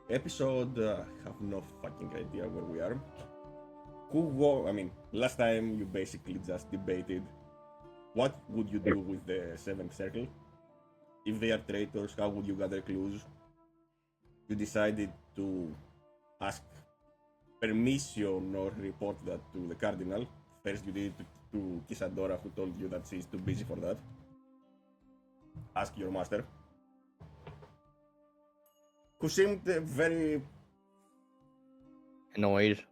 Episode, have no fucking idea where we are. Last time you basically just debated what would you do with the seventh circle? If they are traitors, how would you gather clues? You decided to ask permission or report that to the cardinal. First, you did it to Kisadora, who told you that she's too busy for that. Ask your master, who seemed very Annoyed.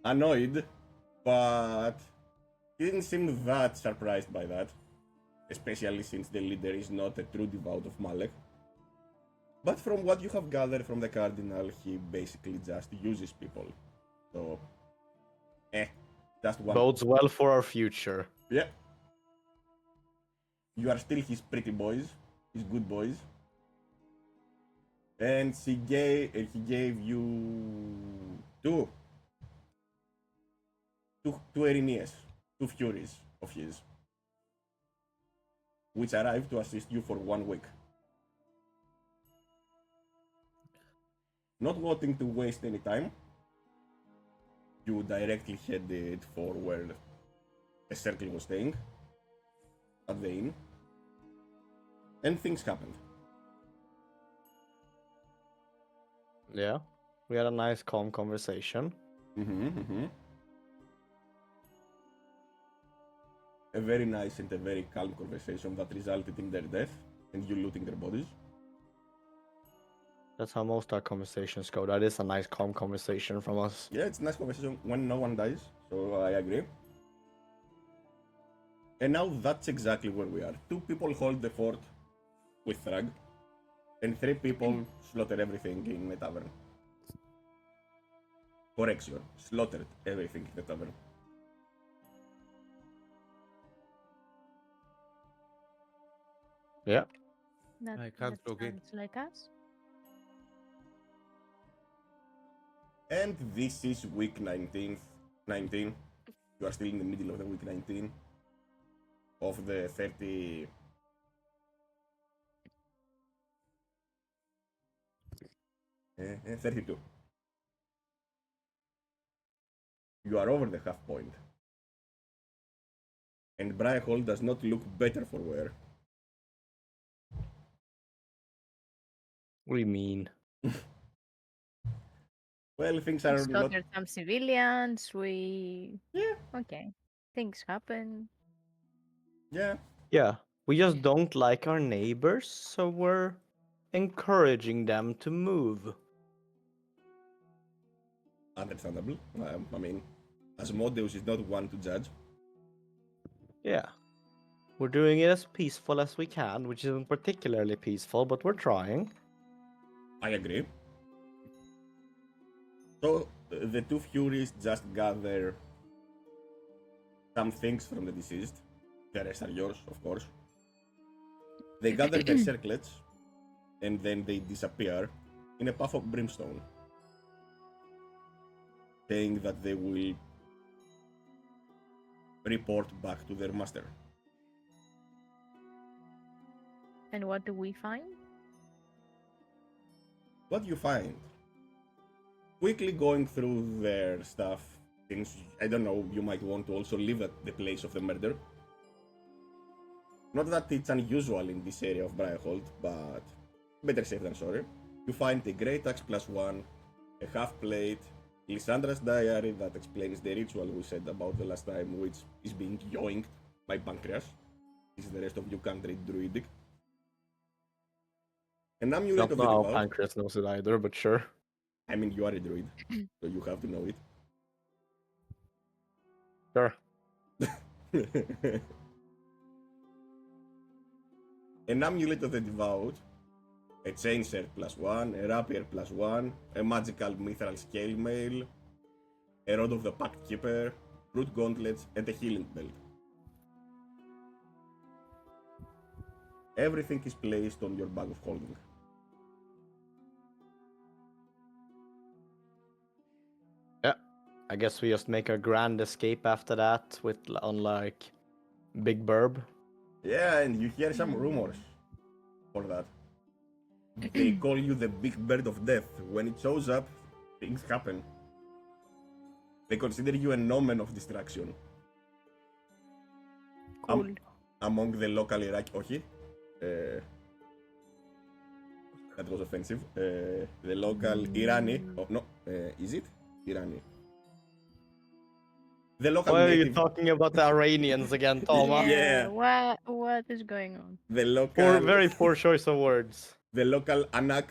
annoyed, but he didn't seem that surprised by that, especially since the leader is not a true devout of Malek. But from what you have gathered from the Cardinal, he basically just uses people. So, just one. Bodes well for our future. Yeah. You are still his pretty boys, his good boys. And he gave you two Erinias, two Furies of his, which arrived to assist you for 1 week. Not wanting to waste any time, you directly headed for where the circle was staying, at the inn, and things happened. Yeah. We had a nice, calm conversation. A very nice and a very calm conversation that resulted in their death and you looting their bodies. That's how most our conversations go. That is a nice, calm conversation from us. Yeah, it's a nice conversation when no one dies, so I agree. And now that's exactly where we are. 2 people hold the fort with Thrag, and 3 people slaughter everything in the tavern. Correction, slaughtered everything in the tavern. Yeah. I can't That log in. sounds like us. And this is week 19. You are still in the middle of the week 19 of the 30. 32. You are over the half point. And Briarhall does not look better for wear. What do you mean? Well, things We are not. slaughtered some civilians. We Yeah, okay. Things happen. yeah. Yeah. We just don't like our neighbors, so we're encouraging them to move. Understandable. Asmodeus is not one to judge. Yeah. We're doing it as peaceful as we can, which isn't particularly peaceful, but we're trying. I agree. So, the 2 Furies just gather some things from the deceased. The rest are yours, of course. They gather their circlets, and then they disappear in a puff of brimstone, saying that they will report back to their master. And what do we find? What do you find? Quickly going through their stuff, since I don't know, you might want to also live at the place of the murder. Not that it's unusual in this area of Briarhold, but better safe than sorry. You find a Great Axe +1, a half plate, Lysandra's diary that explains the ritual we said about the last time, which is being yoinked by Pancreas. This is the rest of you can't read Druidic. An amulet Don't of know the how devout. Pancreas knows it either, but sure. I mean, you are a druid, so you have to know it. Sure. An amulet of the devout, a chain shirt +1, a rapier +1, a magical mithril scale mail, a rod of the pact keeper, root gauntlets, and a healing belt. Everything is placed on your bag of holding. Yeah. I guess we just make a grand escape after that with like Big Burb. Yeah, and you hear some rumors for that. They call you the big bird of death. When it shows up, things happen. They consider you an omen of destruction. Cool. Among the local Iraqi. Okay. That was offensive. The local Irani. Oh, no. Is it? Irani. The local Why are you native. talking about the Iranians again, Toma? Yeah. What is going on? The local. Poor, very poor choice of words. The local Anak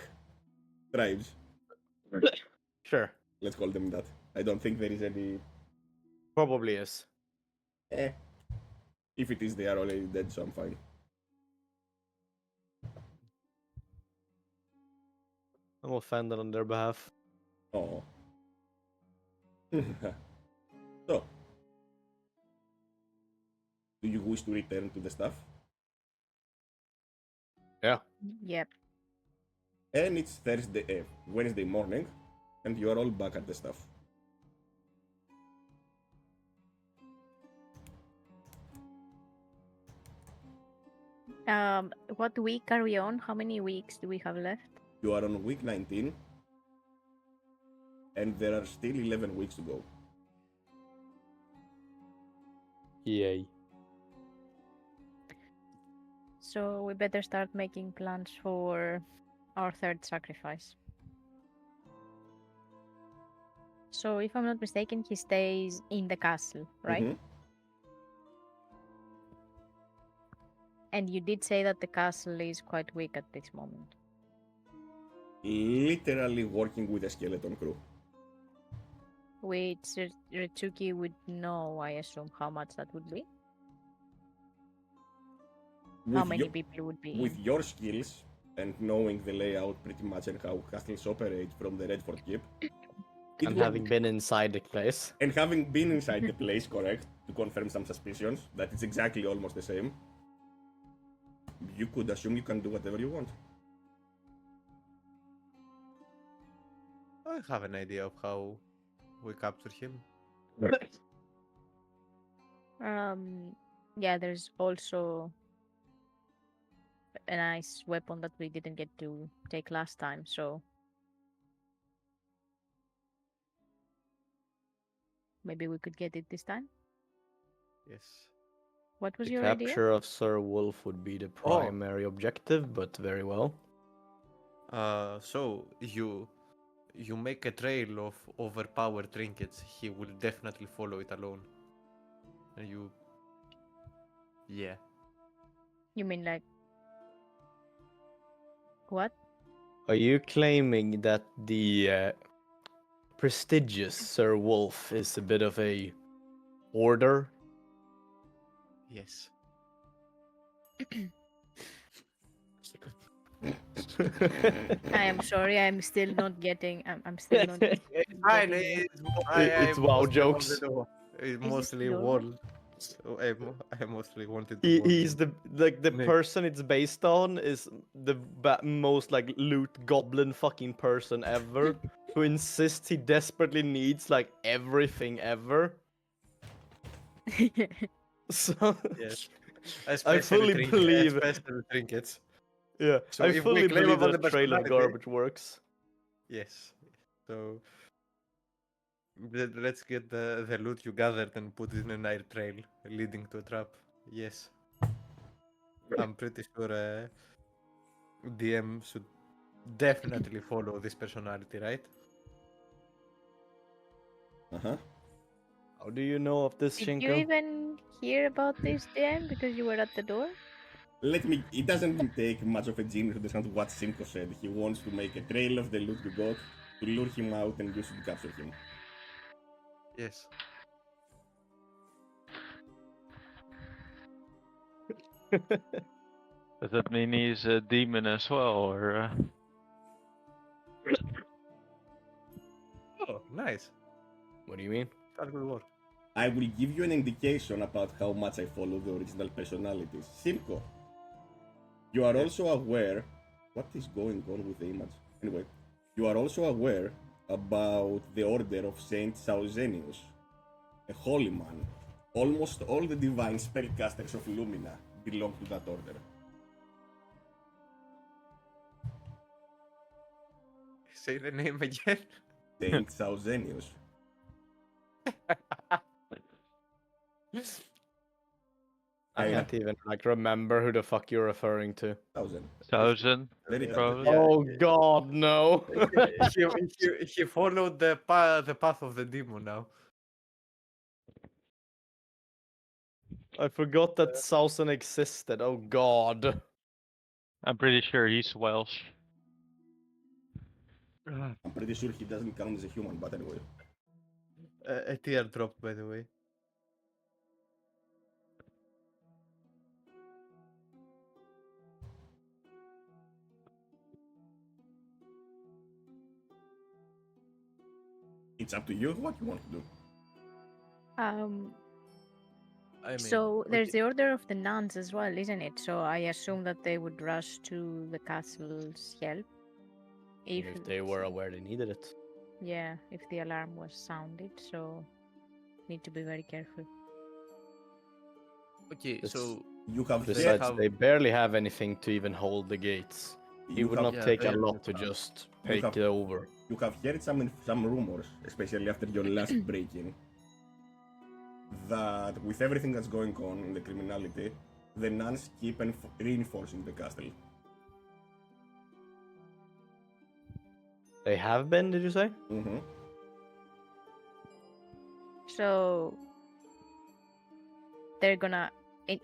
tribes. Sure, Let's call them that. I don't think there is any. probably is. If it is, they are already dead, so I'm fine. I'm offended on their behalf. Oh. So, do you wish to return to the staff? Yeah. Yep. And it's Wednesday morning, and you are all back at the staff. What week are we on? How many weeks do we have left? You are on week 19, and there are still 11 weeks to go. Yay. So we better start making plans for our third sacrifice. So if I'm not mistaken, he stays in the castle, right? Mhm. And you did say that the castle is quite weak at this moment. Literally working with a skeleton crew. Which Ritsuki would know, I assume, how much that would be. How With many your- people would be With in. your skills and knowing the layout pretty much and how castles operate from the Redford Keep, it And would- having been inside the place. and having been inside the place, correct, to confirm some suspicions that it's exactly almost the same, you could assume you can do whatever you want. I have an idea of how we capture him. Yeah, there's also a nice weapon that we didn't get to take last time, so maybe we could get it this time. Yes. What was The your idea? capture of Sir Wolf would be the primary objective, but very well. So you make a trail of overpowered trinkets. He will definitely follow it alone. And yeah. You mean like what? Are you claiming that the prestigious Sir Wolf is a bit of a order? Yes. I am sorry, I'm still not getting. I'm still not. Fine. getting it. It's WoW mostly jokes. wanted to- It's this mostly LOL? wall. So I mostly wanted to. He's the Nick. person it's based on is the most like loot goblin fucking person ever, who insists he desperately needs like everything ever. So Yes. I fully believe. Especially trinkets. Yeah, So I if we fully claim believe about that the trail of personality- garbage works. Yes. So let's get the loot you gathered and put it in an air trail leading to a trap. Yes. I'm pretty sure DM should definitely follow this personality, right? Uh-huh. How do you know of this, Did you Shinko? even hear about this, DM? Because you were at the door. It doesn't take much of a genius to understand what Simko said. He wants to make a trail of the loot you got, to lure him out, and you should capture him. Yes. Does that mean he's a demon as well, or? Oh, nice. What do you mean? That will work. I will give you an indication about how much I follow the original personalities. Simko, you are also aware. What is going on with the image? Anyway, you are also aware about the order of Saint Sauzenius, a holy man. Almost all the divine spellcasters of Lumina belong to that order. Say the name again. Saint Sausenius. I Hey, can't even like remember who the fuck you're referring to. Thousand. 1000, Very probably. Yeah. Oh God, no! He followed the path of the demon now. I forgot that Sausen existed. Oh God. I'm pretty sure he's Welsh. I'm pretty sure he doesn't count as a human, but anyway. A teardrop, by the way. It's up to you what you want to do. I mean, So there's okay. the order of the nuns as well, isn't it? So I assume that they would rush to the castle's help If they were aware they needed it. yeah, if the alarm was sounded. So need to be very careful. Okay, It's- so You have They Besides, have- they barely have anything to even hold the gates. It you would have, not Yeah, take a they- lot to just take have- it over. you have heard some rumors, especially after your last break-in, that with everything that's going on in the criminality, the nuns keep reinforcing the castle. They have been, did you say? Mm-hmm. So they're gonna.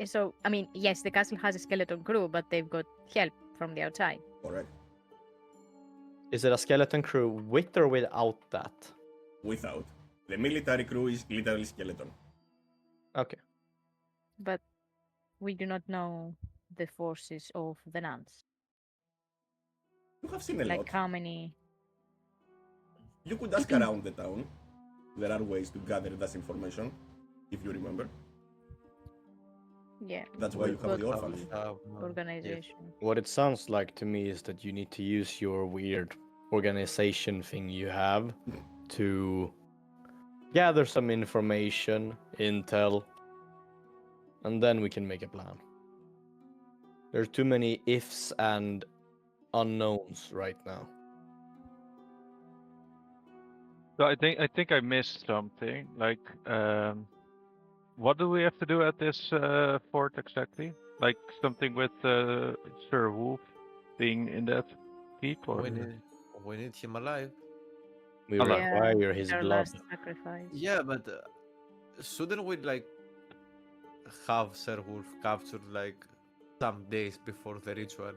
So I mean, yes, the castle has a skeleton crew, but they've got help from the outside. Correct. Is it a skeleton crew with or without that? Without. The military crew is literally skeleton. Okay. But we do not know the forces of the nuns. You have seen a Like lot. how many? You could ask around the town. There are ways to gather that information, if you remember. Yeah. That's why you we've have the got orphans. organization. What it sounds like to me is that you need to use your weird organization thing you have to gather some information, intel, and then we can make a plan. There's too many ifs and unknowns right now. So I think I missed something. Like, what do we have to do at this fort exactly? Like something with Sir Wolf being in that peak, or we need him alive. We Allah. require his Our blood. last sacrifice. Yeah, but shouldn't we like have Sir Wolf captured like some days before the ritual?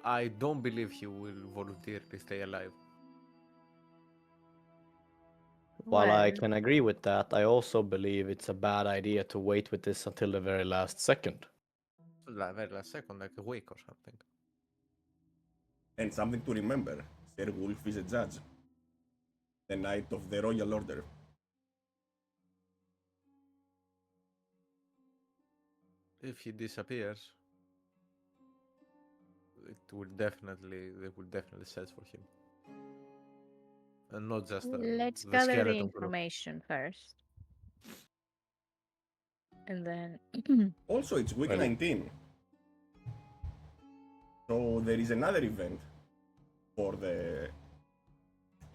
I don't believe he will voluntarily stay alive. While I Well, can agree with that, I also believe it's a bad idea to wait with this until the very last second. Like very last second, like a week or something. And something to remember, Sir Wolf is a judge. The Knight of the Royal Order. If he disappears, they will definitely search for him. And not just let's the gather the skeleton crew. information first. And then Also, it's week Well- 19. So there is another event for the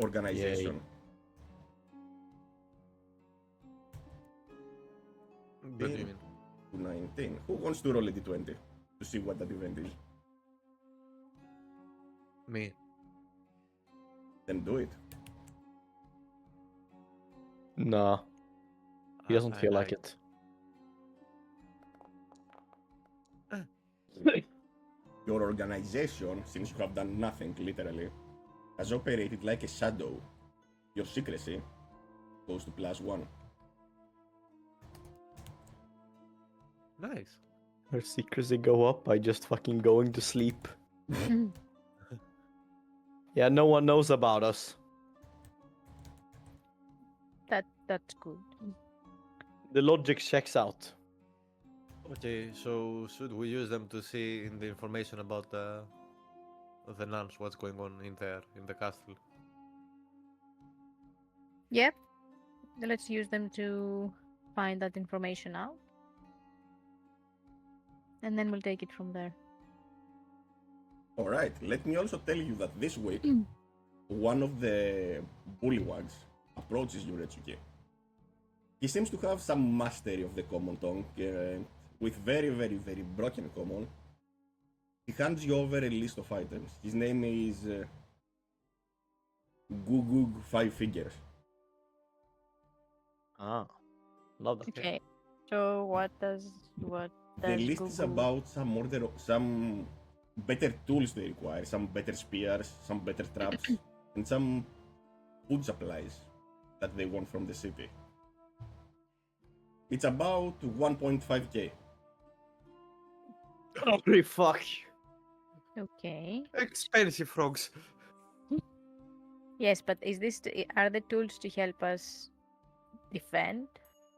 organization. What do you mean? 19. Who wants to roll a d20 to see what that event is? Me. Then do it. Nah, he doesn't feel like it. Your organization, since you have done nothing literally, has operated like a shadow. Your secrecy goes to +1. Nice. Our secrecy go up by just fucking going to sleep. Yeah, no one knows about us. that's good. The logic checks out. Okay, so should we use them to see in the information about the nuns what's going on in there in the castle? Yep. Let's use them to find that information out. And then we'll take it from there. Alright, let me also tell you that this week one of the bullywags approaches you, Retsuki. He seems to have some mastery of the common tongue, and with very, very, very broken common, he hands you over a list of items. His name is Gugug Five Figures. Ah, love that. Okay. So what does The list is Google? about some better tools they require, some better spears, some better traps, and some food supplies that they want from the city. It's about 1.5k. Holy fuck. Okay. Expensive frogs. Yes, but is this are the tools to help us defend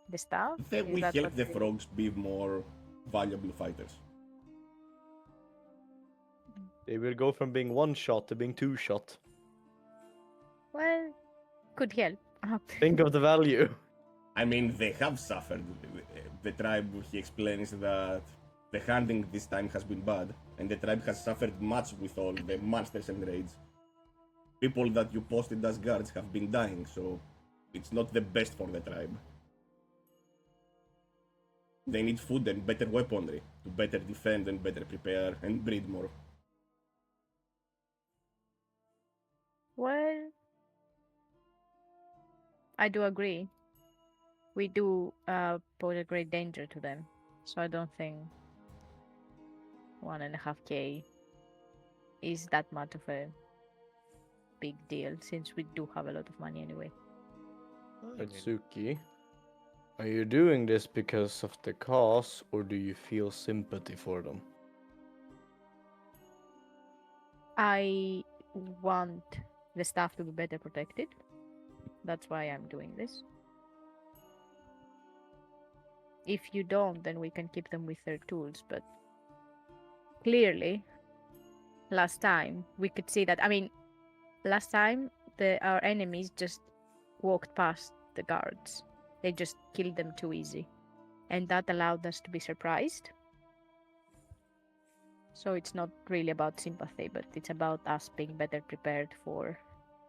the stuff? They Is will that help what the they- frogs be more valuable fighters. They will go from being one shot to being two shot. Well, could help. Think of the value. I mean, they have suffered. The tribe, he explains that the hunting this time has been bad, and the tribe has suffered much with all the monsters and raids. People that you posted as guards have been dying, so it's not the best for the tribe. They need food and better weaponry to better defend and better prepare and breed more. Well, I do agree. We do pose a great danger to them, so I don't think 1.5k is that much of a big deal since we do have a lot of money anyway. Atsuki, are you doing this because of the cause, or do you feel sympathy for them? I want the staff to be better protected. That's why I'm doing this. If you don't, then we can keep them with their tools. But clearly, last time we could see that. I mean, last time our enemies just walked past the guards. They just killed them too easy, and that allowed us to be surprised. So it's not really about sympathy, but it's about us being better prepared for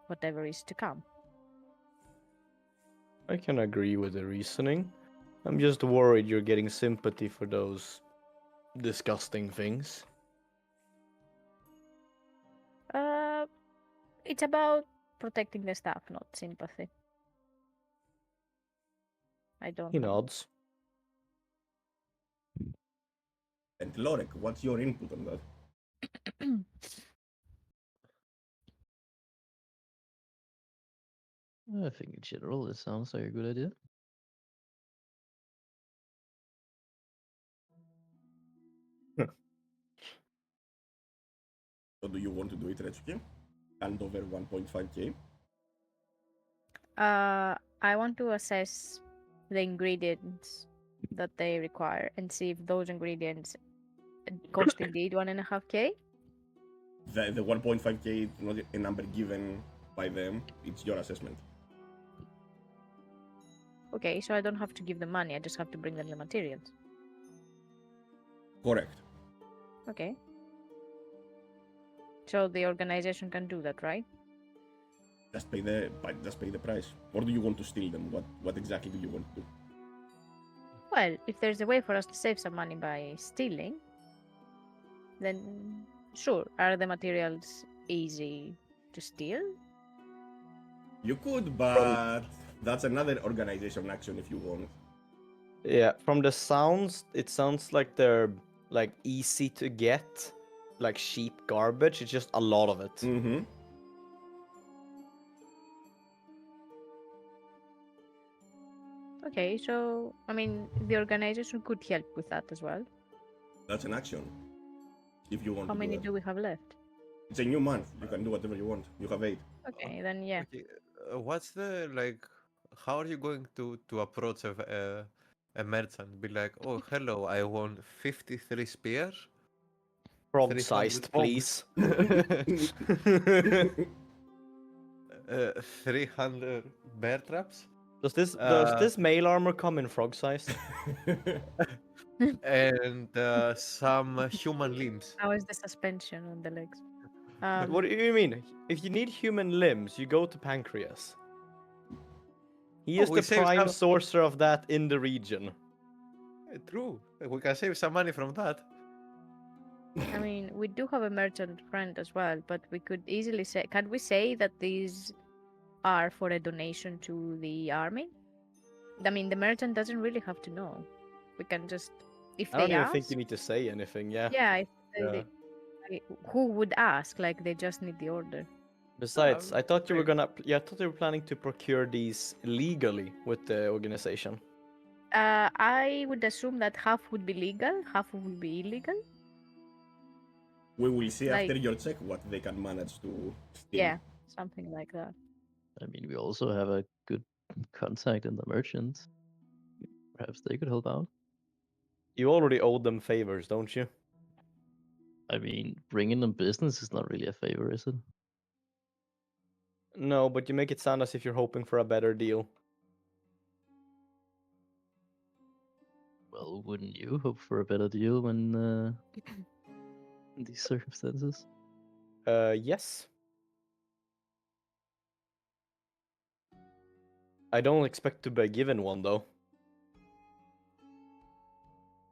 whatever is to come. I can agree with the reasoning. I'm just worried you're getting sympathy for those disgusting things. It's about protecting the staff, not sympathy. I don't He know. nods. And Lorek, what's your input on that? I think in general it sounds like a good idea. So do you want to do it, Retsuki? Hand over 1.5k? I want to assess the ingredients that they require and see if those ingredients cost indeed 1.5k. The 1.5k is not a number given by them, it's your assessment. Okay, so I don't have to give them money, I just have to bring them the materials. Correct. Okay. So the organization can do that, right? Just pay the price. Or do you want to steal them? What exactly do you want to do? Well, if there's a way for us to save some money by stealing, then sure. Are the materials easy to steal? You could, but that's another organization action if you want. Yeah, from the sounds, it sounds like they're like easy to get, like cheap garbage. It's just a lot of it. Mm-hmm. Okay, so I mean, the organization could help with that as well. That's an action. If you want How to do many that. do we have left? It's a new month. You can do whatever you want. You have 8. Okay, then yeah. Okay, what's the like? How are you going to approach a merchant? Be like, oh hello, I want 53 spears, Frog 300 sized, hogs, please. 300 bear traps, Does this mail armor come in frog sized? and some human limbs. How is the suspension on the legs? But what do you mean? If you need human limbs, you go to Pancreas. He Oh, is we the save prime some- sorcerer of that in the region. True. We can save some money from that. I mean, we do have a merchant friend as well, but we could easily say, can we say that these are for a donation to the army? I mean, the merchant doesn't really have to know. We can just, if I don't they even ask, think you need to say anything, yeah. yeah, if Yeah. who would ask? Like, they just need the order. Besides, I thought you were maybe. I thought you were planning to procure these legally with the organization. I would assume that half would be legal, half would be illegal. We will see Like- after your check what they can manage to steal. Yeah, something like that. I mean, we also have a good contact in the merchants. Perhaps they could help out. You already owe them favors, don't you? I mean, bringing them business is not really a favor, is it? No, but you make it sound as if you're hoping for a better deal. Well, wouldn't you hope for a better deal when in these circumstances? Yes. I don't expect to be given one though.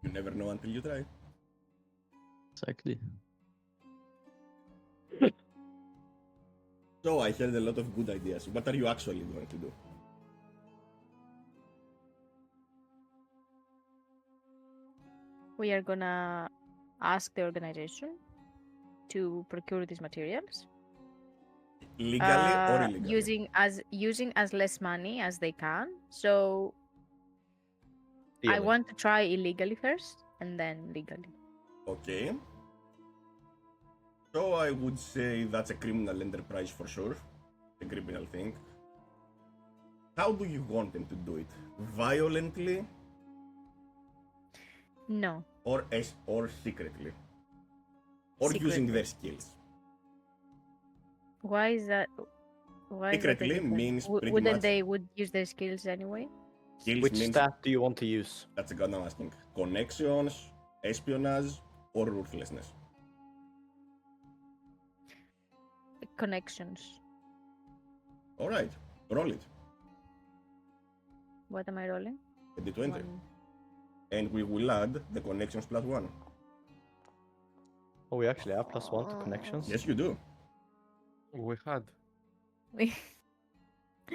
You never know until you try. Exactly. So I heard a lot of good ideas. What are you actually going to do? We are gonna ask the organization to procure these materials. Legally or illegally? Using as less money as they can. So I Dealing. want to try illegally first and then legally. Okay. So I would say that's a criminal enterprise for sure. A criminal thing. How do you want them to do it? Violently No. or secretly? Or using Secretly. their skills? Why is that? Why is that Secretly different? means pretty Wouldn't much- they would use their skills anyway? Skills Which means stat do you want to use? that's a god I'm asking. Connections, espionage, or ruthlessness. Connections. Alright, roll it. What am I rolling? A d20. One. And we will add the connections plus one. Oh, we actually have +1 to connections. Yes, you do. We had. I just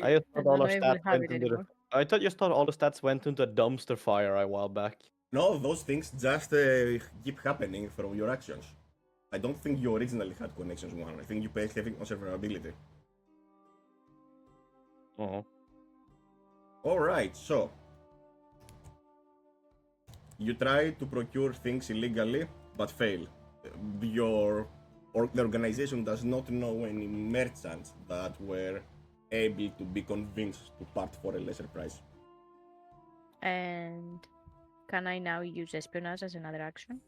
I thought all don't our know if we stats have went it into the. anymore. I thought just thought all the stats went into a dumpster fire a while back. No, those things just keep happening from your actions. I don't think you originally had connections one. I think you paid heavy on survivability. Oh. Alright, so you try to procure things illegally but fail. The organization does not know any merchants that were able to be convinced to part for a lesser price. And can I now use espionage as another action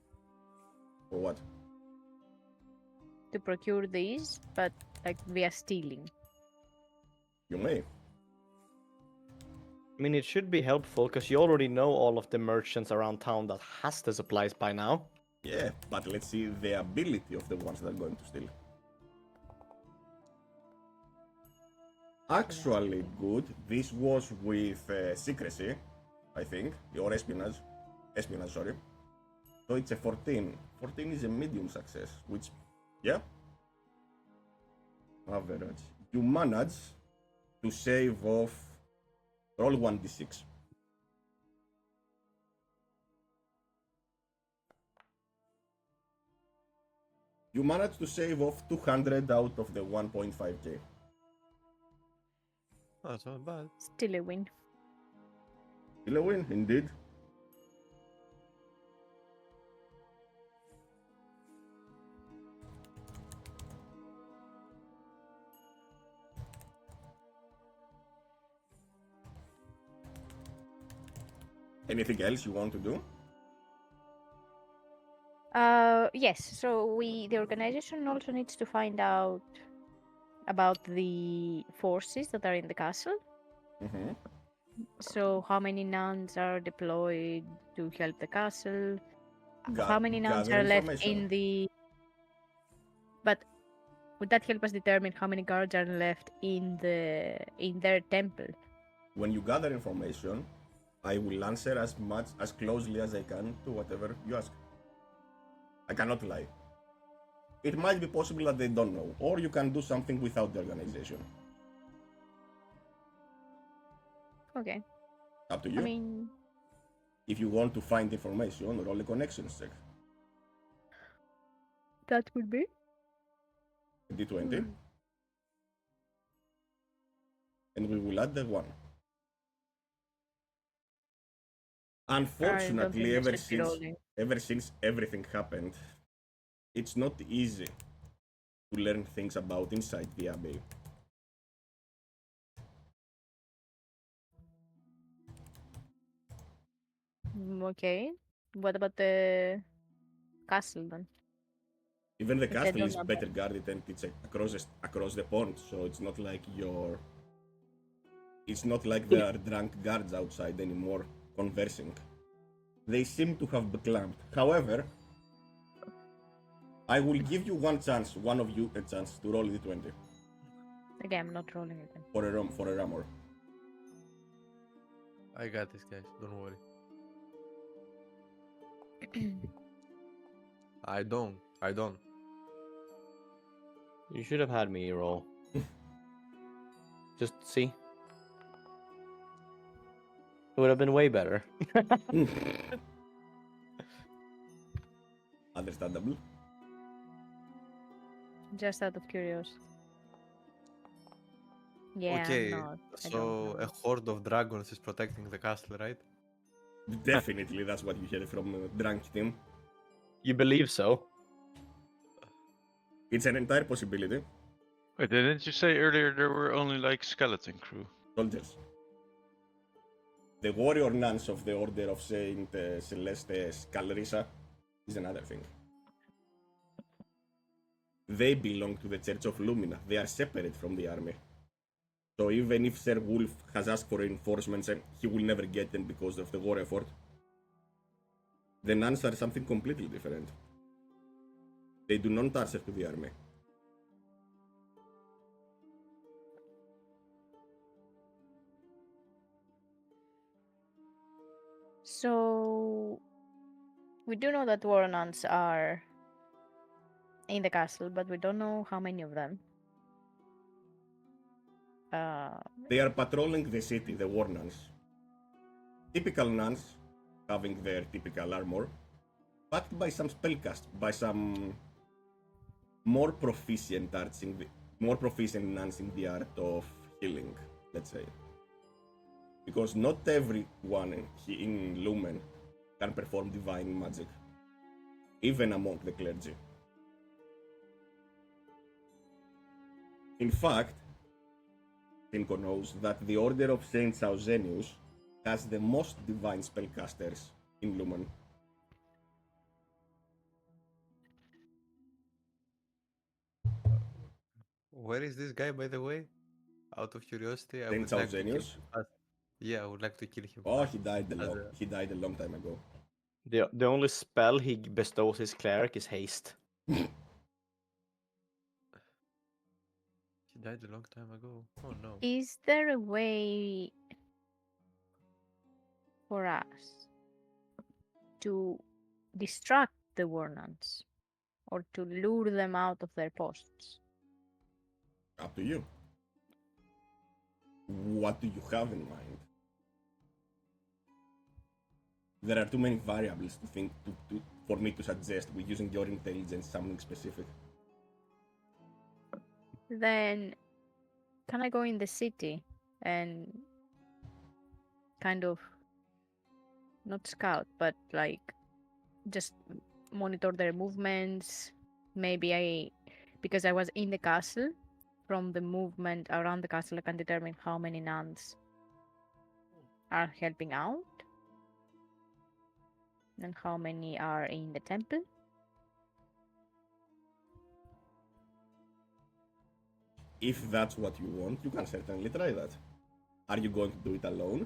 For what? to procure these, but like via stealing? You may. I mean, it should be helpful because you already know all of the merchants around town that has the supplies by now. Yeah, but let's see the ability of the ones that are going to steal. Actually good. This was with secrecy, I think, or espionage. Espionage, sorry. So it's a 14. 14 is a medium success, which, yeah, average. You manage to save off, roll 1d6. You manage to save off 200 out of the 1.5k. That's not bad. Still a win. Still a win, indeed. Anything else you want to do? Yes. So the organization also needs to find out about the forces that are in the castle. Mm-hmm. So how many nuns are deployed to help the castle? How many nuns gather are left information. in the? But would that help us determine how many guards are left in their temple? When you gather information, I will answer as closely as I can to whatever you ask. I cannot lie. It might be possible that they don't know, or you can do something without the organization. Okay. Up to you. I mean, If you want to find information, roll a connections check. that would be. D20. And we will add the 1. Unfortunately, ever since everything happened, it's not easy to learn things about inside the abbey. Okay. What about the castle then? Even the If they castle don't is know better guarded and it's across the pond, so it's not like it's not like there are drunk guards outside anymore conversing. They seem to have beclamped. However, I will give you one of you a chance to roll D20 Again, I'm not rolling again. for a ramor. I got this, guys. Don't worry. I don't. You should have had me roll. Just see. It would have been way better. Understandable. Just out of curiosity. Yeah, Okay, I'm not. I so don't a know. horde of dragons is protecting the castle, right? Definitely, that's what you hear from drunk team. You believe so? It's an entire possibility. Wait, didn't you say earlier there were only like skeleton crew? Soldiers. The warrior nuns of the Order of Saint Celeste Scalrisa is another thing. They belong to the Church of Lumina. They are separate from the army. So even if Sir Wolf has asked for reinforcements and he will never get them because of the war effort, the nuns are something completely different. They do not answer to the army. So we do know that war nuns are in the castle, but we don't know how many of them. They are patrolling the city, the war nuns. Typical nuns, having their typical armor, backed by some spellcast, by some more proficient nuns in the art of healing, let's say. Because not everyone in Lumen can perform divine magic, even among the clergy. In fact, Tinko knows that the Order of Saint Sausenius has the most divine spellcasters in Lumen. Where is this guy, by the way? Out of curiosity, I Saint would like to kill Sausenius? him fast. Yeah, I would like to kill him Oh, fast. he died a long time ago. The only spell he bestows his cleric is haste. He died a long time ago. Oh no. Is there a way for us to distract the war nuns or to lure them out of their posts? Up to you. What do you have in mind? There are too many variables to think for me to suggest with using your intelligence something specific. Then can I go in the city and kind of not scout, but like just monitor their movements? Maybe because I was in the castle, from the movement around the castle, I can determine how many nuns are helping out and how many are in the temple. If that's what you want, you can certainly try that. Are you going to do it alone?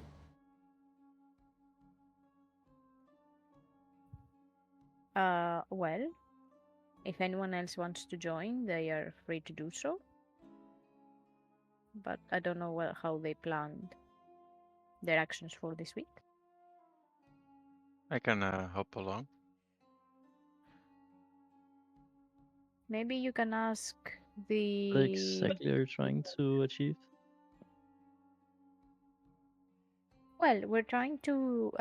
Well, If anyone else wants to join, they are free to do so. But I don't know how they planned their actions for this week. I can hop along. Maybe you can ask What the. exactly are you trying to achieve? Well, we're trying to.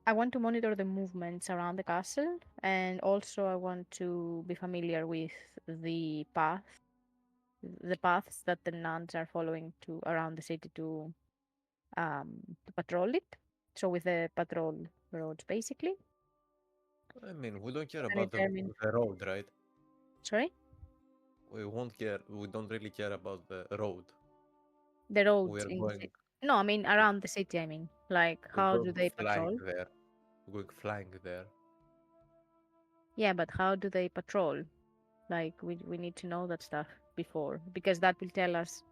I want to monitor the movements around the castle, and also I want to be familiar with the paths that the nuns are following to around the city to patrol it. So with the patrol roads, basically. I mean, we don't care And about determine. the road, right? Sorry, We won't care. We don't really care about the road. the We roads are in the going. city. No, I mean around the city. I mean, like We're how do going they flying patrol? there. We're going flying there. Yeah, but how do they patrol? Like we need to know that stuff before because that will tell us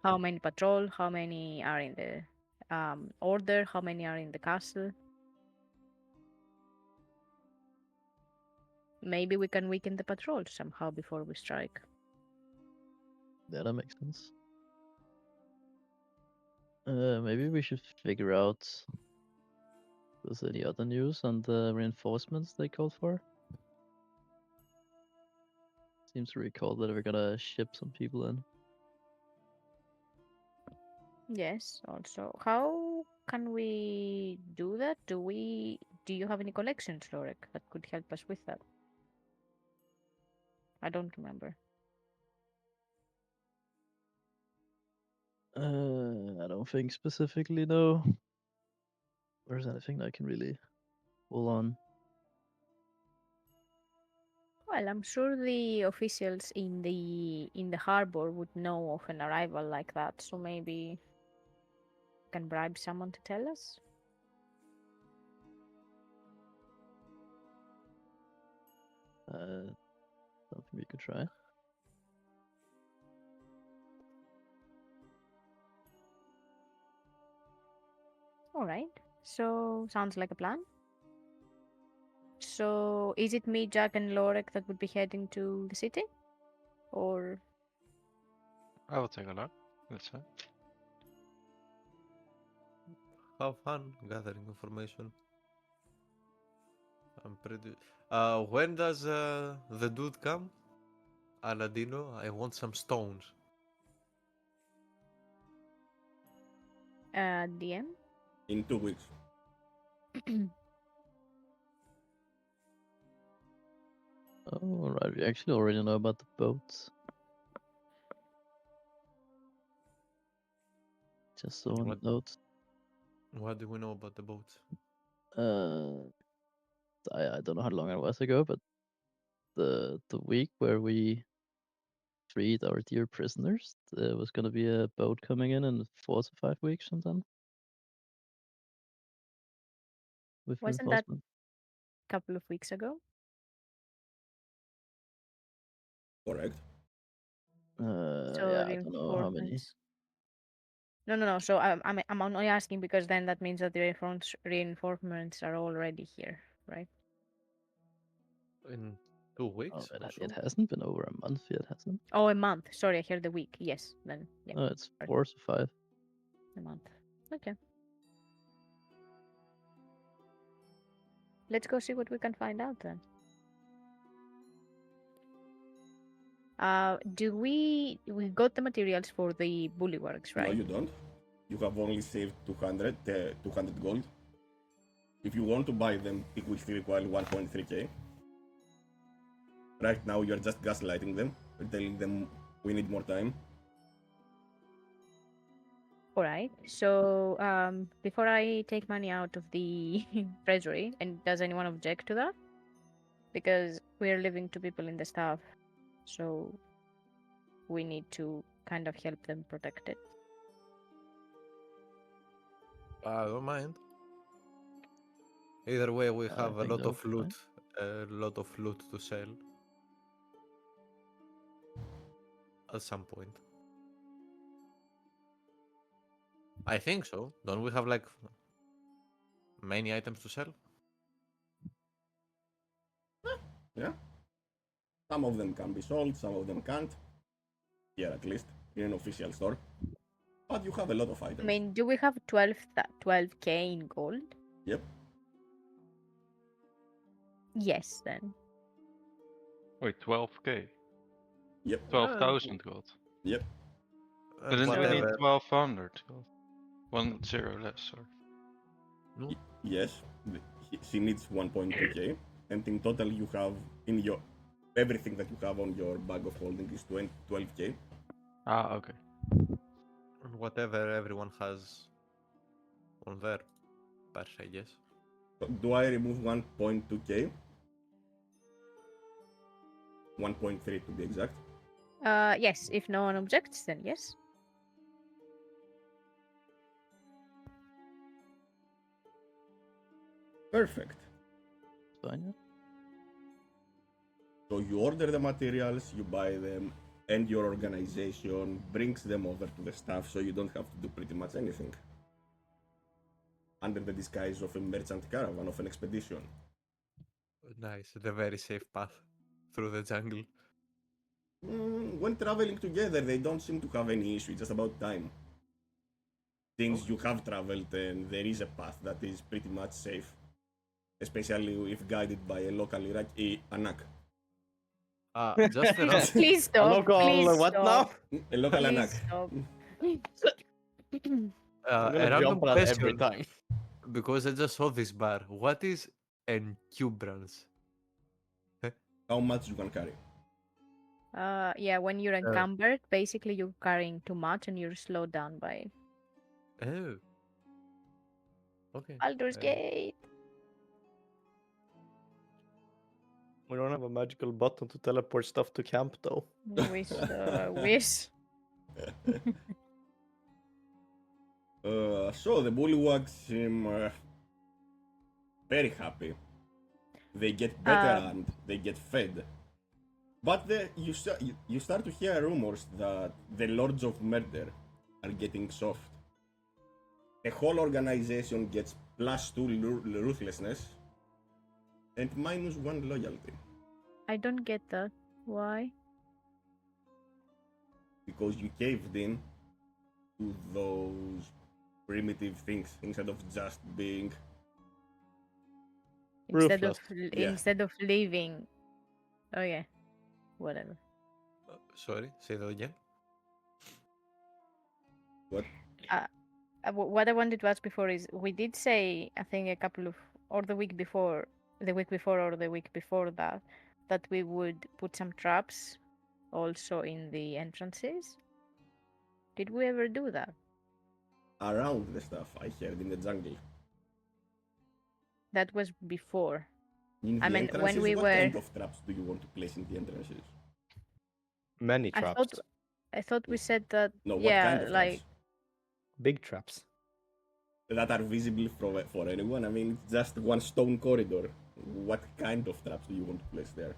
how many patrol, how many are in the order, how many are in the castle. Maybe we can weaken the patrol somehow before we strike. Yeah, that makes sense. Maybe we should figure out if there's any other news on the reinforcements they called for. Seems to recall that we're gonna ship some people in. Yes, also. How can we do that? Do you have any collections, Lorek, that could help us with that? I don't remember. I don't think specifically, no. There's anything I can really pull on. Well, I'm sure the officials in the harbor would know of an arrival like that, so maybe can bribe someone to tell us. Something we could try. All right. So sounds like a plan. So is it me, Jack, and Lorek that would be heading to the city, or I will take a look. That's it. Have fun gathering information. I'm pretty. When does the dude come? Aladino, I want some stones. DM? In 2 weeks. Oh, alright, we actually already know about the boats. Just so on What? the notes. What do we know about the boats? I don't know how long it was ago, but the week where we freed our dear prisoners, there was gonna be a boat coming in 4 to 5 weeks sometime with Wasn't that reinforcement. a couple of weeks ago? Correct. So Yeah, I don't know how many. reinforcements. No. So I'm only asking because then that means that the reinforcements are already here, right? In 2 weeks or It so? hasn't been over a month yet, has it? Oh, a month. Sorry, I heard the week. Yes, then yeah, It's sorry. 4 to 5. A month. Okay. Let's go see what we can find out then. We got the materials for the bulwarks, No, right? you don't. You have only saved 200 gold. If you want to buy them, it will still require 1.3k. Right now, you're just gaslighting them. You're telling them we need more time. All right. So before I take money out of the treasury, and does anyone object to that? Because we're leaving two people in the staff, so we need to kind of help them protect it. I don't mind. Either way, we I have a think lot that of would be fine. loot. A lot of loot to sell. At some point. I think so. Don't we have like many items to sell? Yeah. Some of them can be sold, some of them can't. Here at least, in an official store. But you have a lot of items. I mean, do we have 12k in gold? Yep. Yes, then. Wait, 12k. Yep. 12,000 gold. Yep. But then we need Whatever. 1200. 1 0 less, sorry. No? Yes. She needs 1.2k. And in total you have in your everything that you have on your bag of holding is 12k. Ah, okay. Whatever everyone has on their purse, I guess. So do I remove 1.2k? 1.3 to be exact. Yes, if no one objects, then yes. Perfect. Fine. Yeah. So you order the materials, you buy them, and your organization brings them over to the staff so you don't have to do pretty much anything. Under the disguise of a merchant caravan of an expedition. Nice, the very safe path through the jungle. When traveling together, they don't seem to have any issue, it's just about time. Since you have traveled and there is a path that is pretty much safe. Especially if guided by a local Iraqi Anak. Just the Please, please A stop. local Please what stop. now? A local Please Anak. stop. I'm a gonna random jump on that every question, time. because I just saw this bar. What is encumbrance? How much you can carry. Yeah, when you're encumbered, basically you're carrying too much and you're slowed down by Oh. Okay. Baldur's Gate. We don't have a magical button to teleport stuff to camp, though. Wish, wish. So the bullywugs seem very happy. They get better and they get fed. But you start to hear rumors that the Lords of Murder are getting soft. The whole organization gets +2 ruthlessness and -1 loyalty. I don't get that. Why? Because you caved in to those primitive things instead of just being Ruthless. Yeah. Instead of leaving. Oh yeah. Whatever. Sorry, say that again. what? What I wanted to ask before is we did say, I think a couple of, or the week before or the week before that we would put some traps also in the entrances. Did we ever do that? Around the stuff I heard in the jungle. That was before. In the I mean, entrances, when we what were, kind of traps do you want to place in the entrances? Many I traps. thought we said that. No, what Yeah, kind of like traps? Big traps. That are visible for anyone? I mean, it's just one stone corridor. What kind of traps do you want to place there?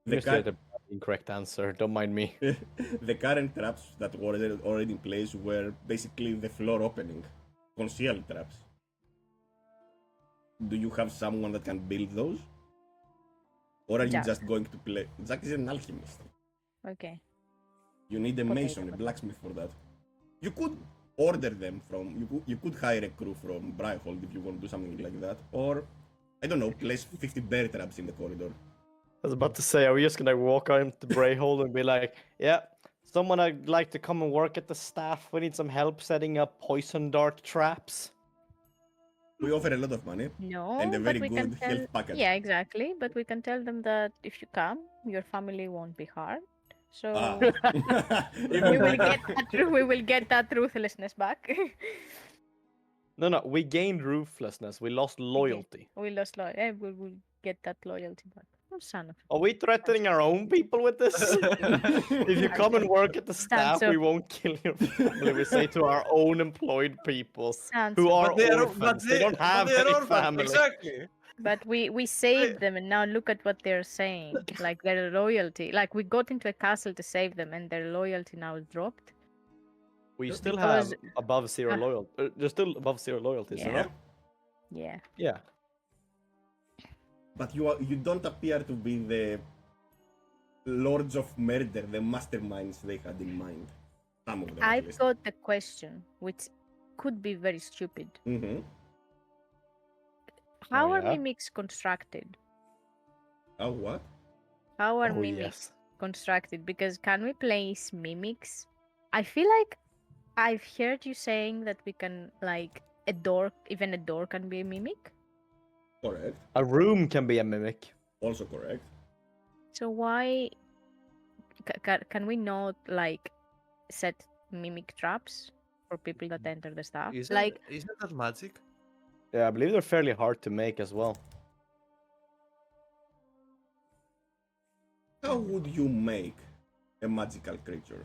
You said the incorrect answer. Don't mind me. The current traps that were already in place were basically the floor opening, concealed traps. Do you have someone that can build those? Or are you Jack. just going to play? Jack is an alchemist. okay. You need a Potato, mason, a potato. blacksmith for that. You could order them from. You could hire a crew from Bryhold if you want to do something like that. Or, I don't know, place 50 bear traps in the corridor. I was about to say, are we just gonna walk out into the Brayhole and be like, yeah, someone I'd like to come and work at the staff. We need some help setting up poison dart traps. We offer a lot of money No, and a very but we can good tell. health package. Yeah, exactly. But we can tell them that if you come, your family won't be harmed. So we will get that. We will get that ruthlessness back. No, we gained ruthlessness. We lost loyalty. We lost loyalty. We will get that loyalty back. Oh, son of. Are we threatening our own people with this? If you come and work at the staff, of- we won't kill your family. We say to our own employed people Sounds who of- are But they are, orphans. They don't have they are any orphans, family. exactly. But we saved them, and now look at what they're saying. Like their loyalty. Like we got into a castle to save them, and their loyalty now is dropped. We still Because- have above zero Ah. loyalty. There's still above zero loyalties, Yeah. you know? Yeah. Yeah. But you don't appear to be the lords of murder, the masterminds they had in mind. Some of them, at I've least. got a question, which could be very stupid. Mm-hmm. How are yeah? mimics constructed? Oh, what? How are Oh mimics yes. constructed? Because can we place mimics? I feel like I've heard you saying that we can, like, even a door can be a mimic. Correct. A room can be a mimic. Also correct. So why can we not, like, set mimic traps for people that enter the stuff? Like, Isn't that magic? Yeah, I believe they're fairly hard to make as well. How would you make a magical creature?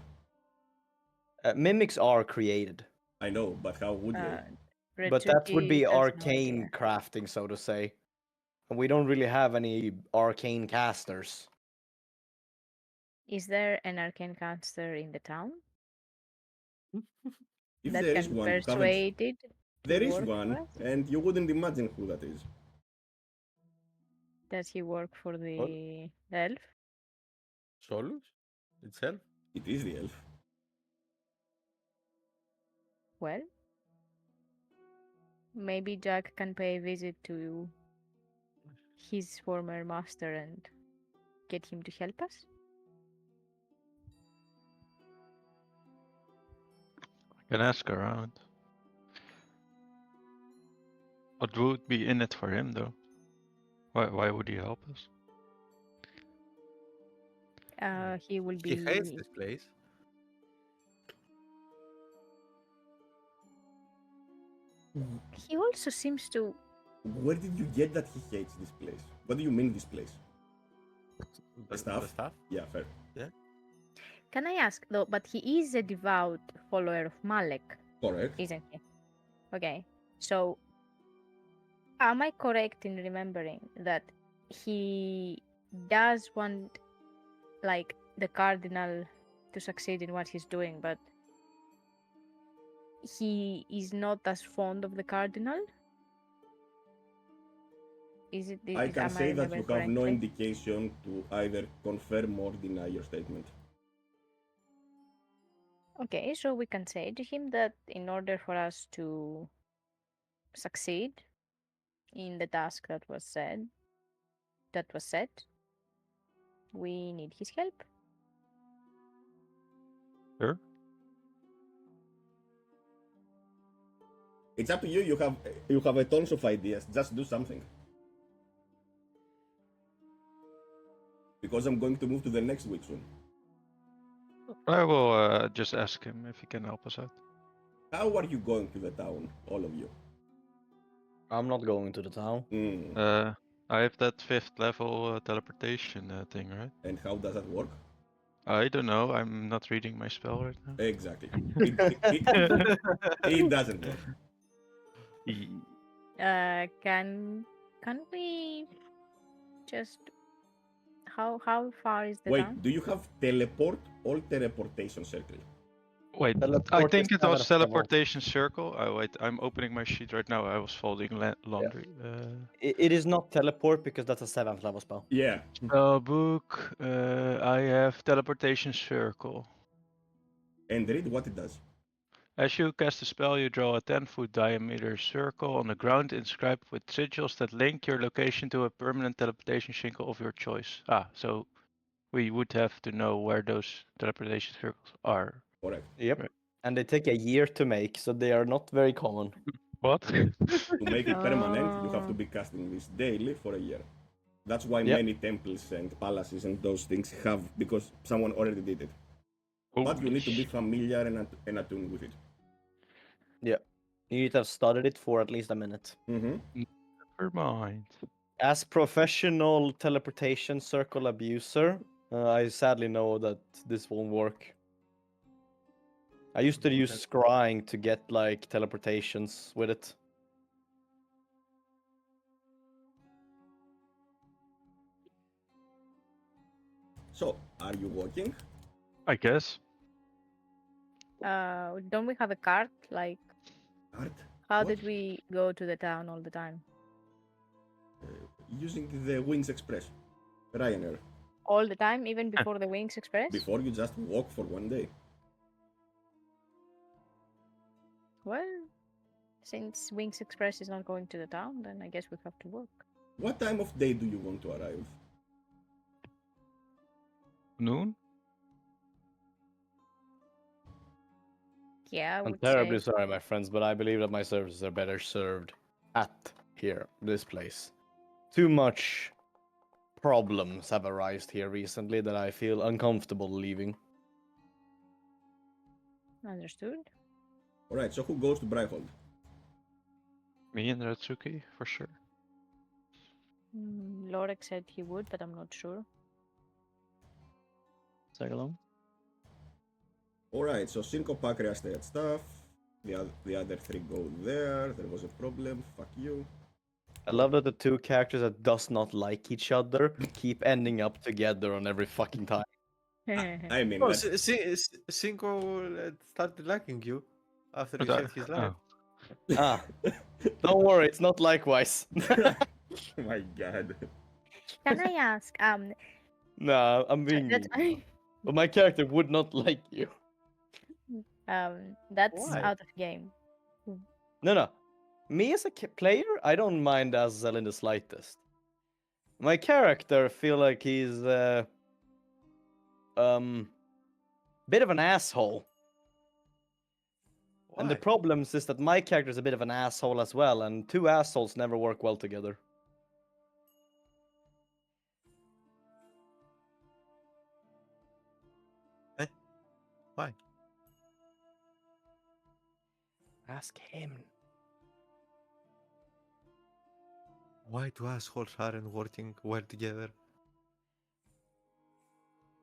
Mimics are created, I know, but how would they? but that would Retsuki be has no arcane idea. crafting, so to say. And we don't really have any arcane casters. Is there an arcane caster in the town If that there is can one, you haven't. persuade it to There is work for one, us? and you wouldn't imagine who that is. Does he work for the elf? Solus itself? It is the elf. Well, maybe Jack can pay a visit to his former master and get him to help us. I can ask around. What would be in it for him, though? Why would he help us? He will He hates be. this place. He also seems to. Where did you get that he hates this place? What do you mean this place? The staff? staff? Yeah, fair. Can I ask though? But he is a devout follower of Malek, Correct. isn't he? Okay, so am I correct in remembering that he does want, like, the cardinal to succeed in what he's doing, but he is not as fond of the cardinal? Is it? I can Am I say that you remembering have no correctly? indication to either confirm or deny your statement. Okay, so we can say to him that in order for us to succeed in the task that was set, we need his help. Sure. It's up to you. You have a tons of ideas. Just do something. Because I'm going to move to the next week soon. I will just ask him if he can help us out. How are you going to the town, all of you? I'm not going to the town. I have that 5th level teleportation thing, right? And how does that work? I don't know. I'm not reading my spell right now. Exactly. It doesn't work. Can we just how far is the Wait, town? do you have teleport or teleportation circle? Wait, I Teleport think is it was 7th level. teleportation circle. Oh wait, I'm opening my sheet right now. I was folding laundry. It is not teleport because that's a 7th level spell. Yeah. Spell book. I have teleportation circle. And read what it does. As you cast a spell, you draw a 10-foot diameter circle on the ground inscribed with sigils that link your location to a permanent teleportation circle of your choice. So we would have to know where those teleportation circles are. Correct. Yep. Right. And they take a year to make, so they are not very common. What? To make it permanent, you have to Oh. be casting this daily for a year. That's why Yep. many temples and palaces and those things have, because someone already did it. But you Holy need to be sh- familiar and attuned with it. Yeah. You need to have studied it for at least a minute. Mm-hmm. Never mind. As professional teleportation circle abuser, I sadly know that this won't work. I used to use scrying to get like teleportations with it. So, are you walking? I guess. Don't we have a cart? Like, Cart? how What? did we go to the town all the time? using the Wings Express, Ryanair. All the time, even before the Wings Express? Before you just walk for one day. Well, since Wings Express is not going to the town, then I guess we have to walk. What time of day do you want to arrive? Noon? Yeah, I I'm would terribly say. sorry, my friends, but I believe that my services are better served at here, this place. Too much problems have arisen here recently that I feel uncomfortable leaving. Understood. Alright, so who goes to Bryhold? Me and Ratsuki, for sure. Lorek said he would, but I'm not sure. Tag along. Alright, so Cinco Pacria stay at staff. The other three go there. There was a problem. Fuck you. I love that the two characters that does not like each other keep ending up together on every fucking time. I mean, Oh, that's... Cinco started liking you after you But saved his life. Ah, don't worry, it's not likewise. Oh my god. Can I ask? No, I'm being That's mean. But my character would not like you. that's Why? out of game. No. Me as a player, I don't mind Azazel in the slightest. My character feel like he's bit of an asshole. And the Why? problems is that my character is a bit of an asshole as well, and two assholes never work well together. Why? Ask him. Why two assholes aren't working well together?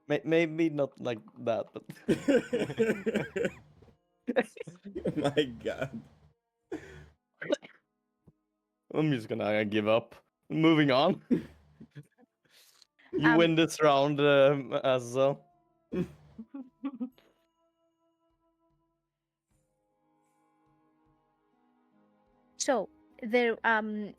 Maybe not like that, but My god. I'm just gonna give up. Moving on. You Um, win this round, Azazel. So there,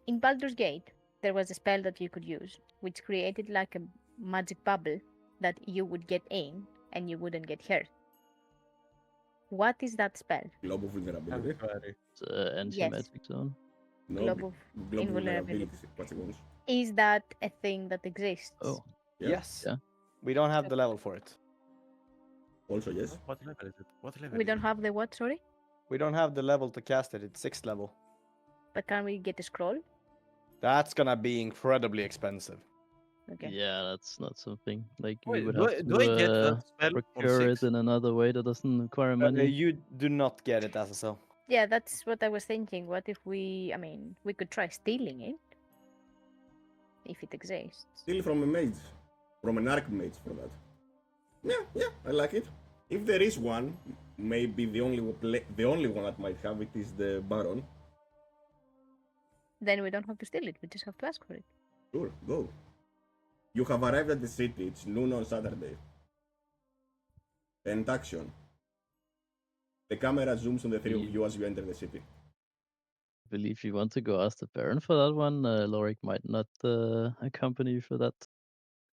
in Baldur's Gate, there was a spell that you could use, which created like a magic bubble that you would get in and you wouldn't get hurt. What is that spell? Globe of Vulnerability. Sanctuary. It's anti-magic zone. No, Globe of Globe Invulnerability. Vulnerability. What's it called? Is that a thing that exists? Oh, Yeah. Yes. Yeah. We don't have the level for it. Also, yes. What level is it? What level We is don't it? have the what? Sorry, We don't have the level to cast it. It's 6th level. but can we get a scroll? That's gonna be incredibly expensive. Okay. yeah, that's not something. Like Wait, we would do have I- to do I get that spell on procure it 6? in another way that doesn't require money. You do not get it, SSL. Yeah, that's what I was thinking. What if we? I mean, we could try stealing it if it exists. Still from a mage. From an archmage for that. Yeah, I like it. If there is one, maybe the only one that might have it is the Baron. Then we don't have to steal it. We just have to ask for it. Sure, go. You have arrived at the city. It's noon on Saturday. And action. The camera zooms on the three of you as you enter the city. I believe you want to go ask the Baron for that one. Lorik might not accompany you for that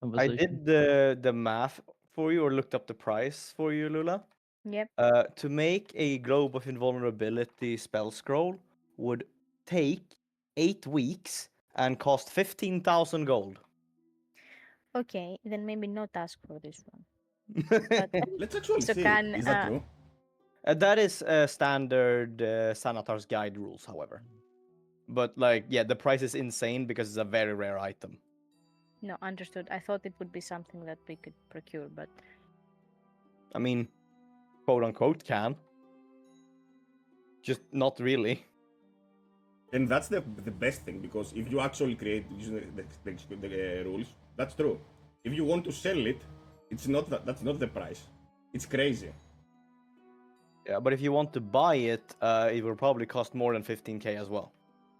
I conversation. did the math for you, or looked up the price for you, Lula. Yep. To make a Globe of Invulnerability spell scroll would take 8 weeks and cost 15,000 gold. Okay, then maybe not ask for this one. Let's actually So see. can, Is that true? That is standard Sanatar's Guide rules, however. But like, yeah, the price is insane because it's a very rare item. No, understood. I thought it would be something that we could procure, but I mean, quote unquote can. Just not really. And that's the best thing, because if you actually create using the rules, that's true. If you want to sell it, it's not that's not the price. It's crazy. Yeah, but if you want to buy it, it will probably cost more than 15k as well.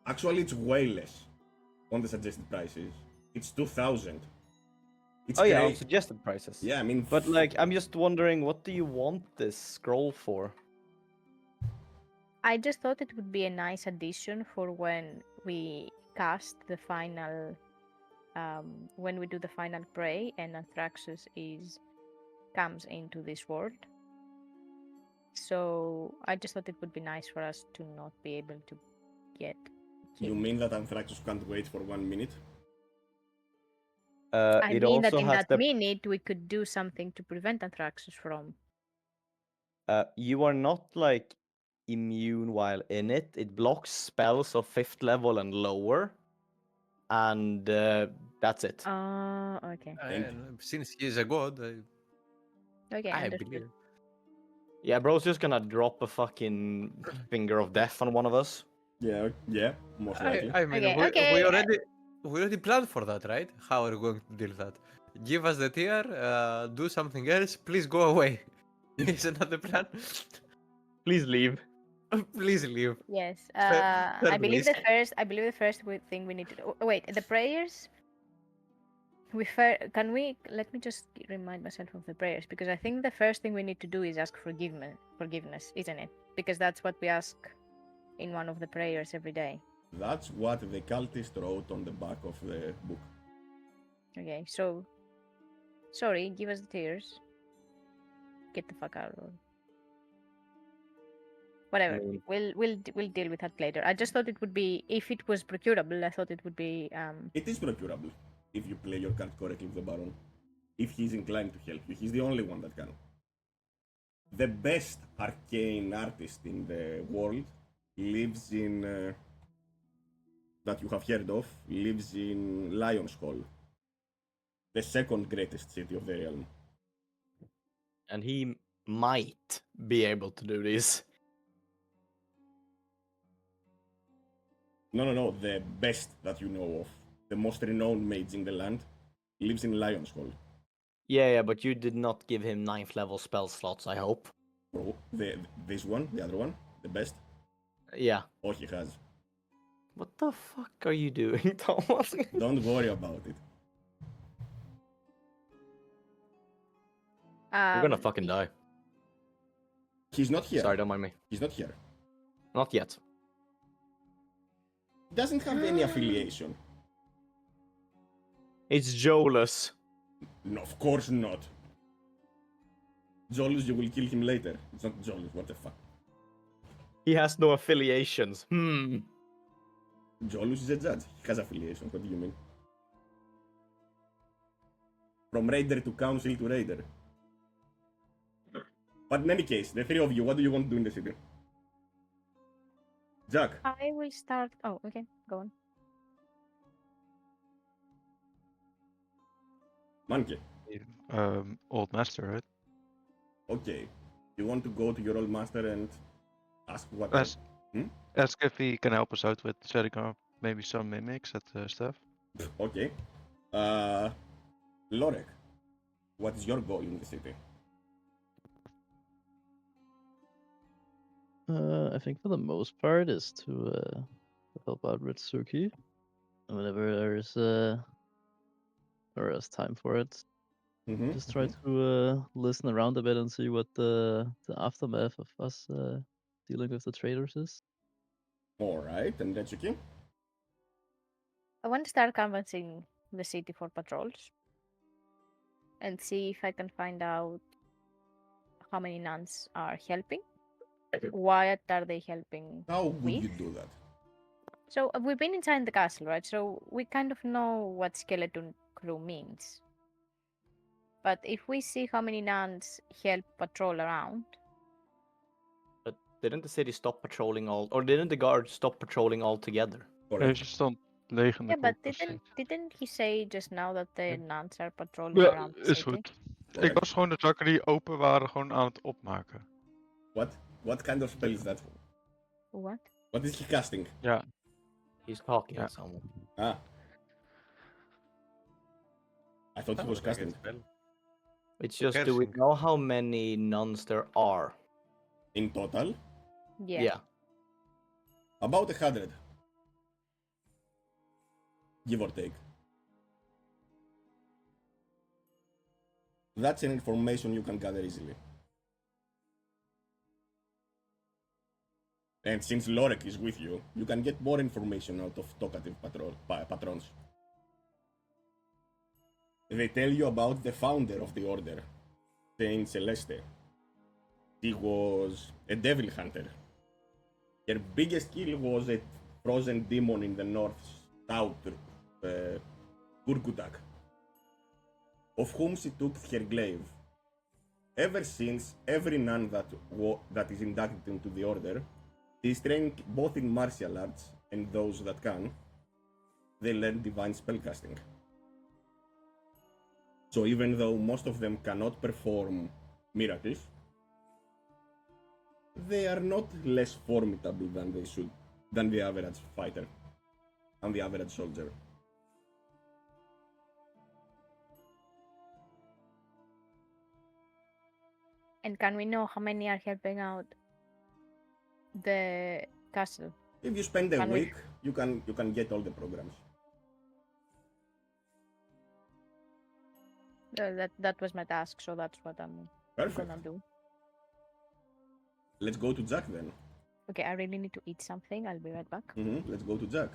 Actually, it's way less on the suggested prices. It's 2,000. It's Oh yeah, on crazy. suggested prices. Yeah, I mean, But like, I'm just wondering, what do you want this scroll for? I just thought it would be a nice addition for when we cast the final when we do the final prey and Anthraxus comes into this world. So I just thought it would be nice for us to not be able to get You killed. mean that Anthraxus can't wait for 1 minute? I It mean that also in has that the. minute we could do something to prevent Anthraxus from. You are not like immune while in it. It blocks spells of 5th level and lower, and that's it. Oh, okay. And since he is a god, Okay, I understood. believe. Yeah, bro's just gonna drop a fucking finger of death on one of us. Yeah, most likely. I mean, Okay, we okay. already planned for that, right? How are we going to deal with that? Give us the tier, do something else, please go away. Isn't that the plan? Please leave. Please leave. Yes. Third I believe ways. the first thing we need to do. Oh, wait, the prayers. Can we? Let me just remind myself of the prayers, because I think the first thing we need to do is ask forgiveness, isn't it? Because that's what we ask in one of the prayers every day. That's what the cultist wrote on the back of the book. Okay, so sorry, give us the tears. Get the fuck out. Or whatever. mean- We'll deal with that later. I just thought it would be, if it was procurable, I thought it would be It is procurable if you play your card correctly with the Baron. If he's inclined to help you, he's the only one that can. The best arcane artist in the world lives in that you have heard of, lives in Lion's Hall, the second greatest city of the realm. And he might be able to do this. No, the best that you know of, the most renowned mage in the land, lives in Lion's Hall. Yeah, but you did not give him 9th level spell slots, I hope. Oh, this one, the other one, the best. Yeah. Oh, he has. What the fuck are you doing, Thomas? Don't worry about it. We're gonna fucking die. He's not here. Sorry, don't mind me. He's not here. Not yet. He doesn't have any affiliation. It's Jolus. No, of course not. Jolus, you will kill him later. It's not Jolus, what the fuck. He has no affiliations. Jolus is a judge. He has affiliation. What do you mean? From raider to council to raider. But in any case, the three of you, what do you want to do in the city? Jack, I will start. Oh, okay, go on. Monkey. Old master, right? Okay. You want to go to your old master and ask what? Ask, ask if he can help us out with setting up maybe some mimics at stuff. Okay. Lorek, what is your goal in the city? I think for the most part is to help out Ritsuki whenever there's time for it. Just try to listen around a bit and see what the aftermath of us dealing with the traders is. Alright, and Retsuki? I want to start canvassing the city for patrols and see if I can find out how many nuns are helping. What are they helping How would with? you do that? So we've been inside the castle, right? So we kind of know what skeleton crew means. But if we see how many nuns help patrol around, But didn't the city stop patrolling or didn't the guards stop patrolling altogether? Hij Correct. is stond leeg in de yeah, but koelkast. didn't he say just now that the nuns are patrolling Ja, around the is city? goed. Correct. Ik was gewoon de zakken die open waren gewoon aan het opmaken. What kind of spell is that? What? What is he casting? Ja, He's talking Yeah. to someone. Ah. I thought he was casting. It's just, do we Cursing. know how many nuns there are? In total, Yeah. about 100. Give or take. That's an information you can gather easily. And since Lorek is with you, you can get more information out of talkative patrons. they tell you about the founder of the order, Saint Celeste. He was a devil hunter. Her biggest kill was a frozen demon in the north-south, Gurgudak, of whom she took her glaive. Ever since, every nun that is inducted into the order is trained both in martial arts and those that can. They learn divine spellcasting. So even though most of them cannot perform miracles, they are not less formidable than the average fighter and the average soldier. And can we know how many are helping out the castle? If you spend a Can we- week, you can get all the programs. That was my task, so that's what I'm Perfect. gonna do. Let's go to Jack then. Okay, I really need to eat something. I'll be right back. Let's go to Jack.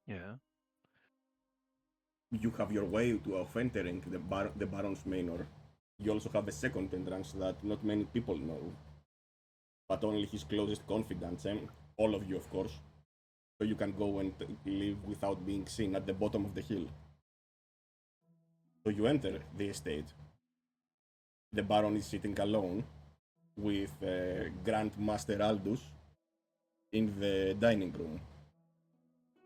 Yeah. You have your way of entering the Baron's Manor. You also have a second entrance that not many people know, but only his closest confidants, and all of you, of course. So you can go and live without being seen at the bottom of the hill. So you enter the estate. The Baron is sitting alone with Grand Master Aldous in the dining room.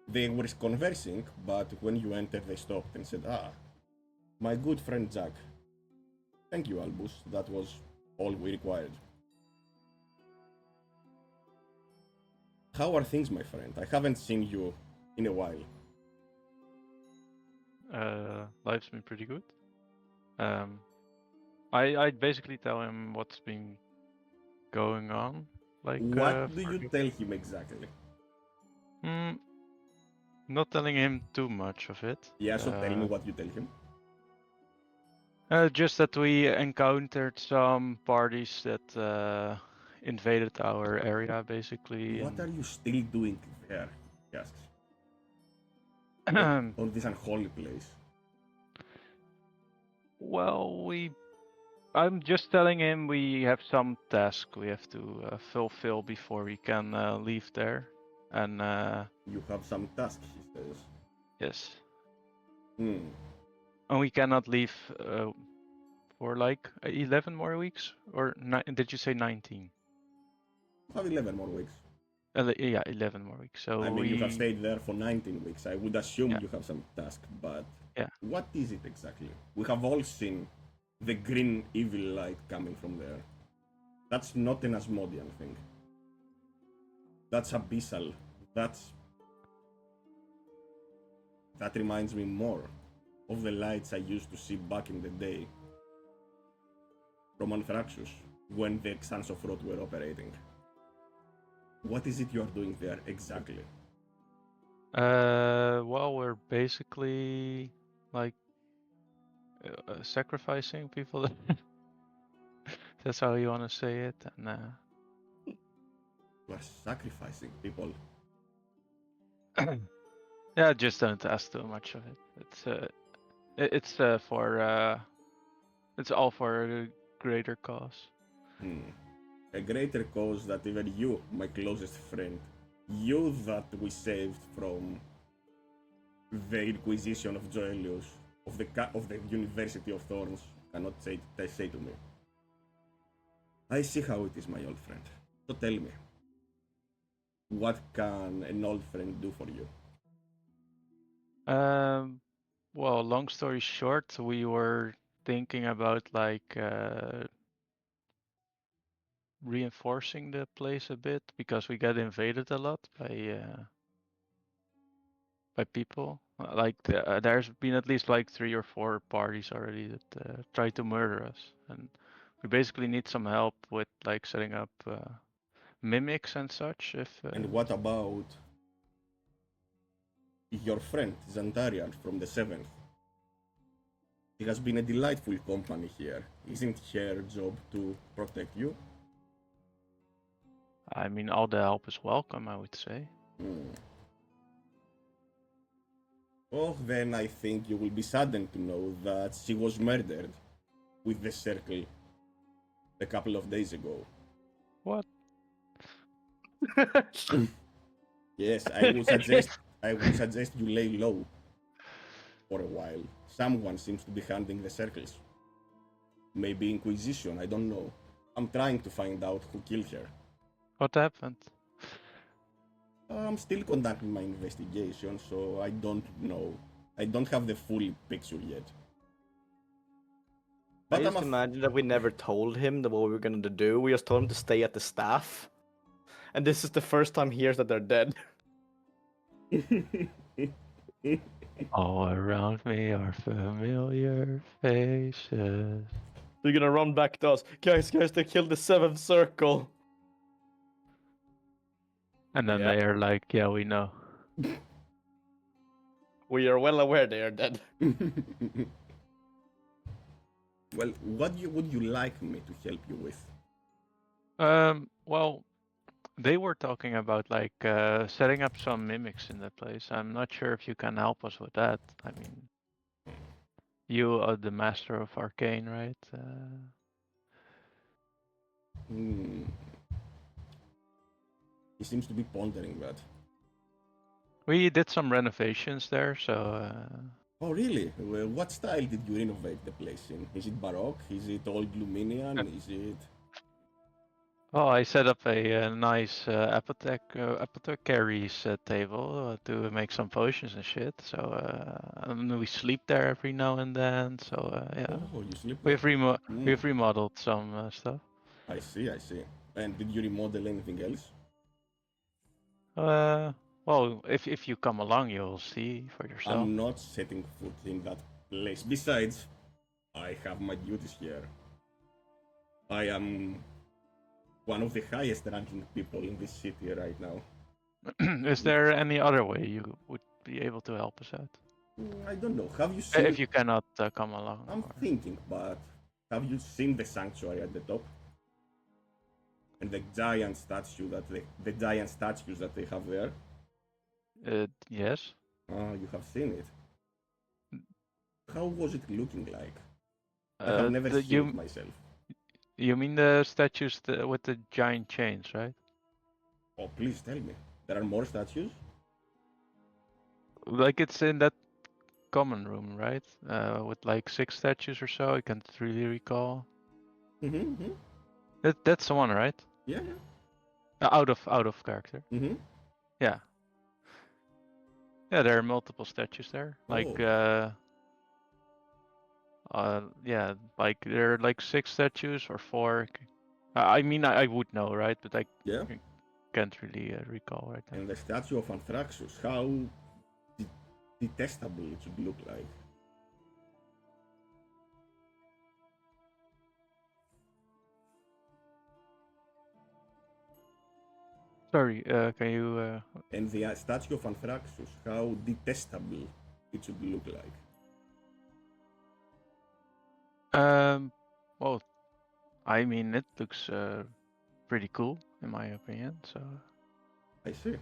They were conversing, but when you entered, they stopped and said, my good friend Jack. Thank you, Albus. That was all we required. How are things, my friend? I haven't seen you in a while. Life's been pretty good. I basically tell him what's been going on. Like What do for you the- tell him exactly? Not telling him too much of it. Yeah, so tell me what you tell him. Just that we encountered some parties that invaded our area, basically. What are you still doing there? He asks. and- On this unholy place. Well, I'm just telling him we have some task we have to fulfill before we can leave there. And You have some task, he says. yes, Hmm. and we cannot leave for like 11 more weeks, or did you say 19? You have 11 more weeks. Yeah, 11 more weeks. So I mean, you have stayed there for 19 weeks. I would assume Yeah. you have some task, but Yeah. what is it exactly? We have all seen the green evil light coming from there. That's not an Asmodean thing. That's abyssal. That reminds me more of the lights I used to see back in the day from Anthraxus, when the Sons of Rot were operating. What is it you are doing there exactly? Well, we're basically like sacrificing people. That's how you want to say it. And You are sacrificing people. yeah, just don't ask too much of it. It's it's all for a greater cause. A greater cause that even you, my closest friend, you that we saved from the Inquisition of Joelius, of the University of Thorns, cannot say to me. I see how it is, my old friend. So tell me, what can an old friend do for you? Well, long story short, we were thinking about like reinforcing the place a bit because we get invaded a lot by people. Like there's been at least like 3 or 4 parties already that tried to murder us, and we basically need some help with like setting up mimics and such. And what about your friend, Xantarian, from the 7th? She has been a delightful company here. Isn't her job to protect you? I mean, all the help is welcome, I would say. Oh, then I think you will be saddened to know that she was murdered with the circle a couple of days ago. What? Yes, I would suggest you lay low for a while. Someone seems to be handling the circles. Maybe Inquisition, I don't know. I'm trying to find out who killed her. What happened? I'm still conducting my investigation, so I don't know. I don't have the full picture yet. I But just imagine that we never told him that what we were going to do. We just told him to stay at the staff. And this is the first time he hears that they're dead. All around me are familiar faces. They're gonna run back to us. Guys, they killed the seventh circle. And then Yeah. they are like, yeah, we know. We are well aware they are dead. Well, what would you like me to help you with? Well, they were talking about like setting up some mimics in the place. I'm not sure if you can help us with that. I mean, you are the master of arcane, right? Hmm. He seems to be pondering that. We did some renovations there, so Oh, really? Well, what style did you renovate the place in? Is it Baroque? Is it old Luminian? Is it... oh, I set up a nice apothecary's table to make some potions and shit. So and we sleep there every now and then. So yeah, Oh, you sleep there. we've remodeled some stuff. I see, I see. And did you remodel anything else? Well, if you come along, you'll see for yourself. I'm not setting foot in that place. Besides, I have my duties here. I am one of the highest ranking people in this city right now. Is there any other way you would be able to help us out? I don't know. Have you seen... If you cannot come along. I'm or- thinking, but have you seen the sanctuary at the top? And the giant statue that the giant statues that they have there? Yes. Ah, you have seen it. How was it looking like? I have never seen it myself. You mean the statues with the giant chains, right? Oh, please tell me. There are more statues? Like it's in that common room, right? With like 6 statues or so. I can't really recall. Mm-hmm. That's the one, right? Yeah. Out of character. Mm-hmm. Yeah. Yeah, there are multiple statues there. Like yeah, like there are like 6 statues or 4. I mean, I would know, right? But I Yeah. can't really recall right now. And the statue of Anthraxus, how detestable it should look like. Sorry, can you? And the statue of Anthraxus, how detestable it should look like. Well, I mean, it looks pretty cool in my opinion. So. I see.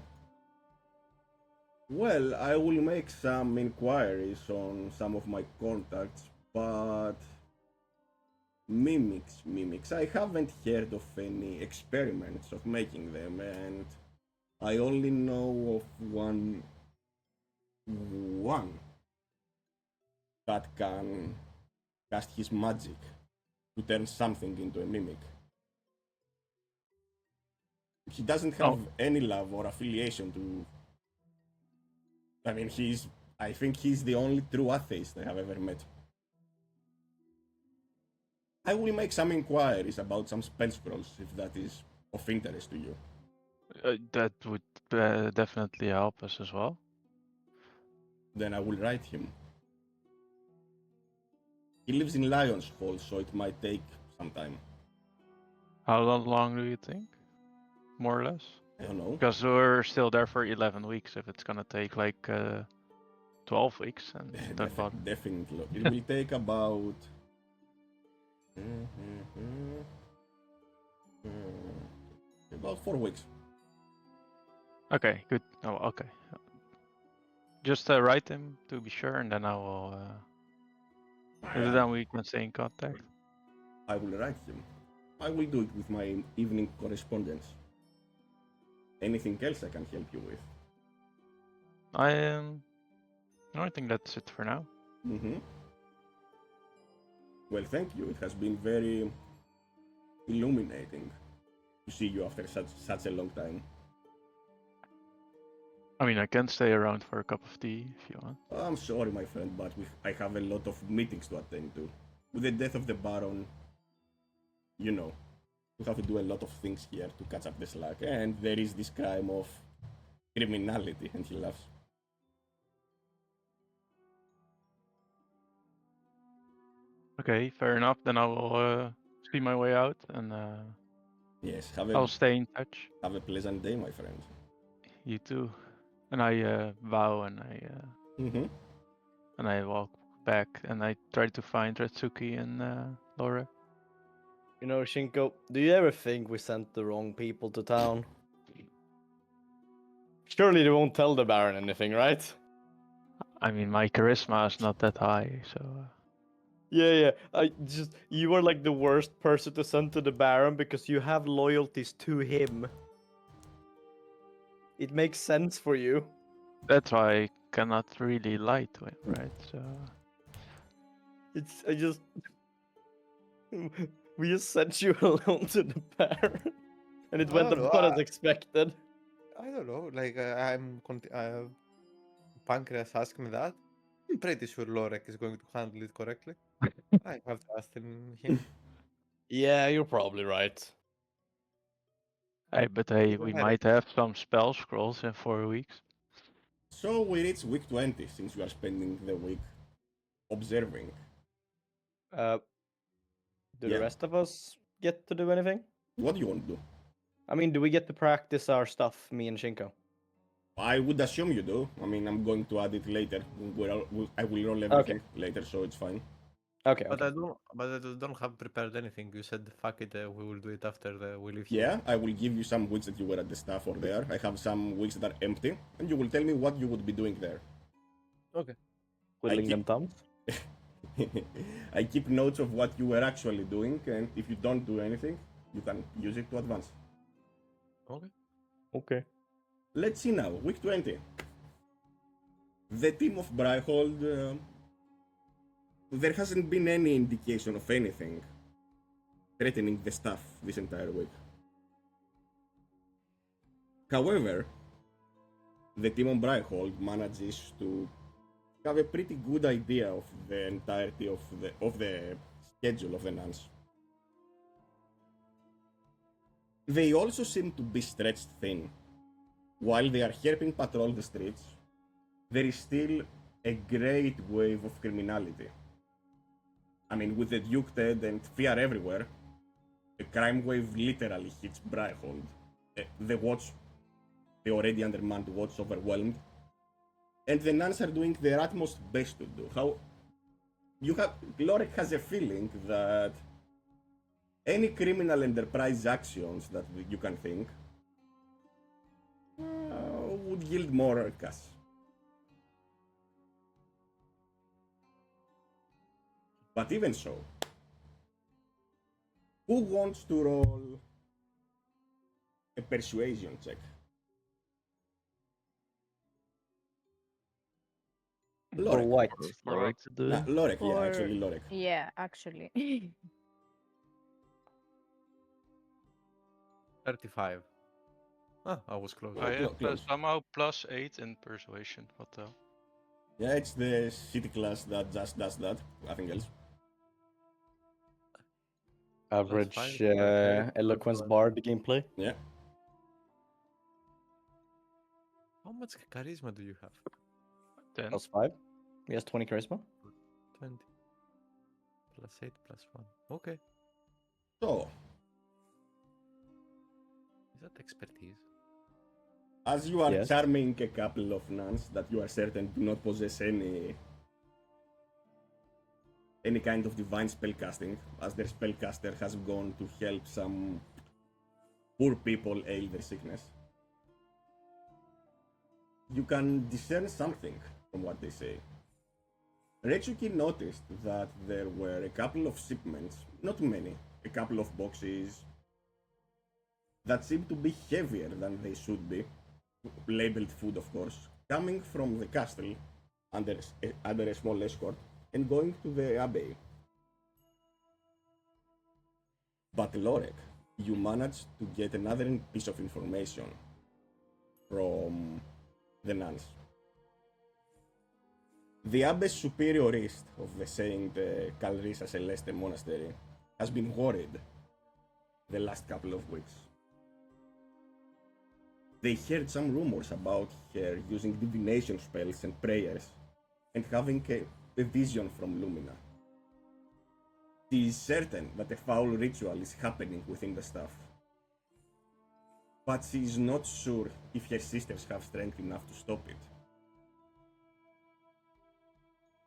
Well, I will make some inquiries on some of my contacts, but mimics. I haven't heard of any experiments of making them, and I only know of one that can cast his magic to turn something into a mimic. He doesn't have any love or affiliation to... I mean, I think he's the only true atheist I have ever met. I will make some inquiries about some spell scrolls if that is of interest to you. That would definitely help us as well. Then I will write him. He lives in Lion's Hall, so it might take some time. How long do you think? More or less? I don't know. Because we're still there for 11 weeks. If it's gonna take like 12 weeks, and don't bother. Definitely. It will take about... about 4 weeks. Okay, good. Oh, okay. Just write him to be sure, and then I will. Then we can stay in contact. I will write him. I will do it with my evening correspondence. Anything else I can help you with? I think that's it for now. Mm-hmm. Well, thank you. It has been very illuminating to see you after such a long time. I mean, I can stay around for a cup of tea if you want. I'm sorry, my friend, but I have a lot of meetings to attend to. With the death of the Baron, you know, we have to do a lot of things here to catch up the slack, and there is this crime of criminality, and he laughs. Okay, fair enough. Then I will see my way out, and Yes, I'll stay in touch. have a pleasant day, my friend. You too. And I bow Mm-hmm. and I walk back, and I try to find Retsuki and Laura. You know, Shinko, do you ever think we sent the wrong people to town? Surely they won't tell the Baron anything, right? I mean, my charisma is not that high, so. Yeah. You are like the worst person to send to the Baron because you have loyalties to him. It makes sense for you. That's why I cannot really lie to him, right? So. I just we just sent you alone to the Baron, and it I went don't know, about as expected. I don't know. Like Pancreas asked me that. I'm pretty sure Lorek is going to handle it correctly. I have trust in him. Yeah, you're probably right. Hey, but hey, Even we better. might have some spell scrolls in 4 weeks. So we reach week 20 since you are spending the week observing. Do Yeah. the rest of us get to do anything? What do you want to do? I mean, do we get to practice our stuff, me and Shinko? I would assume you do. I mean, I'm going to add it later. I will roll everything later, so it's fine. Okay. But I don't have prepared anything. You said fuck it, we will do it after we leave here. Yeah, I will give you some weeks that you were at the staff or there. I have some weeks that are empty, and you will tell me what you would be doing there. Okay. Twiddling keep- them thumbs. I keep notes of what you were actually doing, and if you don't do anything, you can use it to advance. Okay. Okay. Let's see now, week 20. The team of Bryhold, there hasn't been any indication of anything threatening the staff this entire week. However, the team on Bryhold manages to have a pretty good idea of the entirety of the schedule of the nuns. They also seem to be stretched thin. While they are helping patrol the streets, there is still a great wave of criminality. I mean, with the Duke dead and fear everywhere, the crime wave literally hits Bryhold. The already undermanned watch overwhelmed, and the nuns are doing their utmost best to do. Lorek has a feeling that any criminal enterprise actions that you can think would yield more cash. But even so, who wants to roll a persuasion check? For what? For Lorek to do it. Lorek, yeah, Or- actually Lorek. Yeah, actually. 35. Ah, I was close. I clo- have close. somehow +8 in persuasion. What the hell? Yeah, it's the city class that just does that. Nothing else. Average fine. Okay. eloquence bard gameplay. Yeah. How much charisma do you have? 10. +5. He has 20 charisma. 20. +8, +1. Okay. So, Is that expertise? as you are Yes. charming a couple of nuns that you are certain do not possess any kind of divine spellcasting, as their spellcaster has gone to help some poor people ail their sickness. you can discern something from what they say. Retsuki noticed that there were a couple of shipments, not many, a couple of boxes that seemed to be heavier than they should be, labeled food of course, coming from the castle under a small escort and going to the abbey. But Lorek, you managed to get another piece of information from the nuns. The abbess superiorist of the Saint Calrisa Celeste monastery has been worried the last couple of weeks. They heard some rumors about her using divination spells and prayers and having a vision from Lumina. She is certain that a foul ritual is happening within the staff, but she is not sure if her sisters have strength enough to stop it.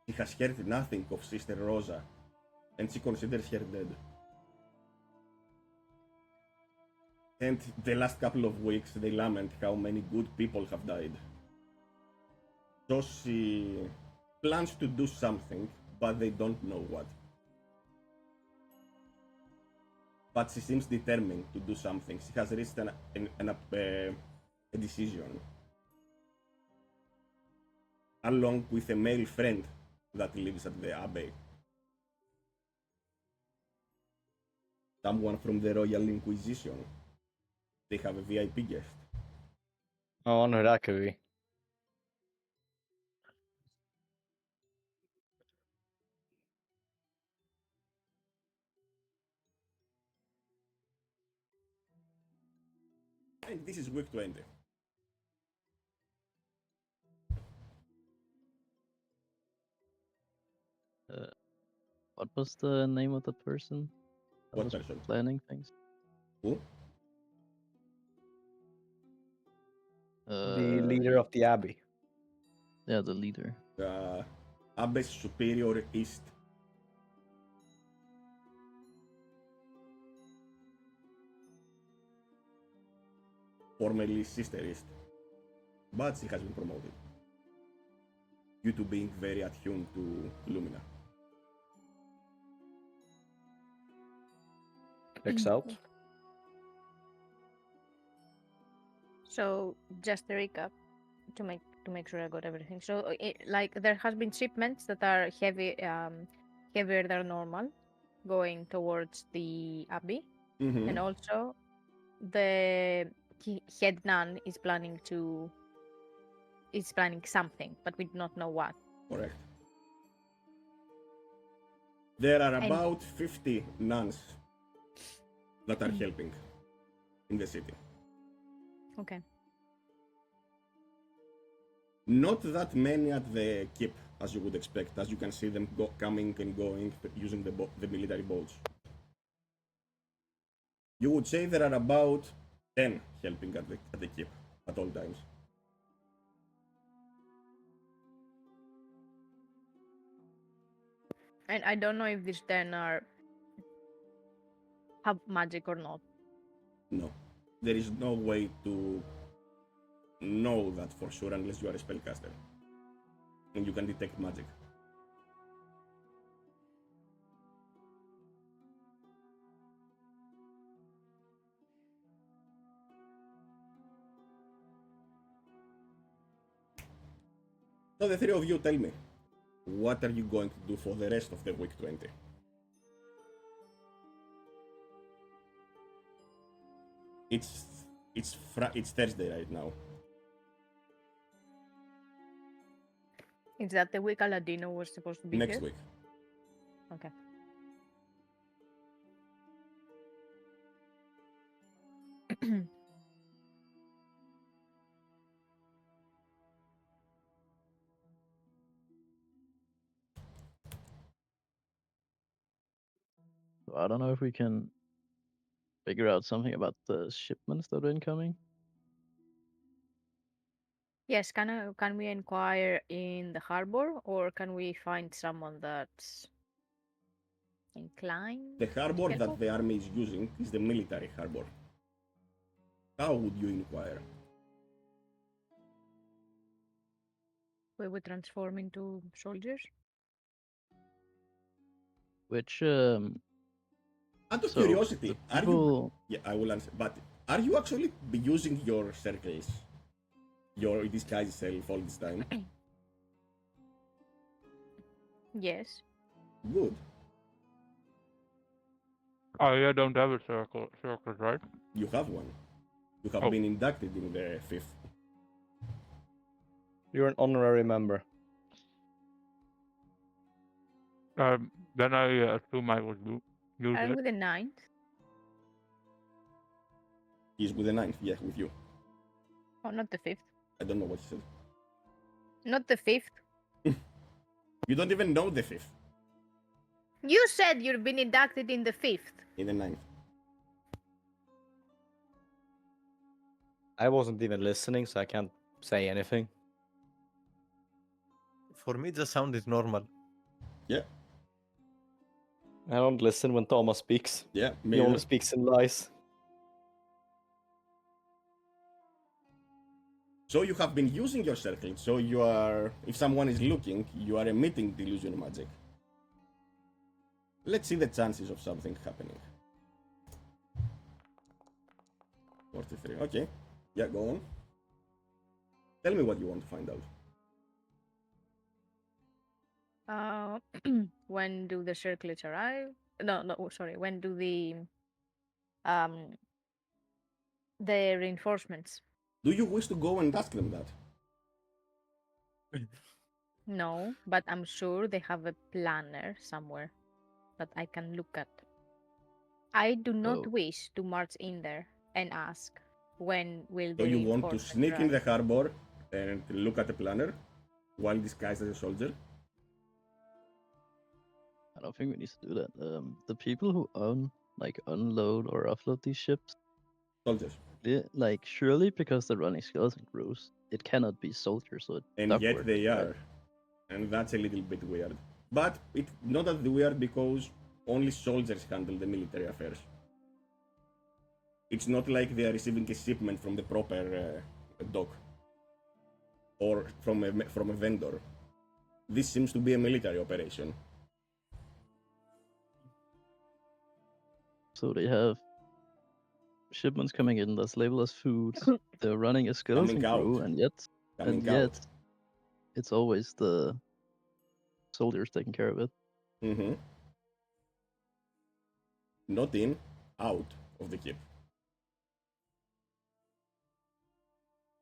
She has heard nothing of Sister Rosa, and she considers her dead. And the last couple of weeks they lament how many good people have died. So she plans to do something, but they don't know what. But she seems determined to do something. She has reached a decision. Along with a male friend that lives at the abbey. Someone from the Royal Inquisition. They have a VIP guest. I wonder who that could be. And this is week 20. What was the name of the person that What was person? planning things? Who? The leader of the abbey. Yeah, the leader. Abbess Superior East. Formerly Sister East. But she has been promoted. Due to being very attuned to Lumina. Checks out. So just a recap to make sure I got everything. So like there has been shipments that are heavier than normal, going towards the abbey, Mm-hmm. and also the head nun is planning something, but we do not know what. Correct. There are And- about 50 nuns that are helping in the city. Okay. Not that many at the keep, as you would expect, as you can see them coming and going using the military boats. You would say there are about 10 helping at the keep at all times. And I don't know if these 10 have magic or not. No. There is no way to know that for sure unless you are a spellcaster. And you can detect magic. So the three of you tell me, what are you going to do for the rest of the week 20? It's Thursday right now. Is that the week Aladino was supposed to be Next here? week. Okay. So I don't know if we can figure out something about the shipments that are incoming. Yes, can we inquire in the harbor, or can we find someone that's inclined? The harbor Helpful? that the army is using is the military harbor. How would you inquire? We would transform into soldiers. Which Out of so curiosity, the are you? people Yeah, I will answer. But are you actually be using your circles, your disguise self all this time? Yes. Good. I don't have a circle, right? You have one. You have Oh. been inducted in the fifth. You're an honorary member. Then I assume I would use I'm it. with the ninth. He's with the ninth. Yeah, with you. Oh, not the fifth. I don't know what he said. Not the fifth. You don't even know the fifth. You said you've been inducted in the fifth. In the ninth. I wasn't even listening, so I can't say anything. For me, the sound is normal. Yeah. I don't listen when Thomas speaks. Yeah. He Maybe. only speaks in lies. So you have been using your circle. So you are, if someone is looking, you are emitting delusion magic. Let's see the chances of something happening. 43. Okay. Yeah, go on. Tell me what you want to find out. When do the circlets arrive? No, sorry. When do um the reinforcements? Do you wish to go and ask them that? No, but I'm sure they have a planner somewhere that I can look at. I do not Oh. wish to march in there and ask when will So the you want to reinforcements sneak in the arrive. harbor and look at the planner while disguised as a soldier? I don't think we need to do that. The people who unload or offload these ships, Soldiers. surely because they're running skeleton crews, it cannot be soldiers, so it's And dock yet workers, they right? are. And that's a little bit weird. But it's not that weird because only soldiers handle the military affairs. It's not like they are receiving a shipment from the proper dock or from a vendor. This seems to be a military operation. So they have shipments coming in that's labeled as food. They're running a skeleton Coming crew, out. and yet Coming out. it's always the soldiers taking care of it. Mm-hmm. Not in, out of the keep.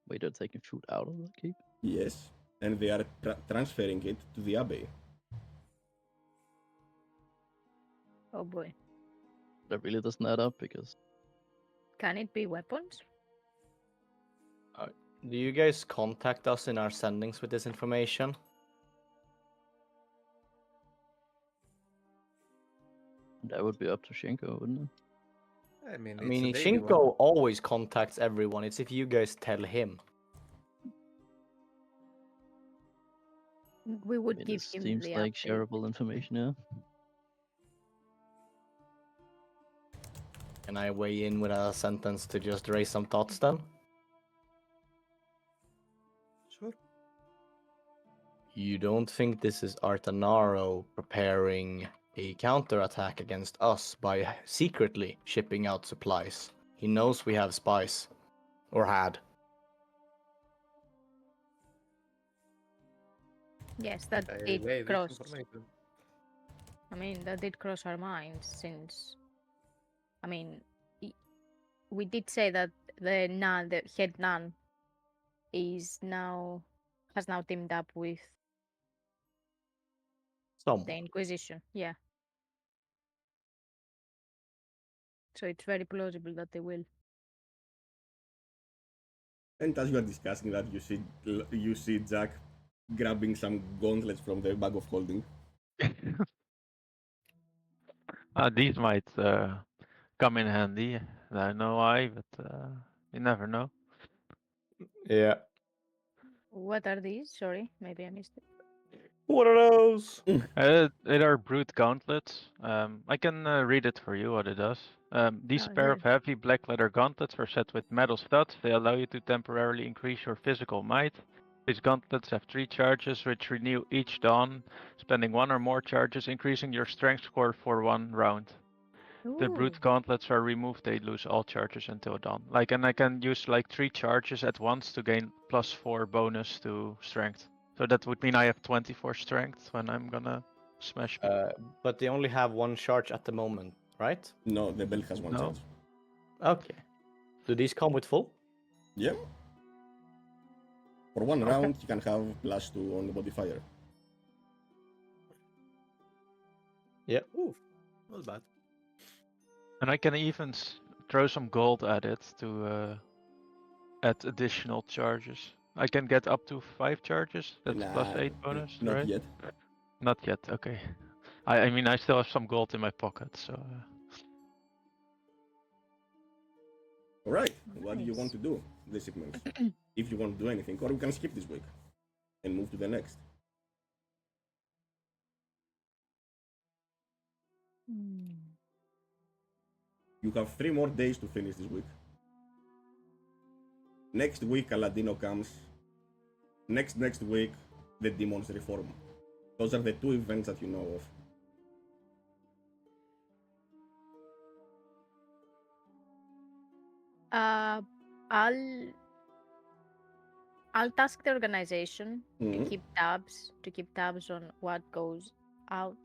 Wait, they're taking food out of the keep? Yes, and they are transferring it to the abbey. Oh boy. That really doesn't add up because Can it be weapons? Do you guys contact us in our sendings with this information? that would be up to Shinko, wouldn't it? I mean, I it's mean, a daily one. Shinko always contacts everyone. It's if you guys tell him. We I would mean, give this him seems the like update. shareable information, yeah. Can I weigh in with a sentence to just raise some thoughts then? Sure. You don't think this is Artanaro preparing a counterattack against us by secretly shipping out supplies? He knows we have spies. Or had. Yes, that I did relay this cross. information. I mean, that did cross our minds since. I mean, we did say that the head nun, has now teamed up with the Someone. Inquisition. Yeah. So it's very plausible that they will. And as you are discussing that, you see Jack grabbing some gauntlets from the bag of holding. These might come in handy. I know why, but you never know. Yeah. What are these? Sorry, maybe I missed it. What are those? It are brute gauntlets. I can read it for you what it does. These Oh, pair of good. heavy black leather gauntlets are set with metal studs. They allow you to temporarily increase your physical might. These gauntlets have 3 charges, which renew each dawn, spending 1 or more charges, increasing your strength score for 1 round. The Ooh. brute gauntlets are removed, they lose all charges until dawn. Like, and I can use like 3 charges at once to gain +4 bonus to strength. So that would mean I have 24 strength when I'm gonna smash people. But they only have 1 charge at the moment, right? No, the belt has 1 No. charge. Okay. Do these come with full? Yeah. For 1 Okay. round, you can have +2 on the modifier. Yeah. Ooh, not bad. And I can even throw some gold at it to add additional charges. I can get up to 5 charges. That's Nah, +8 bonus, not right? yet. Not yet. Okay. I mean, I still have some gold in my pocket, so. Alright, what do you Nice. want to do this segment? If you want to do anything, or we can skip this week and move to the next. Hmm. You have 3 more days to finish this week. Next week, Aladino comes. Next week, the demons reform. Those are the 2 events that you know of. I'll task the organization Mhm. to keep tabs on what goes out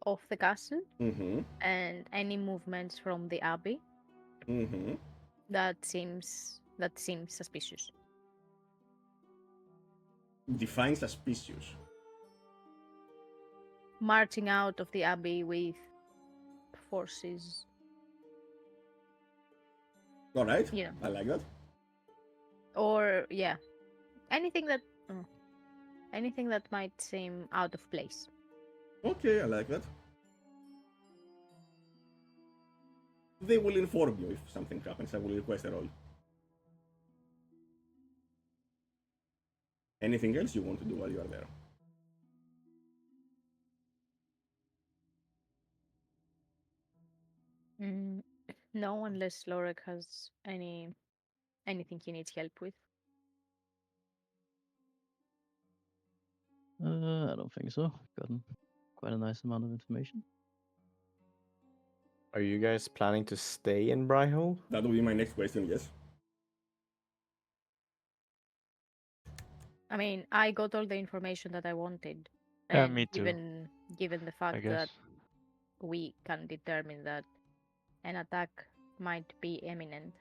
of the castle Mm-hmm. and any movements from the abbey. Mm-hmm. That seems suspicious. Define suspicious. Marching out of the abbey with forces, Alright, you know, I like that. or yeah, anything that anything that might seem out of place. Okay, I like that. They will inform you if something happens. I will request a roll. Anything else you want to do while you are there? Mm, no, unless Lorek has anything he needs help with. I don't think so. Gotten quite a nice amount of information. Are you guys planning to stay in Bryhold? That will be my next question, yes. I mean, I got all the information that I wanted, Yeah, and me too. given the I fact guess. that we can determine that an attack might be imminent,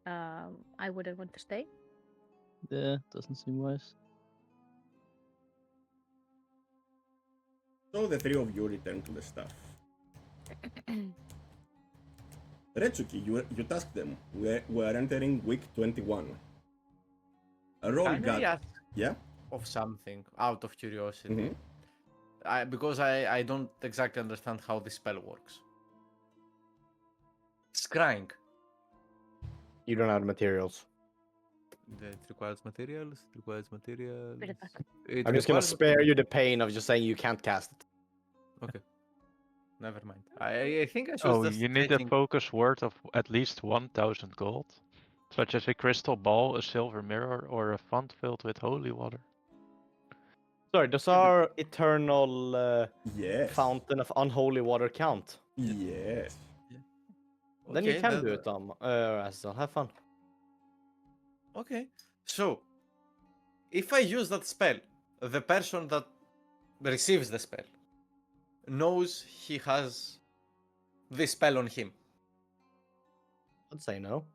I wouldn't want to stay. Yeah, doesn't seem wise. So the 3 of you return to the staff. Retsuki, you tasked them. We are entering week 21. A roll Can I got. ask Yeah? of something out of curiosity? Mm-hmm. Because I don't exactly understand how this spell works. Scrying. You don't have the materials. It requires materials. It requires materials. Bit of back. It I'm just gonna requires spare you the pain of just saying you can't cast it. Okay. Never mind. I think I should Oh, just you need a taking... focus word of at least 1000 gold, such as a crystal ball, a silver mirror, or a font filled with holy water. Sorry, does our eternal Yes. fountain of unholy water count? Yes. Then you Okay, can do it, Asel. Have fun. Okay. So, if I use that spell, the person that receives the spell knows he has this spell on him. I'd say no.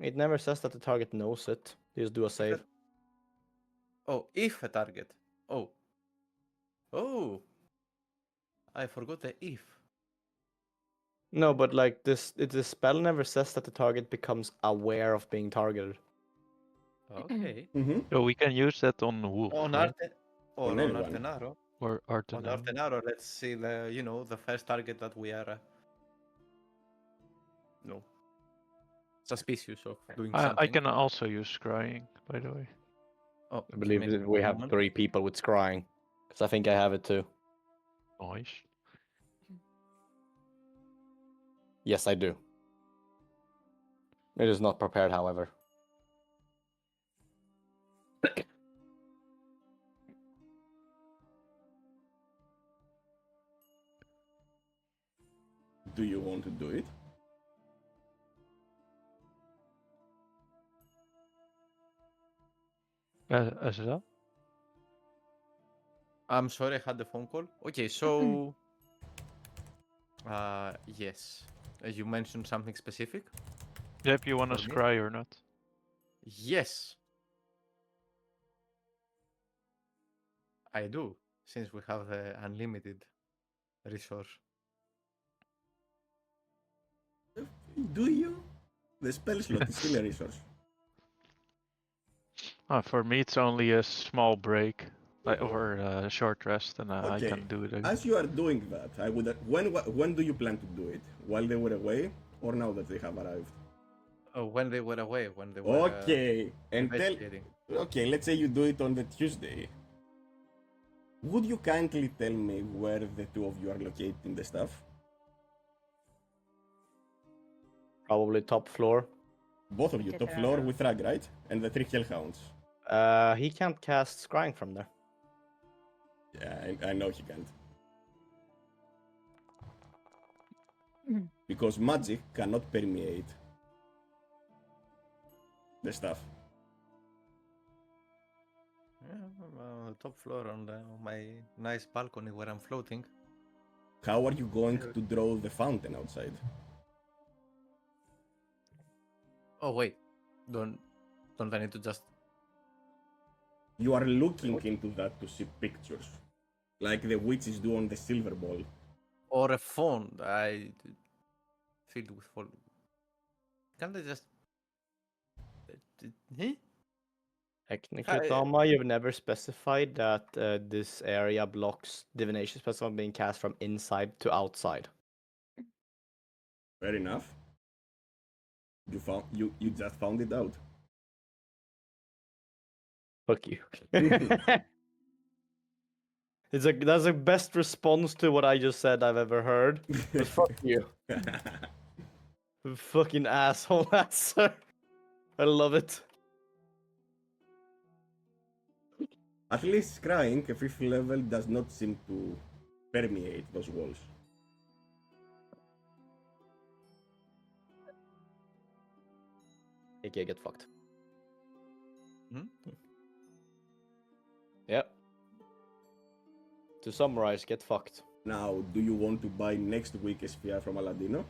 It never says that the target knows it. You just do a save. Oh, if a target. Oh. Oh. I forgot the if. No, but like the spell never says that the target becomes aware of being targeted. Okay. Mm-hmm. So we can use that on Wolf, On right? Arte... Or On on anyone. Artenaro. Or On Artenaro. Artenaro, let's see the first target that we are... no. Suspicious of doing I something. can also use scrying, by the way. Oh, I believe give me that we a have moment. 3 people with scrying. Because I think I have it too. Nice. Yes, I do. It is not prepared, however. do you want to do it? As well? I'm sorry, I had a phone call. Okay, so yes, you mentioned something specific. Yeah, if you want to For me? scry or not. Yes, I do, since we have the unlimited resource. Do you? The spell slot is still a resource. For me, it's only a small break, or a short rest, and I Okay. can do it again. As you are doing that, I would. When do you plan to do it? While they were away, or now that they have arrived? When they were away, when they were Okay. And tell. investigating. Okay, let's say you do it on the Tuesday. Would you kindly tell me where the two of you are locating the stuff? Probably top floor. Both of you, top floor Tetrara. with Rag, right? And the three hellhounds. He can't cast scrying from there. Yeah, I know he can't. Mm. Because magic cannot permeate the stuff. Yeah, I'm on the top floor on my nice balcony where I'm floating. How are you going to draw the fountain outside? Oh wait, don't I need to just? You are looking into that to see pictures. Like the witches do on the silver ball. Or a phone filled with phone. Can't I just? Huh? Technically, Hi- Tama, you've never specified that this area blocks divination spells from being cast from inside to outside. Fair enough. You just found it out. Fuck you. That's the best response to what I just said I've ever heard. But fuck you. Fucking asshole answer. I love it. At least scrying a fifth level does not seem to permeate those walls. Okay, get fucked. Hmm? Yep. To summarize, get fucked. Now, do you want to buy next week a sphere from Aladino?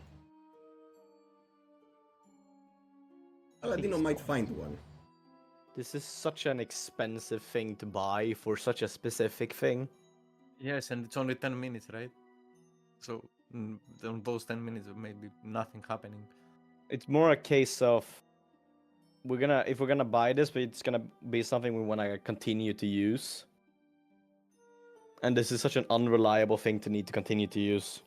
Aladino might find one. This is such an expensive thing to buy for such a specific thing. Yes, and it's only 10 minutes, right? So on those 10 minutes, there may be nothing happening. It's more a case of if we're gonna buy this, but it's gonna be something we wanna continue to use. And this is such an unreliable thing to need to continue to use.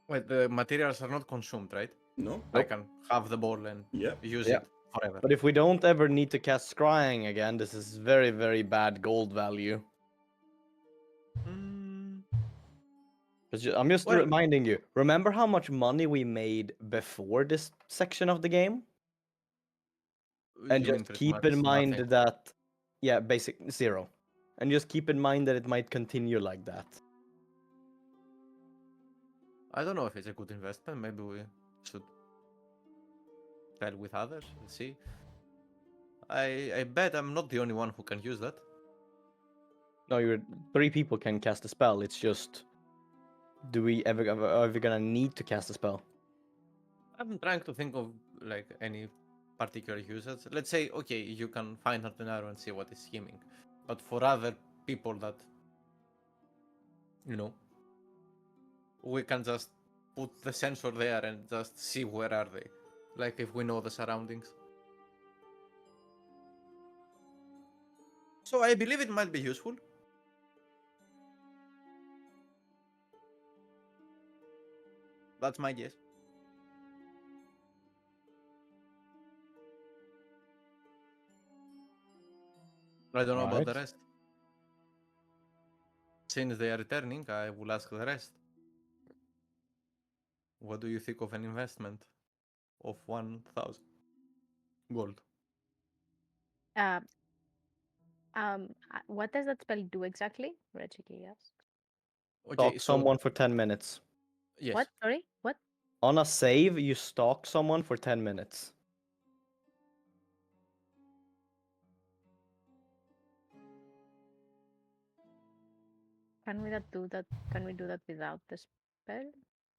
Wait, the materials are not consumed, right? No? I can have the ball and Yeah. use Yeah. it forever. But if we don't ever need to cast scrying again, this is very, very bad gold value. Mm, I'm just Well- reminding you. Remember how much money we made before this section of the game? And you mean just pretty keep much in mind nothing. that, yeah, basic zero. And just keep in mind that it might continue like that. I don't know if it's a good investment. Maybe we should tell with others and see. I bet I'm not the only one who can use that. No, you're 3 people can cast a spell. It's just, are we gonna need to cast a spell? I'm trying to think of like any particular usage. Let's say, okay, you can find out an arrow and see what is scheming. But for other people that, you know, we can just put the sensor there and just see where are they. Like if we know the surroundings. So I believe it might be useful. That's my guess. I don't know about the Alright. rest. Since they are returning, I will ask the rest. What do you think of an investment of 1,000 gold? What does that spell do exactly? Reggie asks. Okay, Stalk so someone for 10 minutes. yes. What? Sorry? What? On a save, you stalk someone for 10 minutes. Can we not do that? Can we do that without the spell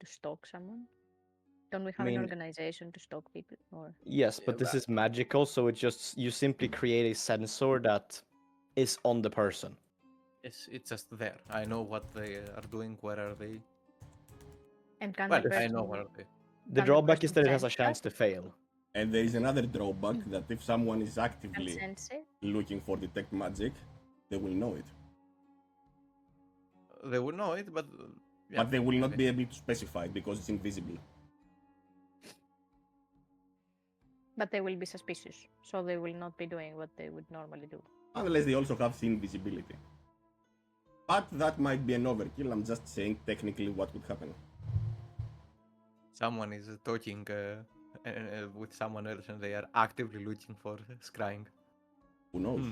to stalk someone? Don't we have an mean- organization to stalk people? Or Yes, but this is magical, so it just you simply create a sensor that is on the person. Yes, it's just there. I know what they are doing. Where are they? and can Well, the I person know where are they. The Can the drawback is person that it has a sense chance that? to fail. And there is another drawback that if someone is can actively sense it? looking for detect magic, they will know it. They will know it, but yeah, But they will not okay. be able to specify it because it's invisible. But they will be suspicious, so they will not be doing what they would normally do. Unless they also have invisibility. But that might be an overkill, I'm just saying technically what would happen. Someone is talking with someone else, and they are actively looking for scrying. Who knows?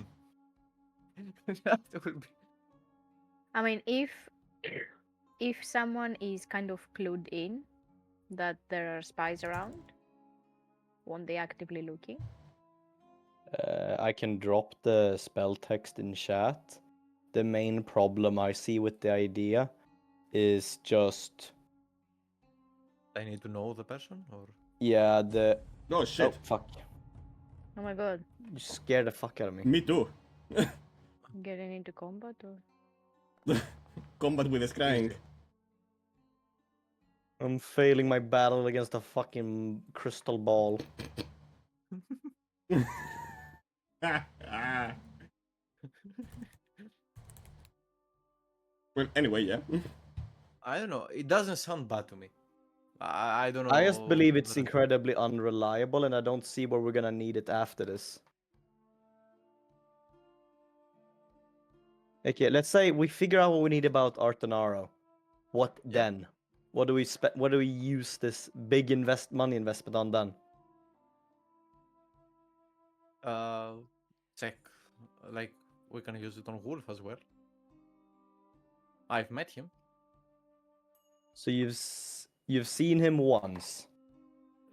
That will be. I mean, if someone is kind of clued in that there are spies around, won't they actively looking? I can drop the spell text in chat. The main problem I see with the idea is just I need to know the person, or yeah, the Oh shit, oh fuck. Oh my god, You scared the fuck out of me. me too. getting into combat or Combat with a scrying. Easy. I'm failing my battle against a fucking crystal ball. Well, anyway, yeah. I don't know. It doesn't sound bad to me. I don't know. I just believe it's the- incredibly unreliable, and I don't see where we're gonna need it after this. Okay, let's say we figure out what we need about Artanaro. What Yeah. then? What do we What do we use this big money investment on then? Check. Like we can use it on Wolf as well. I've met him. So you've seen him once.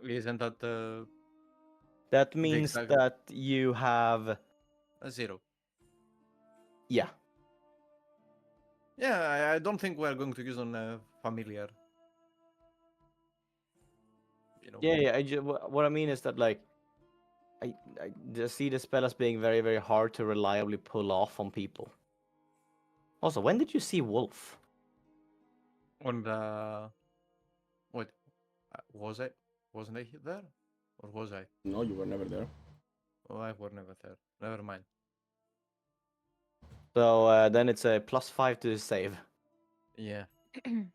Isn't that That means exact- that you have a 0? yeah. Yeah, I don't think we're going to use on familiar. You know. Yeah. What I mean is that like I just see the spell as being very very hard to reliably pull off on people. Also, when did you see Wolf? On the wait, was I? Wasn't I there, or was I? No, you were never there. Oh, I were never there. Never mind. So then it's a +5 to save, Yeah. and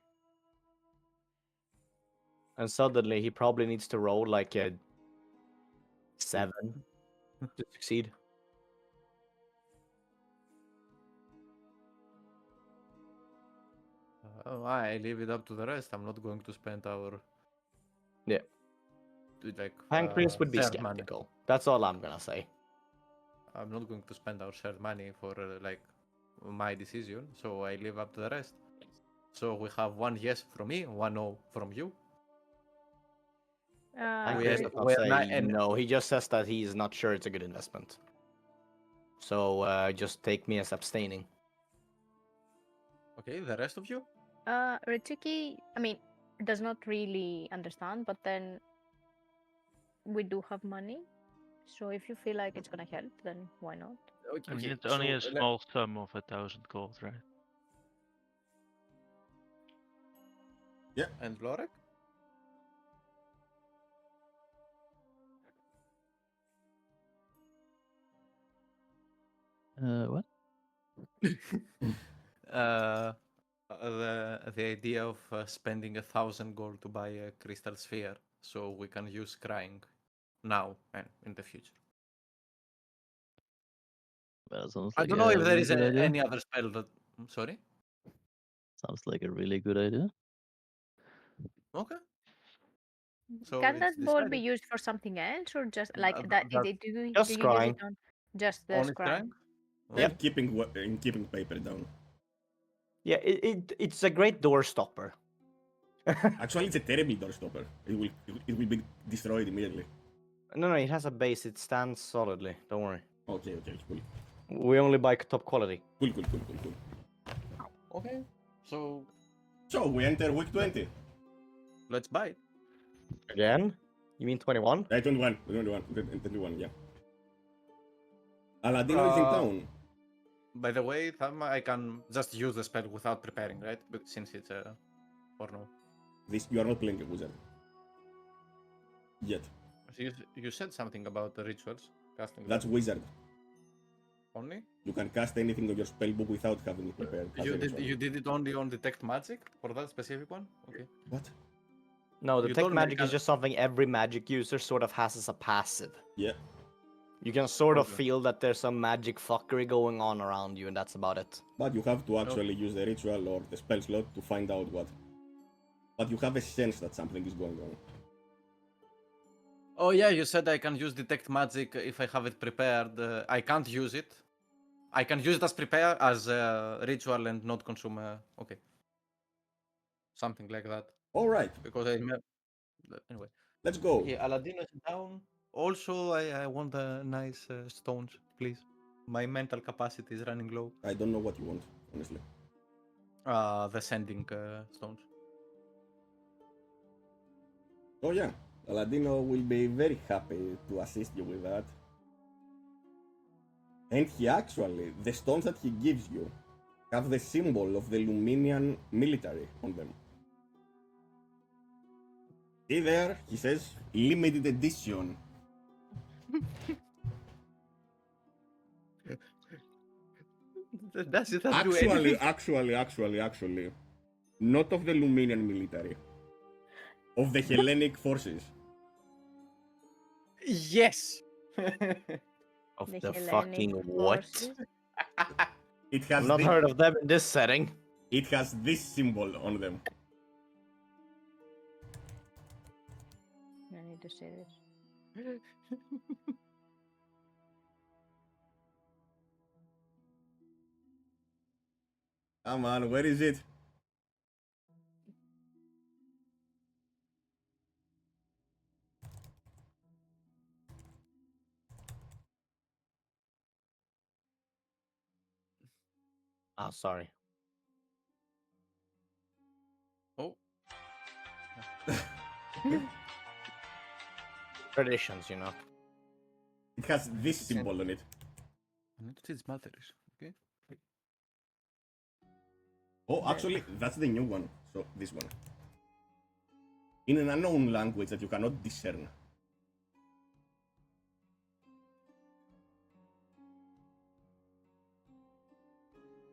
suddenly he probably needs to roll like a 7 to succeed. I leave it up to the rest. I'm not going to spend our Yeah. like Pancreas would be shared money. skeptical. That's all I'm gonna say. I'm not going to spend our shared money for like my decision, so I leave up to the rest. So we have one yes from me, one no from you. Pancreas We does are- not we are say not- and- no. He just says that he's not sure it's a good investment. So just take me as abstaining. Okay, the rest of you? Ritsuki, I mean, does not really understand, but then we do have money. So if you feel like it's gonna help, then why not? Okay, I mean, okay, it's only a so, small sum of 1,000 gold, right? and Lorek? What? The idea of spending 1,000 gold to buy a crystal sphere, so we can use crying now and in the future. Well, sounds I like don't know a if there really is good idea. any other spell that. Sorry. Sounds like a really good idea. Okay. So Can it's that ball be decided. used for something else, or just like Th- that? that- Do you Just use it scrying. on just the Only scrying? crying? And keeping paper down. Yeah, it's a great door stopper. Actually, it's a terrible door stopper. It will be destroyed immediately. No, it has a base. It stands solidly. Don't worry. Okay, cool. We only buy top quality. Cool. Okay, so So we enter week 20. let's buy it. Again? You mean 21? 21, yeah. Aladino is in town. By the way, Thamma, I can just use the spell without preparing, right? Since it's a or no. You are not playing a wizard. Yet. So you said something about the rituals casting. That's them wizard. only. You can cast anything on your spellbook without having it prepared. as a ritual. You did it only on detect magic for that specific one. Okay. What? No, the You tech told me I magic is can- just something every magic user sort of has as a passive. Yeah. You can sort of Okay. feel that there's some magic fuckery going on around you, and that's about it. But you have to actually use the ritual or the spell slot to find out what. But you have a sense that something is going on. Oh yeah, you said I can use detect magic if I have it prepared. I can't use it. I can use it as prepare as a ritual and not consume. Okay. Something like that. All right, Because I anyway. let's go. Yeah, Aladdin is down. Also, I want nice stones, please. My mental capacity is running low. I don't know what you want, honestly. The sending stones. Oh yeah, Aladino will be very happy to assist you with that. And he actually, the stones that he gives you have the symbol of the Luminian military on them. See there, he says, limited edition. Does it have to do anything? Actually, not of the Luminian military, of the Hellenic forces. Yes. Of The the Hellenic fucking what? forces. It I've has not heard of them in this setting. It has this symbol on them. I need to say this. Come on, where is it? Ah, sorry. Oh. Traditions, you know. It has this symbol on it. I need to teach matters. Okay. Oh, actually, that's the new one. So, this one. In an unknown language that you cannot discern.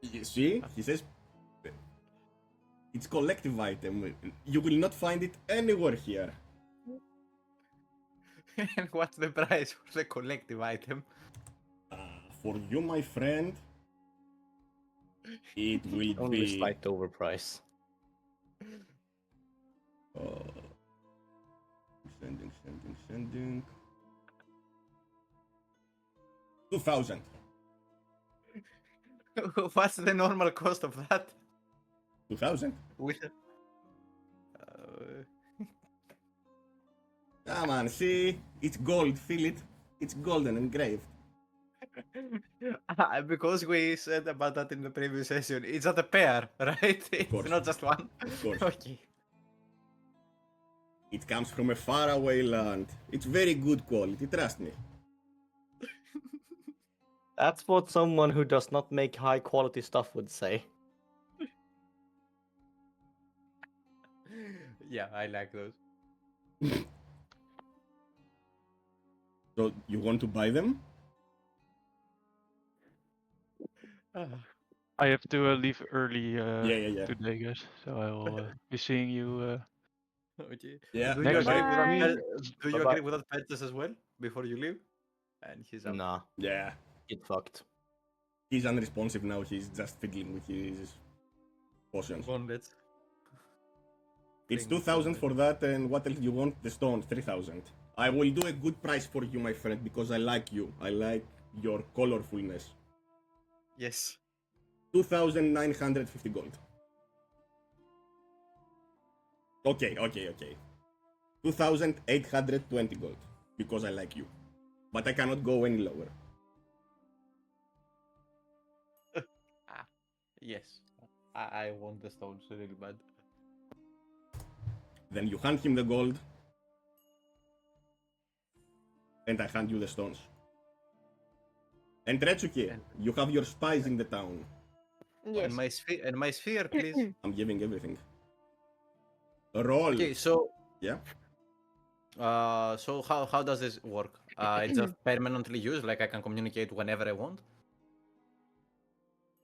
You see? He says it's collective item. You will not find it anywhere here. And what's the price for the collective item? For you, my friend, it will Only be slight overprice. Sending. 2,000. What's the normal cost of that? 2,000. With Come on, see? It's gold, feel it? It's golden engraved. because we said about that in the previous session. It's not a pair, right? It's course. not just one. Of course. Okay. It comes from a faraway land. It's very good quality, trust me. That's what someone who does not make high quality stuff would say. Yeah, I like those. So, you want to buy them? I have to leave early Yeah. today, guys. So I will be seeing you. Okay. Yeah. Do you Next agree with that? time. Do you Bye-bye. agree with that purchase as well before you leave? And he's out. Nah, Yeah. get fucked. He's unresponsive now, he's just fiddling with his potions. One, let's. It's Playing 2,000 with for that, and what else do you want? The stones, 3,000. I will do a good price for you, my friend, because I like you. I like your colorfulness. Yes. 2,950 gold. Okay. 2,820 gold. Because I like you. But I cannot go any lower. Yes. I want the stones really bad. Then you hand him the gold. And I hand you the stones. And Retsuki, you have your spies in the town. Yes. And my sphere, please. I'm giving everything. Roll. Okay, so Yeah. so how does this work? It's just permanently used, like I can communicate whenever I want.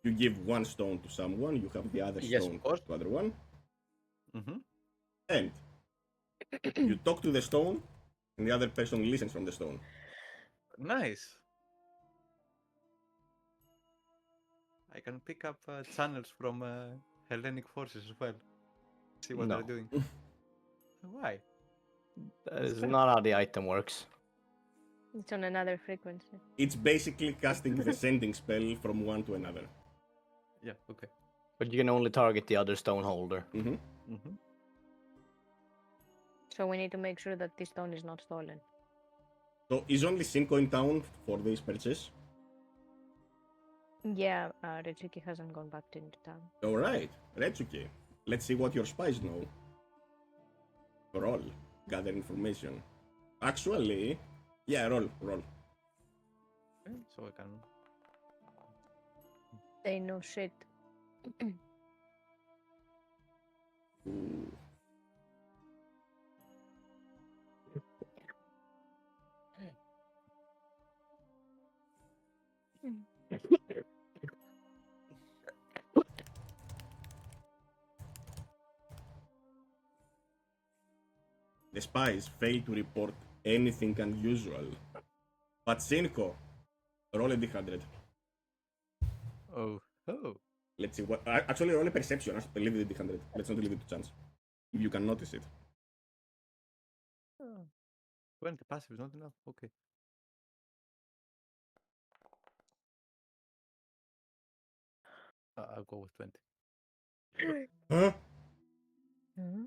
You give one stone to someone, you have the other Yes, stone of course. to the other one. Mm-hmm. And you talk to the stone, and the other person listens from the stone. Nice. I can pick up channels from Hellenic forces as well. See what No. they're doing. Why? That is not how the item works. It's on another frequency. It's basically casting the sending spell from one to another. Yeah. Okay. But you can only target the other stone holder. Mm-hmm. Mm-hmm. So we need to make sure that this stone is not stolen. So is only Cinco in town for this purchase? Yeah, Retsuki hasn't gone back into town. Alright, Retsuki. Let's see what your spies know. Roll. Gather information. Actually, yeah, roll. Okay, so I can. They know shit. Ooh. The spies fail to report anything unusual. But Cinco, roll a d100. Oh. Let's see what. Actually, roll a perception. Leave it at d100. Let's not leave it to chance. If you can notice it. 20 passive is not enough. Okay. I'll go with 20. Huh? Hmm?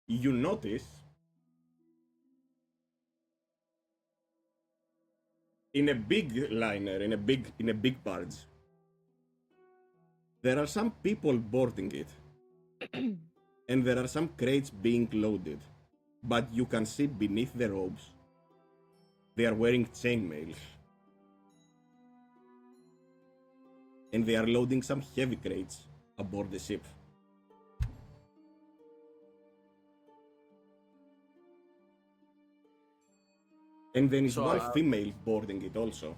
You notice in a big liner, in a big barge, there are some people boarding it, and there are some crates being loaded. But you can see beneath the robes, they are wearing chainmail, and they are loading some heavy crates aboard the ship. And then is So, one female boarding it also,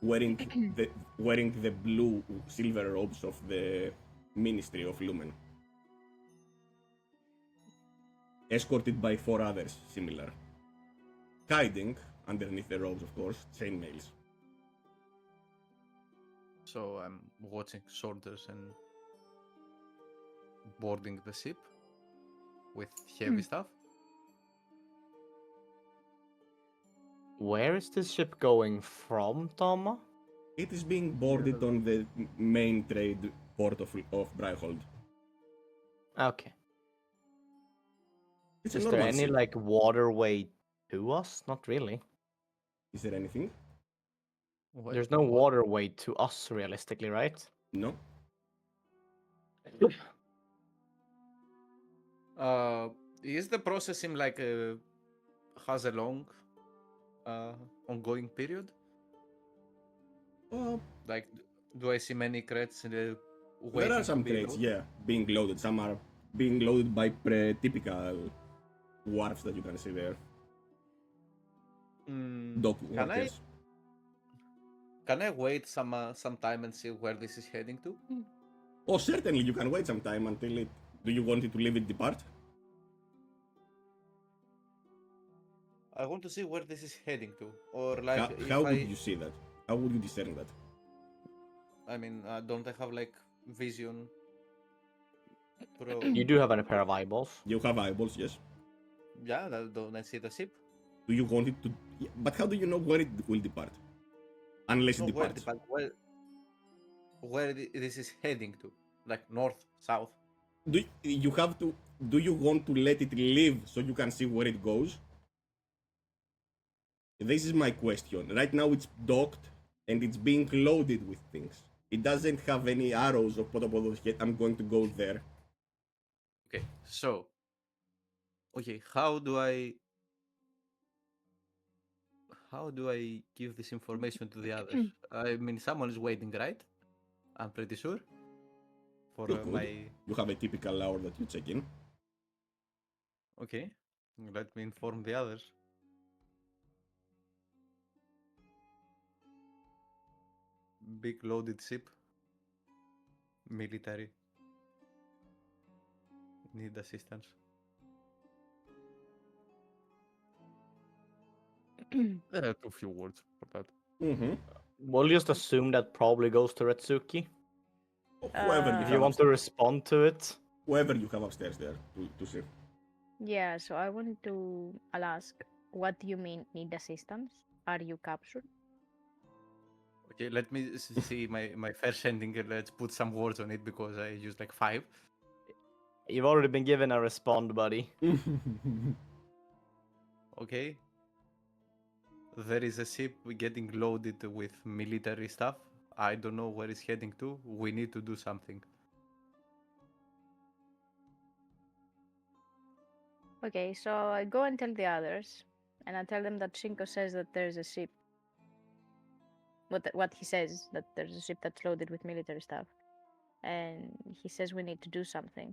wearing the blue silver robes of the Ministry of Lumen, escorted by 4 others similar, hiding underneath the robes, of course, chainmails. So I'm watching soldiers and boarding the ship with heavy stuff. Where is this ship going from, Toma? It is being boarded on the main trade port of Bryhold. Okay. It's a Is there normal any ship. like waterway to us? Not really. Is there anything? There's no waterway to us realistically, right? No. Is the process seem like has a long ongoing period? Like, do I see many crates There waiting are some to be crates, loaded? yeah, being loaded. Some are being loaded by typical wharfs that you can see there. Dock Can workers. Can I wait some time and see where this is heading to? Oh, certainly, you can wait some time until it. Do you want it to leave it depart? I want to see where this is heading to, or like How if would you see that? How would you discern that? I mean, don't I have like vision? Pro. You do have a pair of eyeballs. You have eyeballs, yes. Yeah, don't I see the ship? Do you want it to? Yeah, but how do you know where it will depart? Unless it No, where departs. this is heading to? Like north, south? You have to. Do you want to let it live so you can see where it goes? This is my question. Right now it's docked and it's being loaded with things. It doesn't have any arrows or protocols yet. I'm going to go there. Okay, so how do I give this information to the others? I mean, someone is waiting, right? I'm pretty sure. For You could. my You have a typical hour that you check in. okay. Let me inform the others. Big loaded ship. Military. Need assistance. Too few words for that. Mm-hmm. We'll just assume that probably goes to Retsuki. Whoever you If have you want to upstairs. respond to it. Whoever you have upstairs there to see. Yeah, so I'll ask, what do you mean need assistance? Are you captured? Okay, let me see my first ending. Let's put some words on it because I used like 5. You've already been given a respond, buddy. Okay. There is a ship getting loaded with military stuff. I don't know where it's heading to. We need to do something. Okay, so I go and tell the others, and I tell them that Shinko says that there's a ship. What he says, that there's a ship that's loaded with military stuff, and he says we need to do something.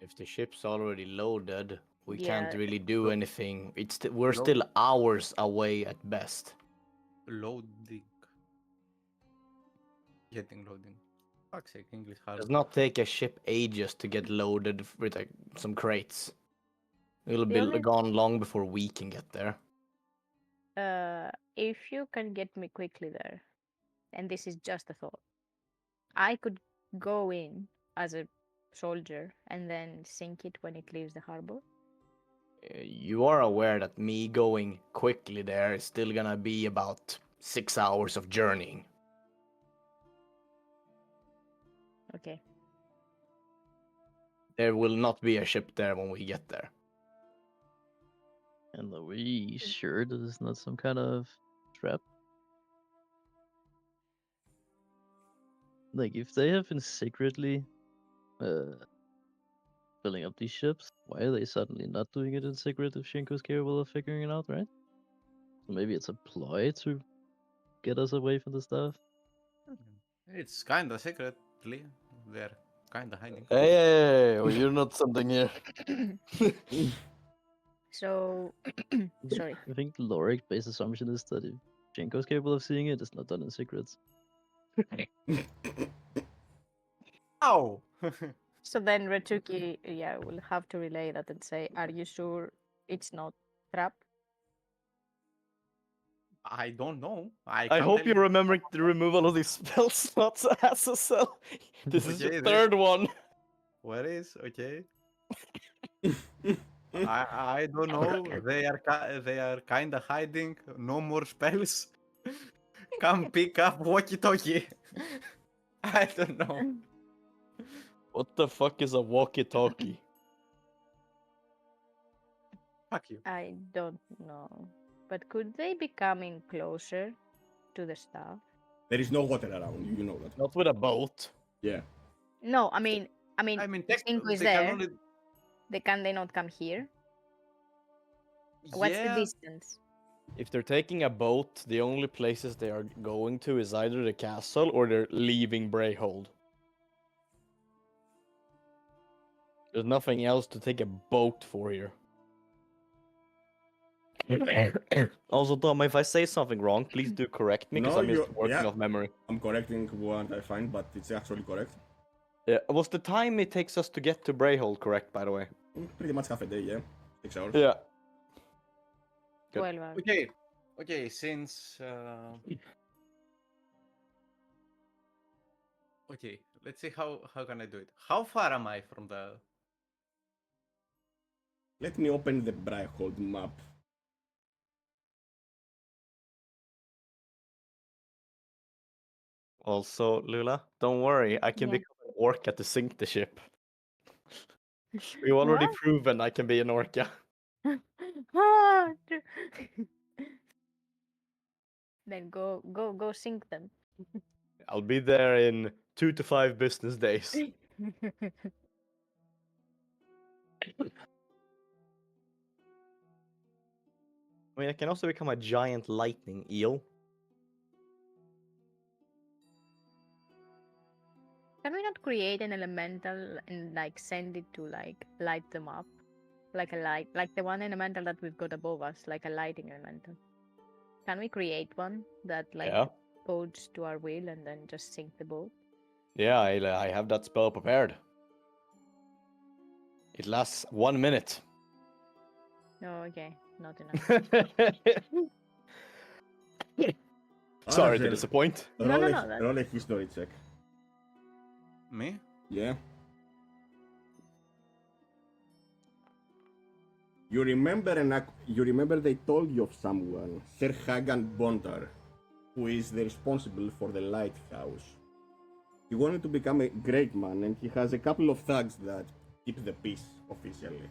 If the ship's already loaded, we can't Yeah. really do Lo- anything. We're lo- still hours away at best. Loading. Getting loading. Fuck's sake, English hard. Does not take a ship ages to get loaded with like, some crates. It'll The be only- gone long before we can get there. If you can get me quickly there, and this is just a thought, I could go in as a soldier and then sink it when it leaves the harbor. You are aware that me going quickly there is still gonna be about 6 hours of journeying. Okay. There will not be a ship there when we get there. And are we sure that it's not some kind of trap? Like, if they have been secretly filling up these ships, why are they suddenly not doing it in secret if Shinko's capable of figuring it out, right? So maybe it's a ploy to get us away from the stuff. It's kinda secretly. They're kinda hiding. Hey, you're not something here. So, sorry. I think Loric's base assumption is that if Shinko's capable of seeing it, it's not done in secret. Ow! So then Retuki, yeah, will have to relay that and say, "Are you sure it's not trap?" I don't know. I can't hope tell you're you. remembering the removal of these spell slots as a cell. This is your Okay, third one. Where is? Okay. I don't know. They are kinda hiding. No more spells. Come pick up walkie-talkie. I don't know. What the fuck is a walkie-talkie? Fuck you. I don't know. But could they be coming closer to the staff? There is no water around you. You know that. Not with a boat. Yeah. No, I mean, I mean, if Shinko is they can there, only. can they not come here? What's the Yeah. distance? If they're taking a boat, the only places they are going to is either the castle or they're leaving Brayhold. There's nothing else to take a boat for here. Also, Tom, if I say something wrong, please do correct me, because No, I'm just you're- working yeah. off memory. I'm correcting what I find, but it's actually correct. Yeah, was the time it takes us to get to Brayhold correct, by the way? Pretty much half a day, yeah. 6 hours. Yeah. Good. 12 hours. Okay. Since. Okay. Let's see how can I do it. How far am I from the? Let me open the Brighthold map. Also, Lula, don't worry, I can Yeah. become an orca to sink the ship. We've already What? proven I can be an orca. Ah, then go sink them. I'll be there in 2 to 5 business days. I mean, I can also become a giant lightning eel. Can we not create an elemental and like send it to like light them up? Like a light, like the one elemental that we've got above us, like a lighting elemental. Can we create one that like Yeah. folds to our will and then just sink the boat? Yeah, I have that spell prepared. It lasts 1 minute. No, okay, not enough. Sorry to Argel, disappoint. No, roll, no, a, no, that- roll a history check. Me? Yeah. You remember they told you of someone, Sir Hagan Bondar, who is the responsible for the lighthouse. He wanted to become a great man, and he has a couple of thugs that keep the peace officially.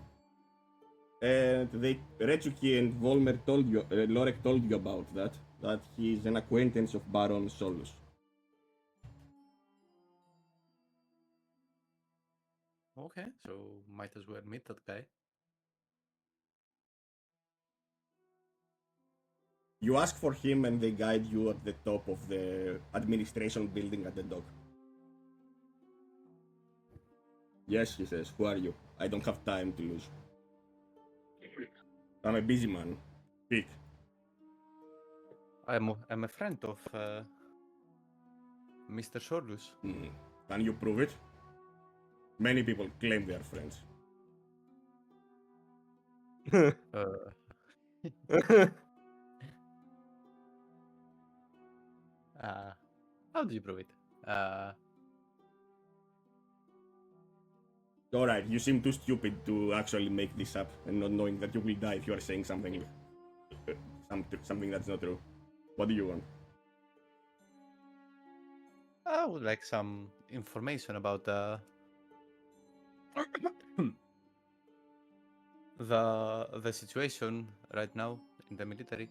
And Rechuki and Volmer told you, Lorek told you about that he is an acquaintance of Baron Solus. Okay, so might as well meet that guy. You ask for him and they guide you at the top of the administration building at the dock. Yes, he says, who are you? I don't have time to lose. I'm a busy man. Speak. I'm a friend of Mr. Solus. Can you prove it? Many people claim they are friends. How do you prove it? Alright, you seem too stupid to actually make this up and not knowing that you will die if you are saying something something that's not true. What do you want? I would like some information about the situation right now in the military.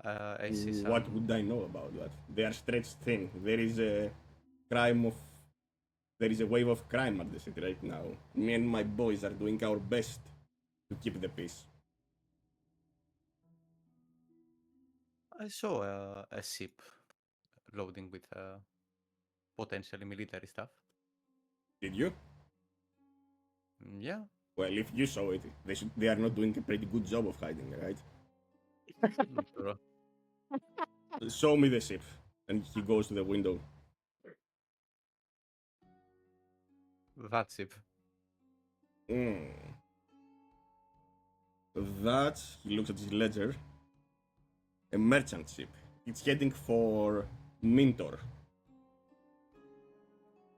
I see some. What would I know about that? They are stretched thin. There is a wave of crime at the city right now. Me and my boys are doing our best to keep the peace. I saw a ship loading with potentially military stuff. Did you? Yeah, Well, if you saw it, they are not doing a pretty good job of hiding, right? sure. Show me the ship. And he goes to the window. That ship. That, he looks at his ledger, a merchant ship. It's heading for Mintor.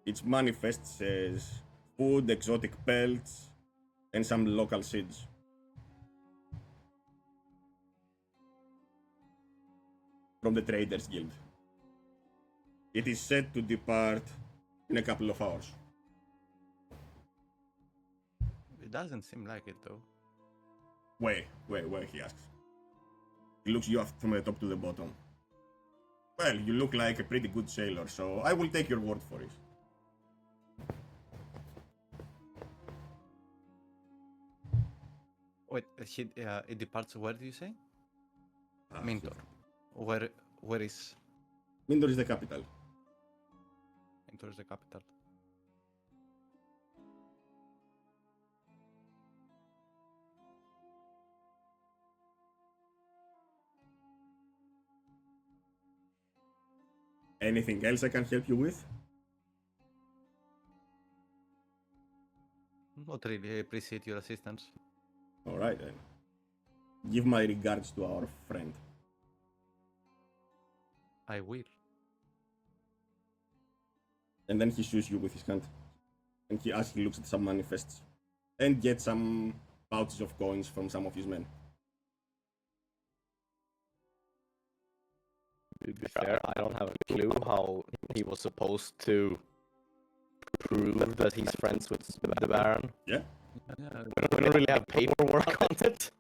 Its manifest says food, exotic pelts, and some local seeds. From the Traders Guild. It is set to depart in a couple of hours. It doesn't seem like it though. Where, he asks. He looks you up from the top to the bottom. Well, you look like a pretty good sailor, so I will take your word for it. Wait, it departs. Where do you say? Ah, Mintor. Where is Mintor is the capital. Mintor is the capital? Anything else I can help you with? Not really. I appreciate your assistance. Alright then. Give my regards to our friend. I will. And then he shoos you with his hand. And he looks at some manifests. And gets some pouches of coins from some of his men. To be fair, I don't have a clue how he was supposed to prove that he's friends with the Baron. Yeah. We don't really have paperwork on it.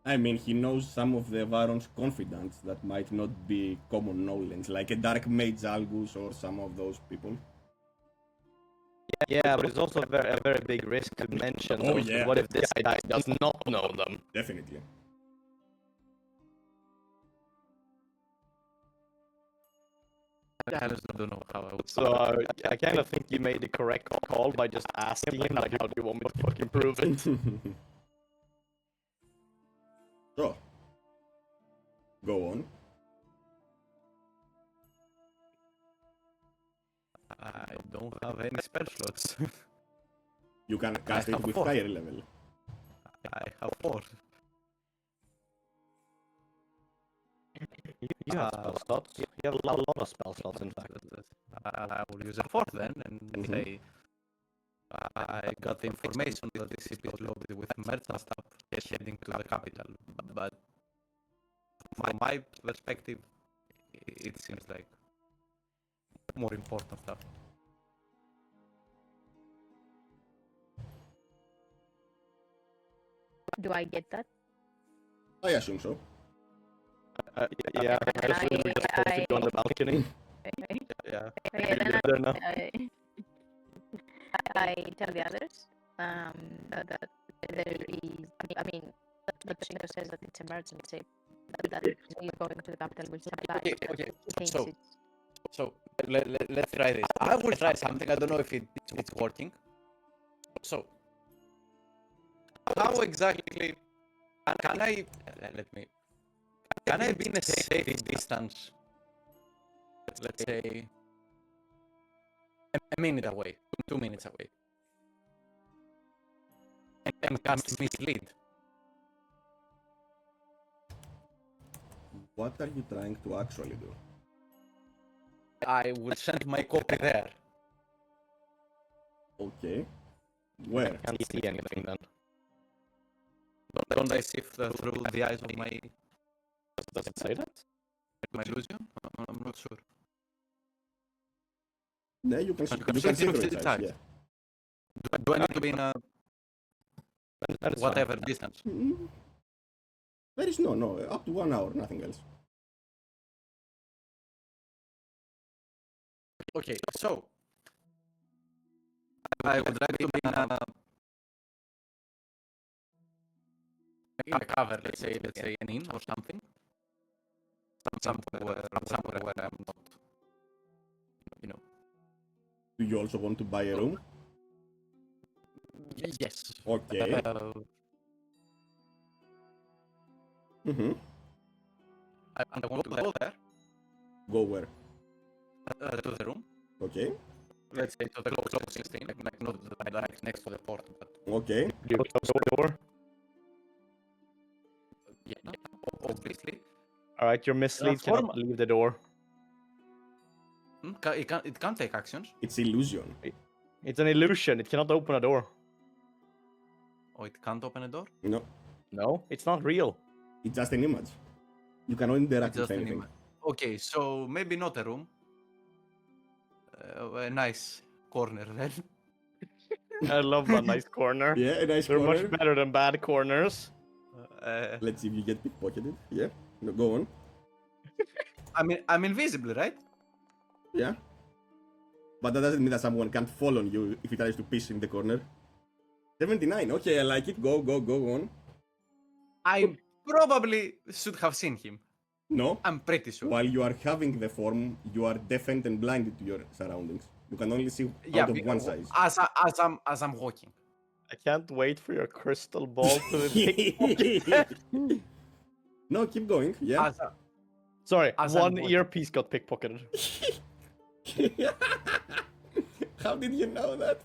I mean, he knows some of the Baron's confidants that might not be common knowledge, like a Dark Mage Algus or some of those people. Yeah, but it's also a very big risk to mention. Oh, those, 'cause yeah. what if this guy does not know them? Definitely. I just don't know how I would. So I kind of think you made the correct call by just asking him, like, how do you want me to fucking prove it? So, go on. I don't have any spell slots. You can cast it have with 4. higher level. I have 4. You have spell slots. You have a lot of spell slots, in fact. I will use a 4th then, and Mhm. say I got the information that the city is loaded with merchant stuff heading to the capital. But from my perspective, it seems like more important stuff. Do I get that? I assume so. Yeah, I assume we're just supposed to go on the balcony. Yeah. Okay, You then live there now. I tell the others that there is. I mean, the Shinko says that it's emergency. That we going to the capital with supplies. Okay. Thinks So, it's- so let's try this. I will try something. I don't know if it's working. So, how exactly can I? Let me. Can I be in a safe distance? Let's say a minute away, 2 minutes away, and cast mislead. What are you trying to actually do? I will send my copy there. Okay. Where? Can't see anything then. Don't I sift through the eyes of my Does it say that? illusion? I'm not sure. Yeah, you can see, can you can see see through through the its eyes, eyes. yeah. Do I need to be in a That is whatever distance? Mm. There is no, up to 1 hour, nothing else. Okay, so I would like to be in a cover, let's say an inn or something. Somewhere where I'm not, you know. Do you also want to buy a room? Yes. Okay. Mm-hmm. I want to go there, Go where? to the room. Okay. Let's say to the closest thing, like not like next to the port, but Do Okay. you close the door? yeah, obviously. Alright, your mislead cannot form- leave the door. It can't take actions. It's illusion. It's an illusion, it cannot open a door. Oh, it can't open a door? No, No, it's not real. it's just an image. You cannot interact It's just with an anything. image. Okay, so maybe not a room. A nice corner then. I love that nice corner. Yeah, a nice They're corner. much better than bad corners. Let's see if you get pickpocketed. Yeah. No, go on. I'm invisible, right? Yeah. But that doesn't mean that someone can't fall on you if he tries to piss in the corner. 79. Okay, I like it. Go on. I probably should have seen him. No. I'm pretty sure. While you are having the form, you are deafened and blinded to your surroundings. You can only see Yeah, out of one side. as I'm walking. I can't wait for your crystal ball to pickpocket. No, keep going. Yeah. Sorry, As I'm one walking. earpiece got pickpocketed. How did you know that?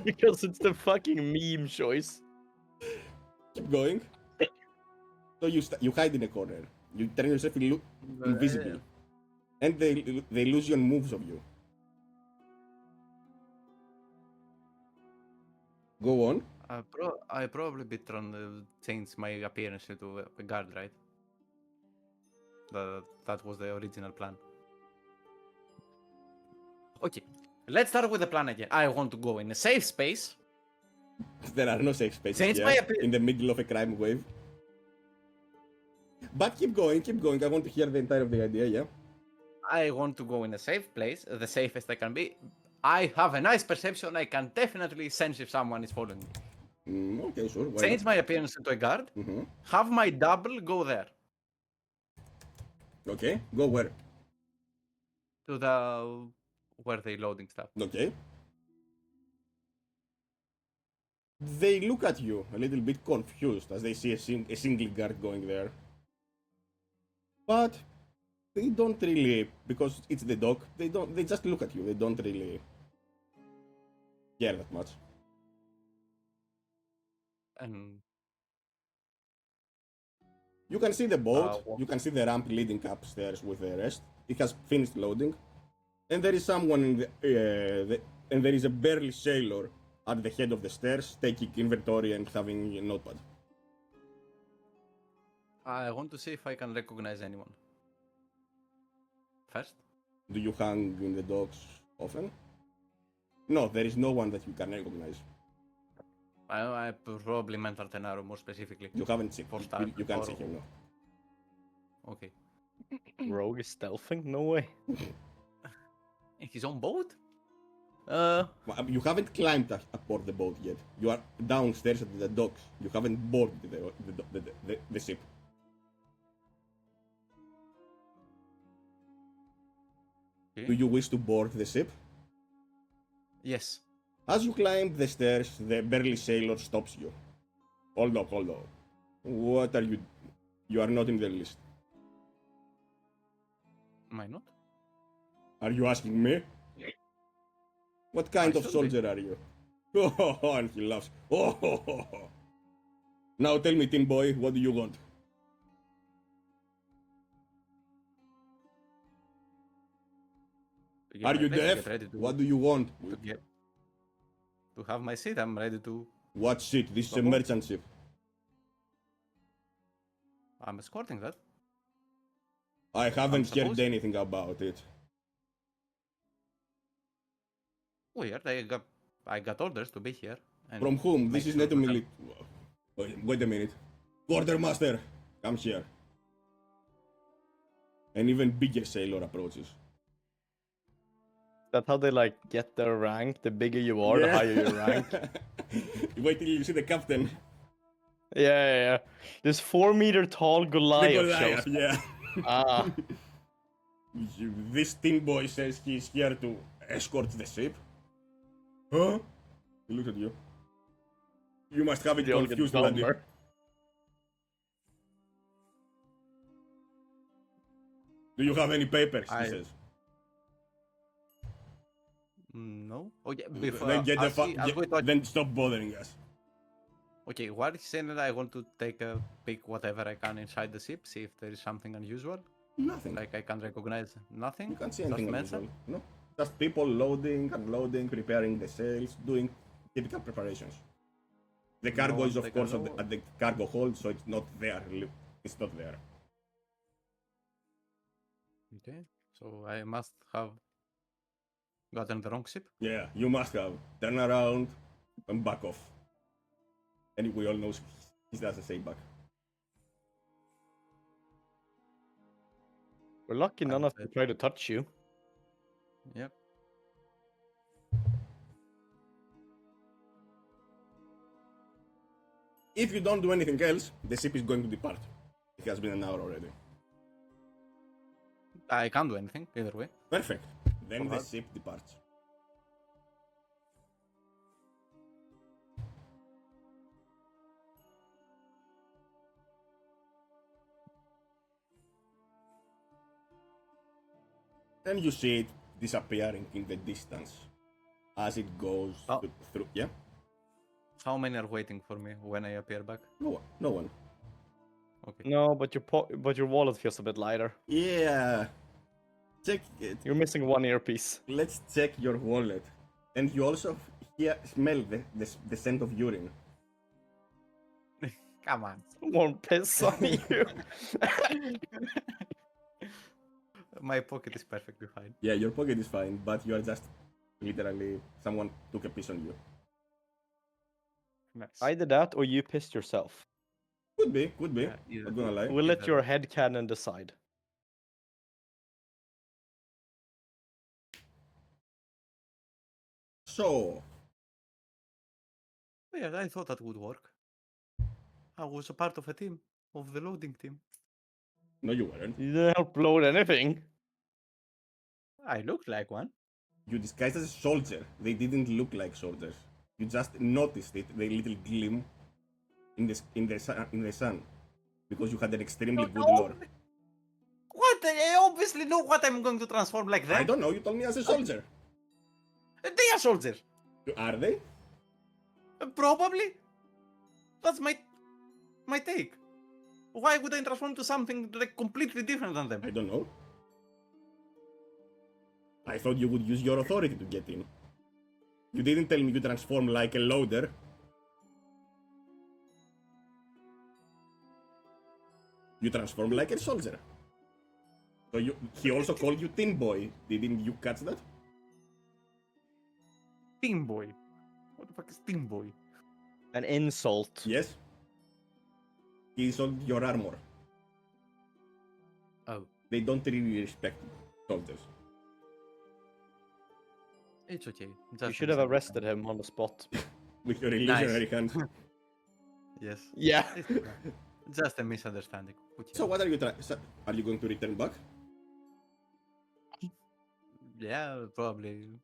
Because it's the fucking meme choice. Keep going. So you hide in a corner. You turn yourself invisible, and the illusion moves of you. Go on. I probably change my appearance into a guard, right? That was the original plan. Okay, let's start with the plan again. I want to go in a safe space. There are no safe spaces Change here my appearance. in the middle of a crime wave. But keep going, keep going. I want to hear the entire of the idea, yeah? I want to go in a safe place, the safest I can be. I have a nice perception. I can definitely sense if someone is following me. Okay, sure. Why Change not? my appearance into a guard. Mm-hmm. Have my double go there Okay, go where? to the where they loading stuff. Okay. They look at you a little bit confused as they see a single guard going there. But they don't really, because it's the dock, they just look at you. They don't really care that much. And You can see the boat, what- you can see the ramp leading upstairs with the rest. It has finished loading. And there is someone in and there is a burly sailor at the head of the stairs taking inventory and having a notepad. I want to see if I can recognize anyone. First, Do you hang in the docks often? No, there is no one that you can recognize. I probably meant Artenaro more specifically. You haven't seen For him. start, You can't or- see him, no. Okay. Rogue is stealthing? No way. In his own boat? Well, you haven't climbed aboard the boat yet. You are downstairs at the docks. You haven't boarded the ship. Okay. Do you wish to board the ship? Yes. As you climb the stairs, the burly sailor stops you. Hold up, hold up. What are you... You are not in the list. Am I not? Are you asking me? What kind I of should soldier are you? Oh, and he laughs. Oh, now tell me, tin boy, what do you want? To get Are my you place, to deaf? get ready to- What do you want? to get to have my seat? I'm ready to. What ship? This is a Go on. merchant ship. I'm escorting that. I haven't heard supposed- anything about it. Weird. I got orders to be here. And From whom? This make is sure not a we have- military... Wait a minute. Quartermaster, come here. An even bigger sailor approaches. That's how they like get their rank. The bigger you are, the higher your rank. Wait till you see the captain. Yeah. This 4-meter tall The Goliath, Goliath, shows. yeah. Ah, This tin boy says he's here to escort the ship. Huh? He looks at you. You must have it they all get confused, laddie. dumber. Do you have any papers? He I- says. No. Okay. Before Then get the as we talk- then stop bothering us. Okay. What he's saying that I want to take a pick whatever I can inside the ship, see if there is something unusual. Nothing. Like I can recognize nothing. You can't see Just anything mental? unusual. No. Just people loading, unloading, preparing the sails, doing typical preparations. The No cargo one is of take a course load. at the cargo hold, so it's not there. It's not there. Okay. So I must have gotten the wrong ship. Yeah, you must have. Turn around and back off. And we all know he doesn't say back. We're lucky none of would them say- try to touch you. Yep. If you don't do anything else, the ship is going to depart. It has been an hour already. I can't do anything either way. Perfect. Then the Alright. ship departs. And you see it disappearing in the distance as it goes Oh. through. Yeah? How many are waiting for me when I appear back? No one. No one. Okay. No, but your wallet feels a bit lighter. Yeah. Check it. You're missing one earpiece. Let's check your wallet. And you also smell the scent of urine. Come on. Won't piss on you. My pocket is perfectly fine. Yeah, your pocket is fine, but you are just literally someone took a piss on you. Nice. Either that or you pissed yourself. Could be. Yeah, Not gonna lie. We'll let either your way. head cannon decide. So, Yeah, I thought that would work. I was a part of a team, of the loading team. no, you weren't. You didn't help load anything. I looked like one. You disguised as a soldier. They didn't look like soldiers. You just noticed it, the little gleam in the sun, because you had an extremely good lore. What? I obviously know what I'm going to transform like that. I don't know. You told me as a soldier. They are soldiers. Are they? Probably. That's my take. Why would I transform to something like completely different than them? I don't know. I thought you would use your authority to get in. You didn't tell me you transform like a loader. You transform like a soldier. So he also called you Tin Boy. Didn't you catch that? Team boy. What the fuck is team boy? An insult. Yes. He sold your armor. Oh, They don't really respect soldiers. it's okay. You Just should have arrested him on the spot. With your illusionary hands. Yes. Yeah. It's okay. Just a misunderstanding. So what are you trying? Are you going to return back? Yeah, probably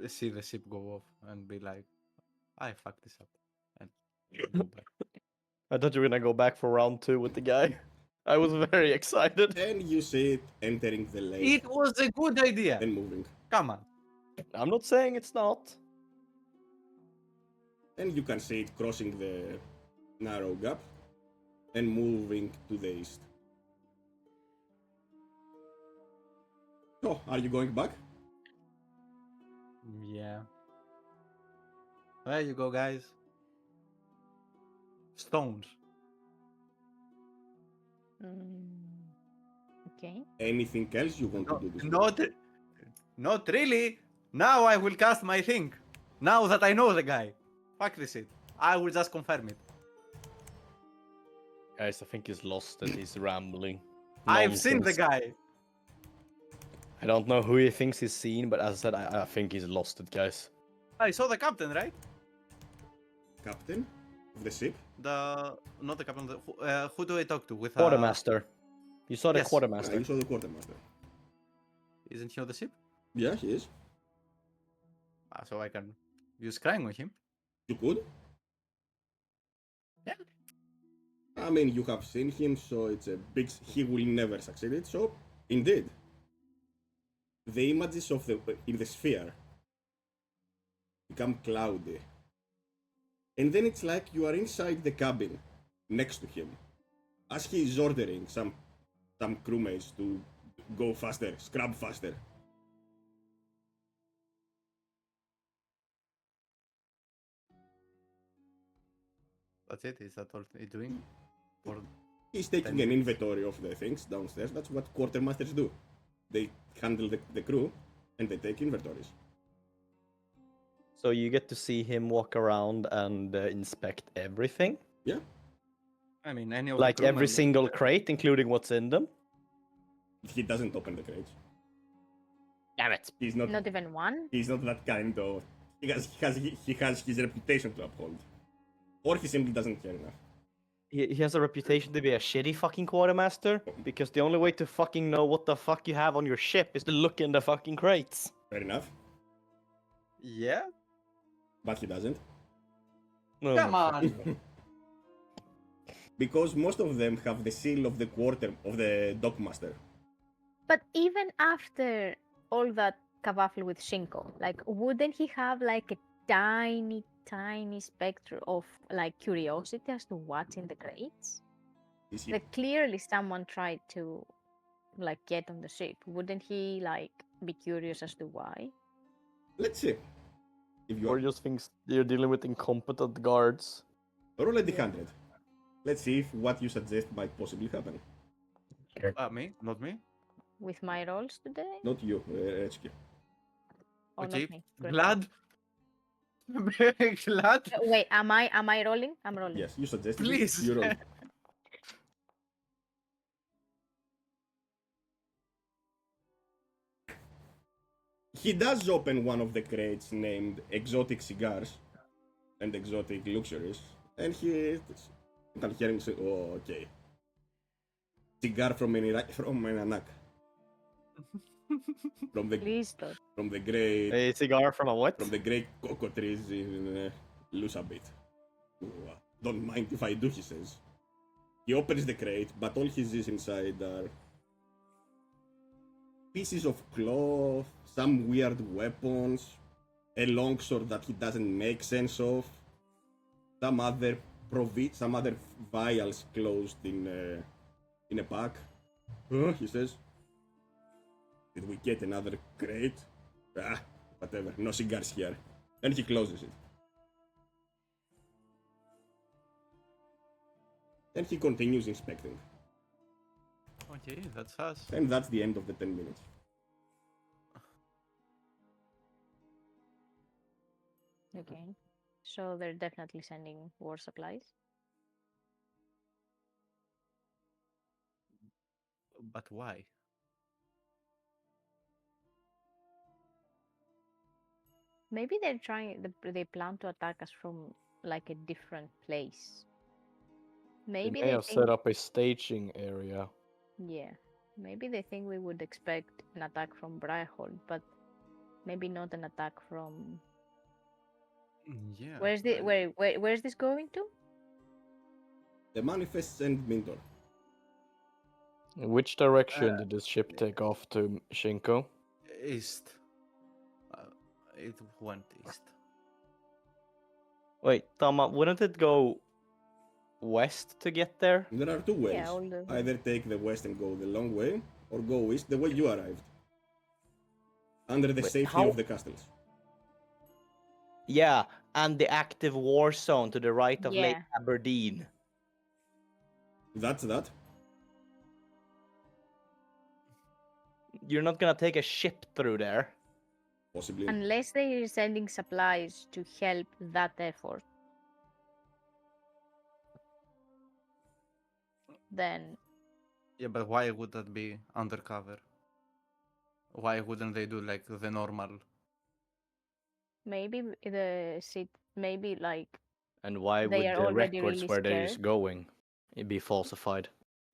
see the ship go off and be like, I fucked this up. And go back. I thought you were gonna go back for round 2 with the guy. I was very excited. And you see it entering the lake It was a good idea. and moving. Come on. I'm not saying it's not. And you can see it crossing the narrow gap and moving to the east. So, are you going back? Yeah. There you go, guys. Stones. Okay. Anything else you want to do this week? Not really. Now I will cast my thing. Now that I know the guy. Fuck this shit. I will just confirm it. Guys, I think he's lost it. He's rambling. I've seen the Nonsense. guy. I don't know who he thinks he's seen, but as I said, I think he's lost it, guys. I saw the captain, right? Captain of the ship? Not the captain. Who do I talk to? With Quartermaster. You saw the yes. quartermaster. You saw the quartermaster. Isn't he on the ship? Yeah, he is. So I can use crying with him. You could. Yeah. I mean, you have seen him, so it's a big. He will never succeed it. So, indeed, the images of in the sphere become cloudy, and then it's like you are inside the cabin next to him, as he is ordering some crewmates to go faster, scrub faster. That's it. Is that all he's doing? Or He's taking an inventory of the things downstairs. That's what quartermasters do. They handle the crew, and they take inventories. So you get to see him walk around and inspect everything? Yeah. I mean, any of Like the every crewmen- single crate, including what's in them? He doesn't open the crates. Damn it. He's not. Not even one. He's not that kind of. He has his reputation to uphold, or he simply doesn't care enough. He has a reputation to be a shitty fucking quartermaster, because the only way to fucking know what the fuck you have on your ship is to look in the fucking crates. Fair enough, Yeah. but he doesn't, No, Come no, on. because most of them have the seal of the dockmaster. But even after all that kavaffle with Shinko, like, wouldn't he have like a tiny spectre of like curiosity as to what's in the crates? Is he? Like, clearly someone tried to like get on the ship. Wouldn't he like be curious as to why? Let's see. If you Or are just thinks you're dealing with incompetent guards. roll a d100. let's see if what you suggest might possibly happen. Me? Not me? With my rolls today? Not you, HQ. Oh, Okay. not me. Great. Glad. Very glad. Wait, am I rolling? I'm rolling. Yes, you suggested Please. it. You roll. He does open one of the crates named Exotic Cigars and Exotic Luxuries, and you can hear him say, "Oh, okay. Cigar from an anak. From the Please don't. from the great A cigar from a what? from the great cocoa trees in Lusabit. Don't mind if I do," he says. He opens the crate, but all he sees inside are pieces of cloth, some weird weapons, a longsword that he doesn't make sense of, some other vials closed in a pack. He says. Did we get another crate? Ah, whatever. No cigars here. And he closes it. And he continues inspecting. Okay, that's us. And that's the end of the 10 minutes. Okay. So they're definitely sending war supplies. But why? Maybe they're trying. They plan to attack us from like a different place. Maybe They may they have think. set up a staging area. Yeah. Maybe they think we would expect an attack from Bryhold, but maybe not an attack from. Yeah. Where's the where's this going to? The manifests and Mintor. In which direction did this ship take off to Shinko? East. It went east. Wait, Tama, wouldn't it go west to get there? There are two ways. Yeah, all the. Either take the west and go the long way, or go east the way you arrived. Under the Wait, safety how- of the castles. Yeah, and the active war zone to the right of Lake Yeah. Aberdeen. That's that. You're not gonna take a ship through there. Possibly. Unless they are sending supplies to help that effort, then Yeah, but why would that be undercover? Why wouldn't they do like the normal? maybe maybe like And why They would are the already records really where they're scared. going be falsified?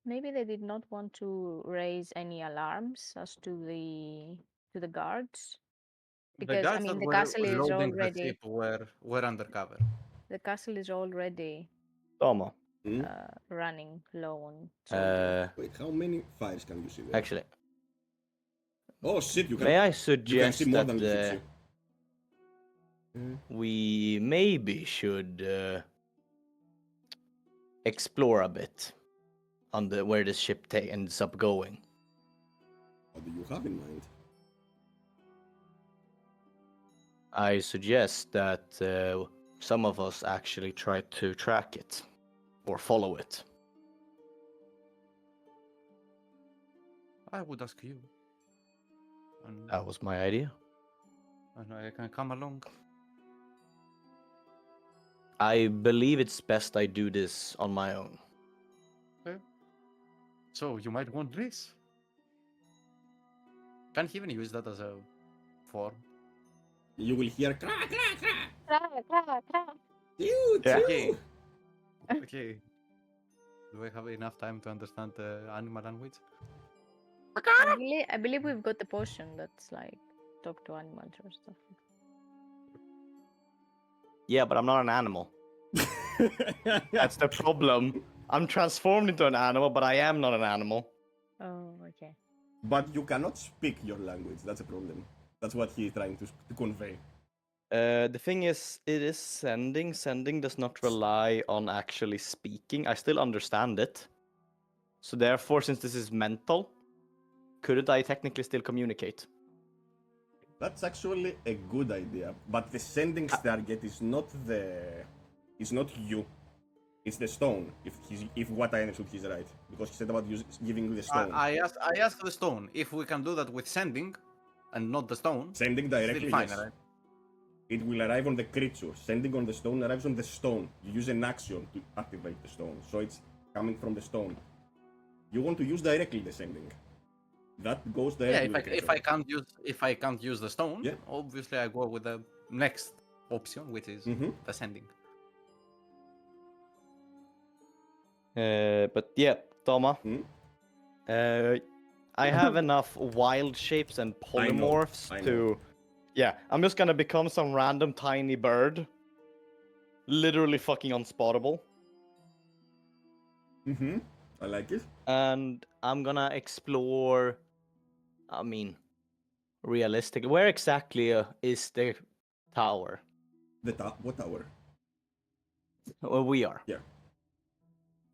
maybe they did not want to raise any alarms as to the guards. The Because I guards mean that the were castle is loading the already ship were undercover. Tama. Hmm? running low on soldiers. Wait, how many fires can you see there? Actually, Oh shit, you can, may I you can suggest see more that than hits you. we maybe should explore a bit on where this ship ends up going? What do you have in mind? I suggest that some of us actually try to track it or follow it. I would ask you. And, That was my idea. and I can come along. I believe it's best I do this on my own. So you might want this. Can he even use that as a form? You will hear crack, crack, crack. Yeah. Chew. Okay. Do I have enough time to understand the animal language? I believe we've got the potion that's like talk to animals or stuff. Yeah, but I'm not an animal. That's the problem. I'm transformed into an animal, but I am not an animal. Oh, okay. But you cannot speak your language. That's a problem. That's what he's trying to convey. The thing is, it is sending. Sending does not rely on actually speaking. I still understand it. So therefore, since this is mental, couldn't I technically still communicate? That's actually a good idea. But the sending target is not you. It's the stone. If what I understood he's right, because he said about giving you the stone. I asked the stone if we can do that with sending, and not the stone. Sending Still directly, fine, yes. right? It will arrive on the creature. Sending on the stone arrives on the stone. You use an action to activate the stone, so it's coming from the stone. You want to use directly the sending. That goes Yeah, directly to the creature. if I can't use the stone, Yeah. obviously I go with the next option, which is the sending. But yeah, Toma. Hmm? I have enough wild shapes and I know, polymorphs I know. to. Yeah, I'm just gonna become some random tiny bird. Literally fucking unspottable. Mm-hmm. I like it. And I'm gonna explore. I mean, realistically, where exactly is the tower? What tower? Where we are. Yeah.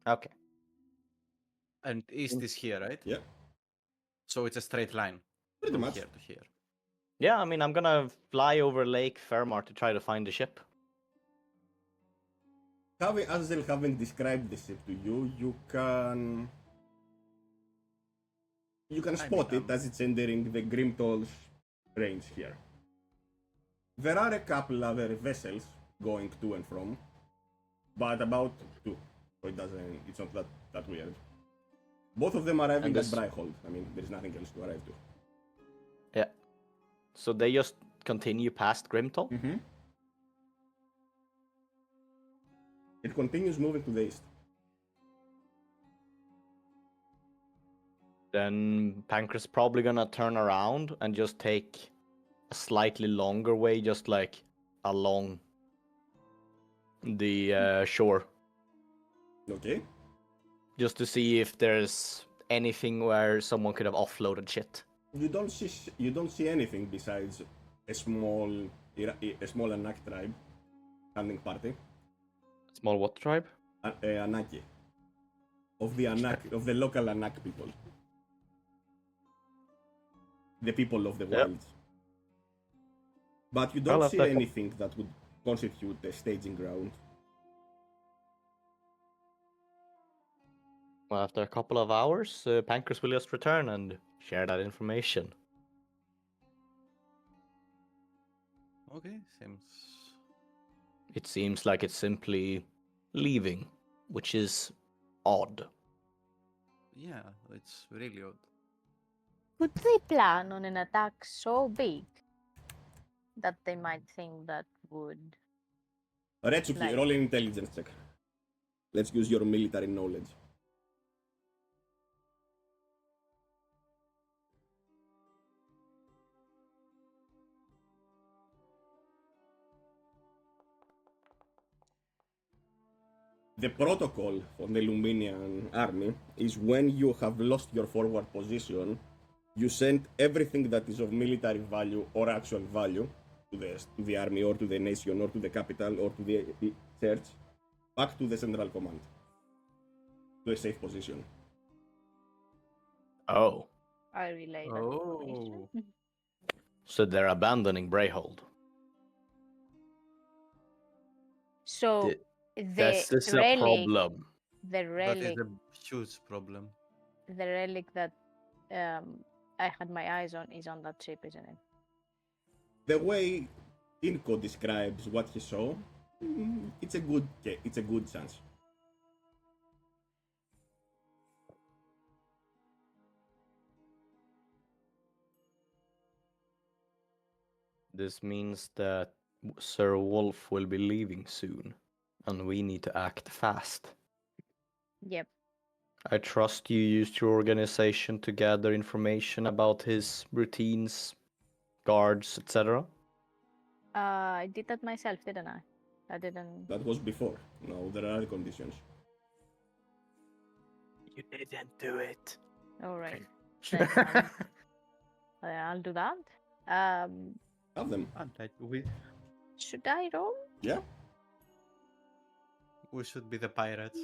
Okay. And east is here, right? Yeah. So it's a straight line Pretty from much. here to here. Yeah, I mean, I'm gonna fly over Lake Fairmar to try to find the ship. Having described the ship to you, you can spot it as it's entering the Grimtall's range here. There are a couple other vessels going to and from, but about two, so it's not that weird. Both of them arriving at Bryhold. I mean, there's nothing else to arrive to. Yeah. So they just continue past Grimtall? Mm-hmm. It continues moving to the east. Then Pancras probably gonna turn around and just take a slightly longer way, just like along the shore, Okay. just to see if there's anything where someone could have offloaded shit. You don't see anything besides a small Anak tribe hunting party. Small what tribe? Anaki. Of the local Anak people. The people of the wilds. But you don't see anything that would constitute a staging ground. Well, after a couple of hours, Pancras will just return and share that information. Okay, seems. It seems like it's simply leaving, which is odd. Yeah, it's really odd. Could they plan on an attack so big that they might think that would... Retsuki, roll an intelligence check. Let's use your military knowledge. The protocol for the Luminian army is when you have lost your forward position, you send everything that is of military value or actual value to the army or to the nation or to the capital or to the church back to the central command to a safe position. Oh. I relay that information. So they're abandoning Brayhold. So this is a problem. The relic. That is a huge problem. The relic that I had my eyes on is on that ship, isn't it? The way Inko describes what he saw, it's a good chance. This means that Sir Wolf will be leaving soon, and we need to act fast. Yep. I trust you used your organization to gather information about his routines, guards, etc. I did that myself, didn't I? I didn't. That was before. No, there are other conditions. You didn't do it. All right. I'll do that. Have them. Should I roll? Yeah. We should be the pirates.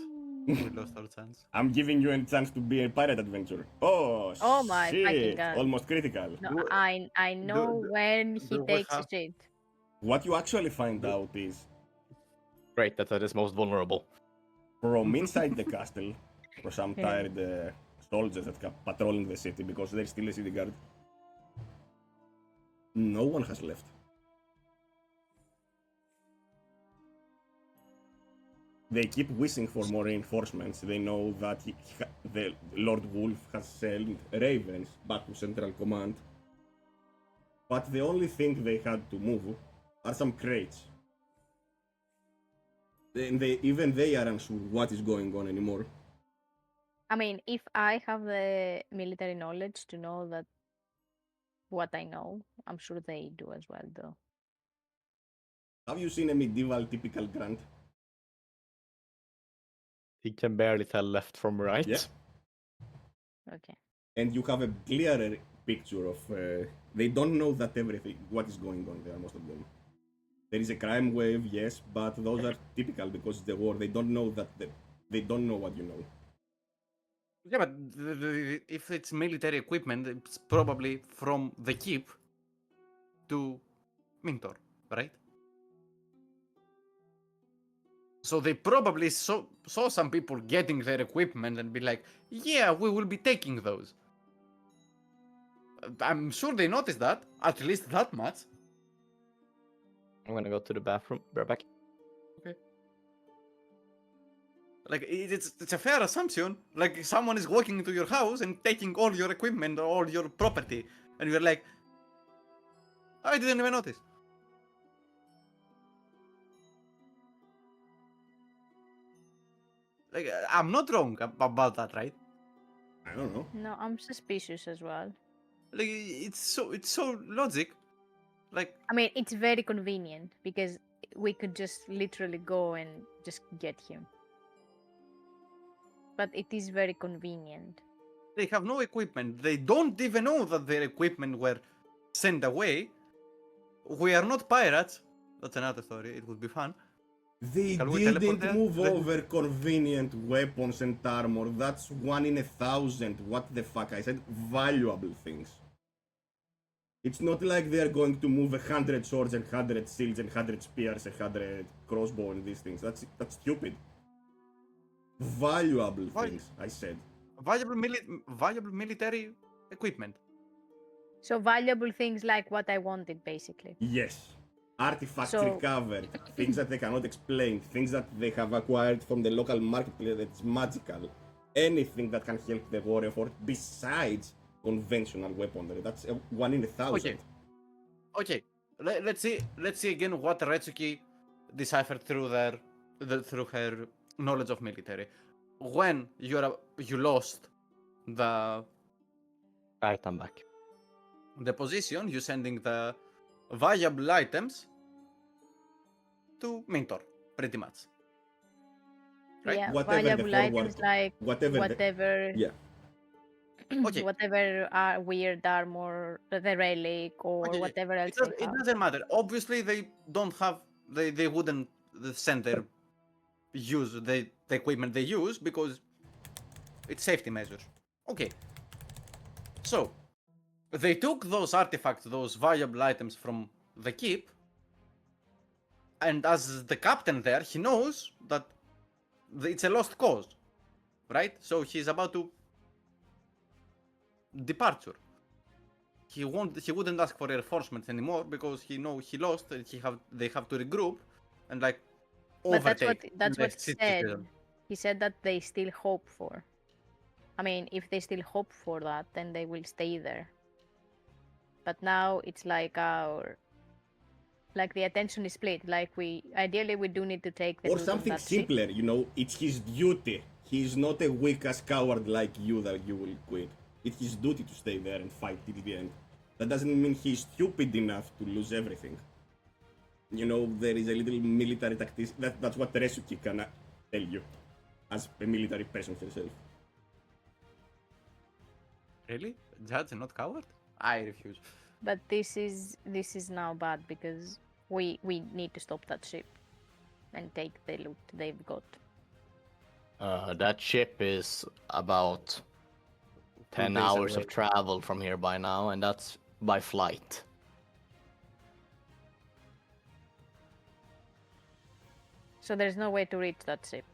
We lost our chance. I'm giving you a chance to be a pirate adventurer. Oh my shit! fucking God. Almost critical. No, I know when he takes a shit. What you actually find out is Great, that is most vulnerable. from inside the castle, for some Yeah. tired soldiers that are patrolling the city because there's still a city guard, no one has left. They keep wishing for more reinforcements. They know that the Lord Wolf has sent ravens back to Central Command. But the only thing they had to move are some crates. And even they are unsure what is going on anymore. I mean, if I have the military knowledge to know that what I know, I'm sure they do as well, though. Have you seen a medieval typical grunt? He can barely tell left from right. Yeah. Okay. And you have a clearer picture of they don't know that everything what is going on there, most of them. There is a crime wave, yes, but those are typical because it's the war. They don't know that they don't know what you know. Yeah, but if it's military equipment, it's probably from the keep to Mintor, right? So they probably saw some people getting their equipment and be like, yeah, we will be taking those. I'm sure they noticed that, at least that much. I'm gonna go to the bathroom. Be right back. Okay. Like, it's a fair assumption. Like, someone is walking into your house and taking all your equipment or all your property, and you're like, I didn't even notice. Like, I'm not wrong about that, right? I don't know. No, I'm suspicious as well. Like, it's so logic. Like, I mean, it's very convenient because we could just literally go and just get him. But it is very convenient. they have no equipment. They don't even know that their equipment were sent away. We are not pirates. That's another story. It would be fun. They Can we teleport didn't there? move over convenient weapons and armor. That's 1 in 1,000. What the fuck? I said valuable things. It's not like they're going to move 100 swords and 100 shields and 100 spears and 100 crossbow and these things. That's stupid. Valuable things, I said. Valuable military equipment. So valuable things like what I wanted, basically. Yes. Artifacts So- recovered, things that they cannot explain, things that they have acquired from the local marketplace that's magical. Anything that can help the warrior effort besides conventional weaponry. That's 1 in 1,000. Okay. Let's see again what Retsuki deciphered through through her knowledge of military. When you lost the Right, I'm back. position, you sending the valuable items to Mentor, pretty much. Right? Yeah, Whatever the valuable forward- items like whatever yeah. Okay. Whatever weird armor, the relic, or Okay, whatever else It they have. doesn't matter. Obviously, they don't have. They wouldn't send their the equipment they use because it's safety measures. Okay. So they took those artifacts, those valuable items from the keep, and as the captain there, he knows that it's a lost cause, right? So he's about to departure. He wouldn't ask for reinforcements anymore because he lost and they have to regroup and like But overtake. that's the what he said. citizen. He said that they still hope for. I mean, if they still hope for that, then they will stay there. But now it's like the attention is split. Like ideally we do need to take the Or loot on something that ship. simpler, it's his duty. He's not a weak-ass coward like you that you will quit. It's his duty to stay there and fight till the end. That doesn't mean he's stupid enough to lose everything. There is a little military tactic. That's what Resuki can tell you, as a military person herself. Really? Judge and not coward? I refuse. But this is now bad because we need to stop that ship and take the loot they've got. That ship is about 10 days hours away. of travel from here by now, and that's by flight. So there's no way to reach that ship.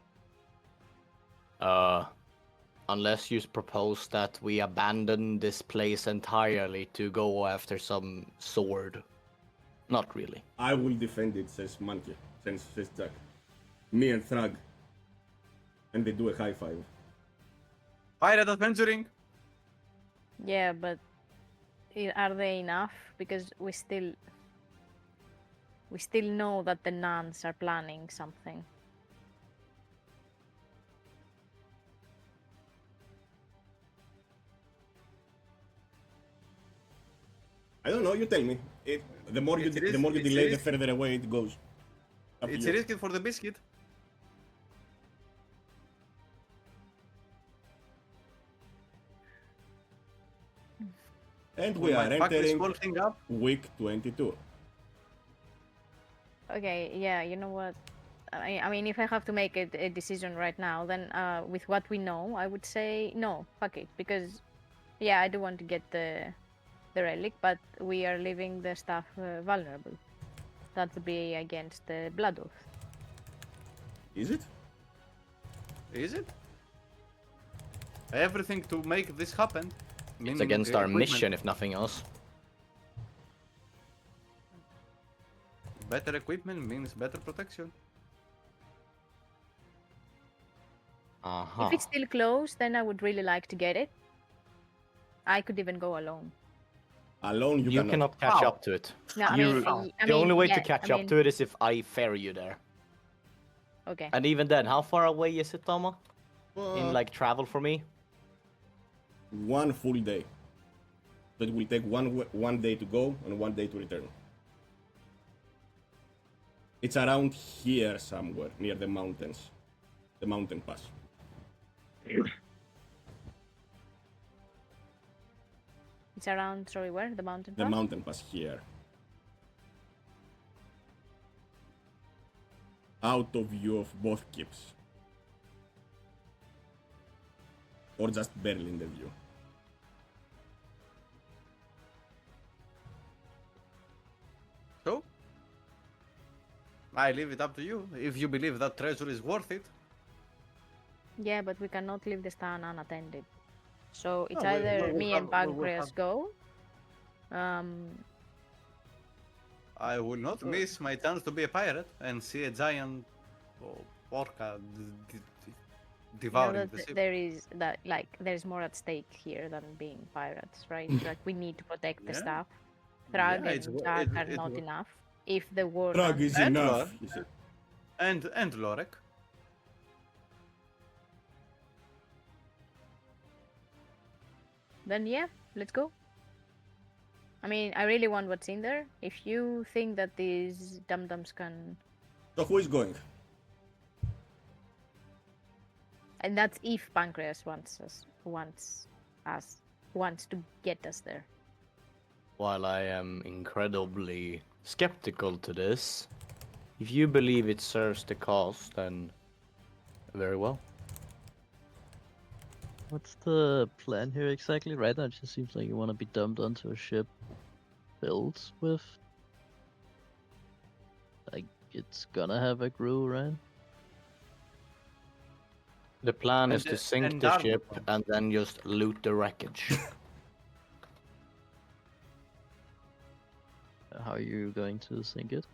Unless you propose that we abandon this place entirely to go after some sword. Not really. I will defend it, says Monkey, says Jack. Me and Thrag. And they do a high five. Pirate adventuring. Yeah, but are they enough? Because we still know that the nuns are planning something. I don't know, you tell me. The more you It's delay, the risk- further away it goes. Up to It's you. risky for the biscuit. And we are might fuck this entering whole thing up. week 22. Okay, yeah, you know what? I mean, if I have to make a decision right now, then with what we know, I would say no, fuck it, because yeah, I do want to get the relic, but we are leaving the staff vulnerable. That would be against the blood oath. Is it? Is it? Everything to make this happen. It's meaning against our equipment. mission, if nothing else. Better equipment means better protection. Uh-huh. If it's still close, then I would really like to get it. I could even go alone. Alone you, You cannot catch How? up to it. No, I You- mean, the only way yeah, to catch I up mean, to it is if I ferry you there. Okay. And even then, how far away is it, Toma? In Uh, like travel for me? one full day. So it will take one day to go and 1 day to return. It's around here somewhere, near the mountains. The mountain pass. It's around, sorry, where? The mountain The pass? mountain pass here. Out of view of both keeps. Or just barely in the view. So, I leave it up to you. If you believe that treasure is worth it, Yeah, but we cannot leave this town unattended. So it's No, we- either we will me and have- we will Pancreas have- go. I will not miss my chance to be a pirate and see a giant orca You know devouring that the ship. there is that like there's more at stake here than being pirates, right? Like we need to protect the Yeah. staff. Thrag Yeah, it's and wo- Jack it- are it not wo- enough. If the war Drug nuns- is And enough, Lord. he said. And Lorek. then yeah, let's go. I mean, I really want what's in there. If you think that these dum-dums can, So who is going? and that's if Pancreas wants to get us there. While I am incredibly skeptical to this, if you believe it serves the cause, then very well. What's the plan here exactly? Right now, it just seems like you want to be dumped onto a ship filled with. Like, it's gonna have a crew, right? The plan And is to the- sink and the Dark ship Weapon. and then just loot the wreckage. How are you going to sink it?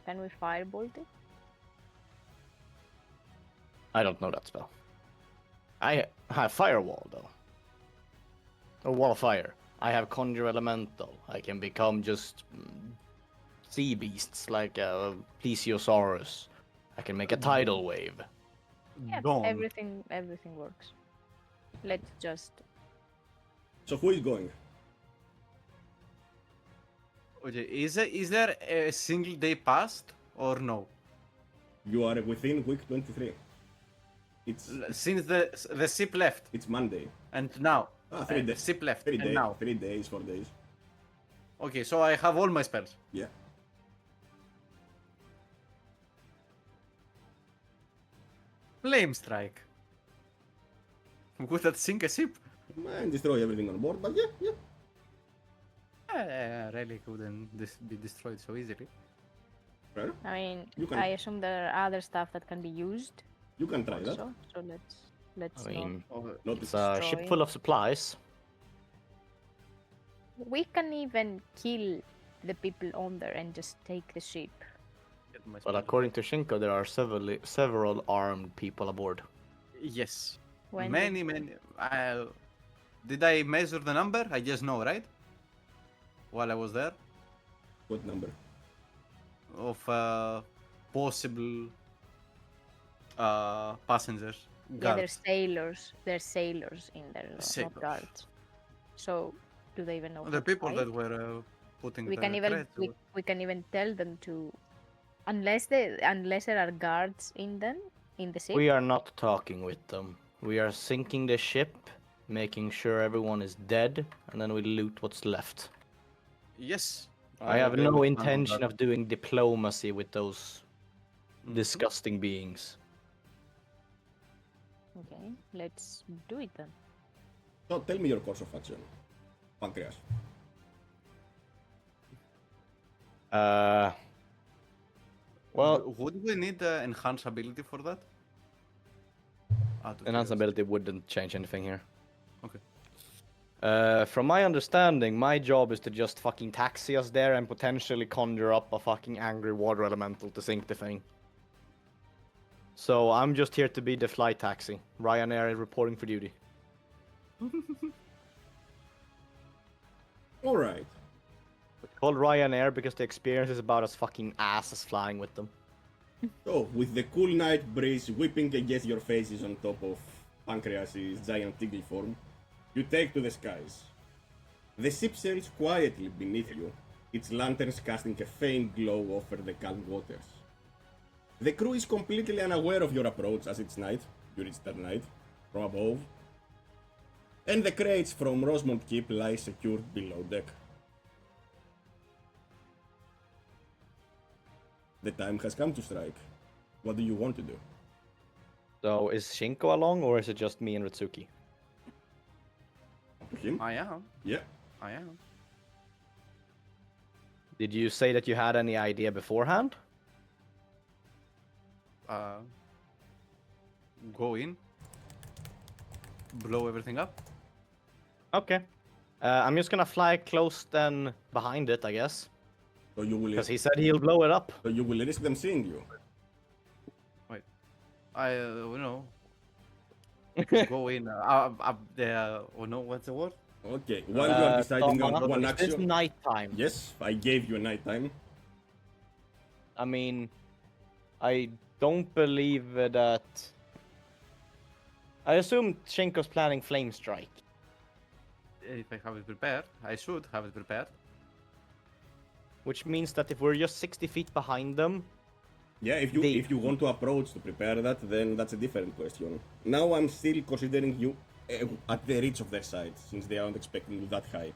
Can we firebolt it? I don't know that spell. I have Firewall, though. Or Wall of Fire. I have Conjure Elemental. I can become just sea beasts like a Plesiosaurus. I can make a tidal wave. Yeah, Dawn. everything works. Let's just So who is going? Okay, is there a single day past or no? You are within week 23. It's Since the ship left it's Monday. and now. Three The days. ship left 3 and days. now. 3 days, 4 days. Okay, so I have all my spells. Yeah. Flame strike. Would that sink a ship? And destroy everything on board, but yeah. Really couldn't be destroyed so easily. Fair. I mean, You can- I assume there are other stuff that can be used. You can try that. also. So let's I mean, Not it's a ship destroy. full of supplies. We can even kill the people on there and just take the ship. Get my But spell according to Shinko, there are several armed people aboard. Yes. When Many. Did I measure the number? I guess no, right? While I was there, What number? of possible passengers. Yeah, there's Guards. sailors. There's sailors in there, not Sailors. guards. So, do they even know The how to people fight? that were putting We the can even threats. we can even tell them to, unless there are guards in them in the ship. We are not talking with them. We are sinking the ship, making sure everyone is dead, and then we loot what's left. Yes. I have agree no with intention that. of doing diplomacy with those Mhm. disgusting beings. Okay, let's do it then. So tell me your course of action, Pancreas. Well, Would we need enhanced ability for that? Out of enhanced curiosity. ability wouldn't change anything here. Okay. From my understanding, my job is to just fucking taxi us there and potentially conjure up a fucking angry water elemental to sink the thing. So I'm just here to be the flight taxi. Ryanair is reporting for duty. Alright. Called Ryanair because the experience is about as fucking ass as flying with them. So, with the cool night breeze whipping against your faces on top of Pancreas's giant eagle form, you take to the skies. The ship sails quietly beneath you, its lanterns casting a faint glow over the calm waters. The crew is completely unaware of your approach as it's night, you reach that night, from above, and the crates from Rosemont Keep lie secured below deck. The time has come to strike. What do you want to do? So is Shinko along or is it just me and Ritsuki? To him? I am. Yeah. I am. Did you say that you had any idea beforehand? Go in. Blow everything up. Okay. I'm just gonna fly close then behind it, I guess. So you will Because he said he'll blow it up. so you will risk them seeing you. Go in. Up there. Oh no, what's the word? Okay, while you are deciding on Tama, one is this action. nighttime? Yes, I gave you a night time. I mean, I don't believe that. I assume Shinko's planning flame strike. If I have it prepared, I should have it prepared. Which means that if we're just 60 feet behind them, Yeah, if They- you want to approach to prepare that, then that's a different question. Now I'm still considering you at the reach of their sight, since they aren't expecting you that high.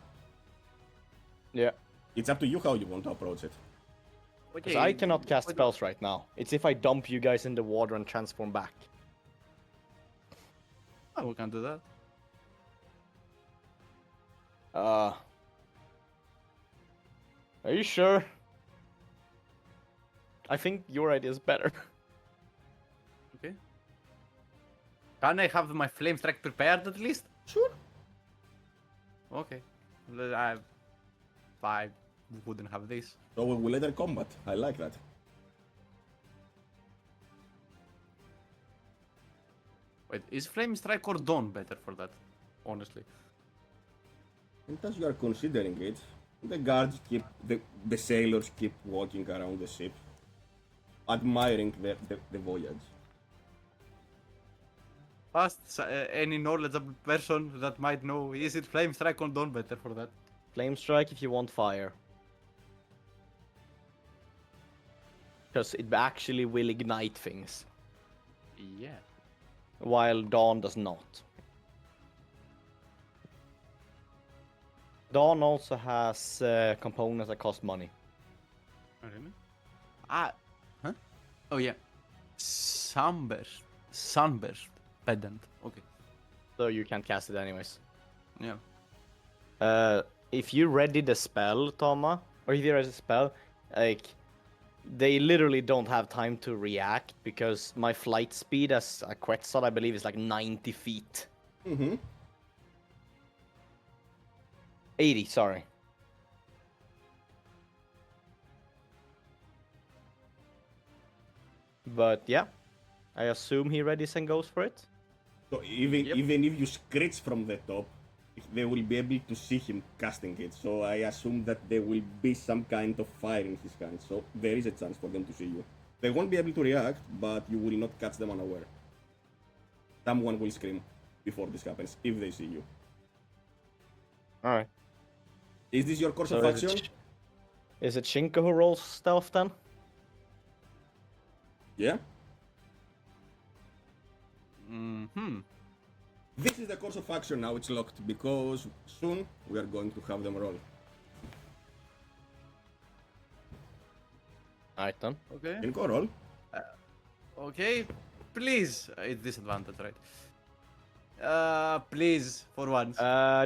yeah. It's up to you how you want to approach it. Because I cannot cast spells right now. It's if I dump you guys in the water and transform back. Oh, we can do that. Are you sure? I think your idea is better. Okay. Can I have my flame strike prepared at least? Sure. Okay. I wouldn't have this. So we will enter combat. I like that. Wait, is flame strike or dawn better for that? Honestly. And as you are considering it, the guards keep the sailors keep walking around the ship, admiring the voyage. Fast, any knowledgeable person that might know, is it flame strike or dawn better for that? Flame strike if you want fire. Because it actually will ignite things, Yeah. while Dawn does not. Dawn also has components that cost money. Oh, really? Huh? Oh yeah. Sunburst. Sunburst. Pedant. Okay. So you can't cast it anyways. Yeah. If you ready the spell, Toma, or if there is a spell, like, they literally don't have time to react because my flight speed as a Quetzal, I believe, is like 90 feet. Mm-hmm. 80, sorry. But yeah, I assume he readies and goes for it. So even Yep. even if you screech from the top, they will be able to see him casting it. So I assume that there will be some kind of fire in his hand. So there is a chance for them to see you. They won't be able to react, but you will not catch them unaware. Someone will scream before this happens if they see you. Alright. Is this your course of So action? is it Shinka who rolls stealth then? Yeah. Mm-hmm. This is the course of action now. It's locked because soon we are going to have them roll. Alright then. Okay. Can go roll. Okay. Please. It's disadvantage, right? Please, for once.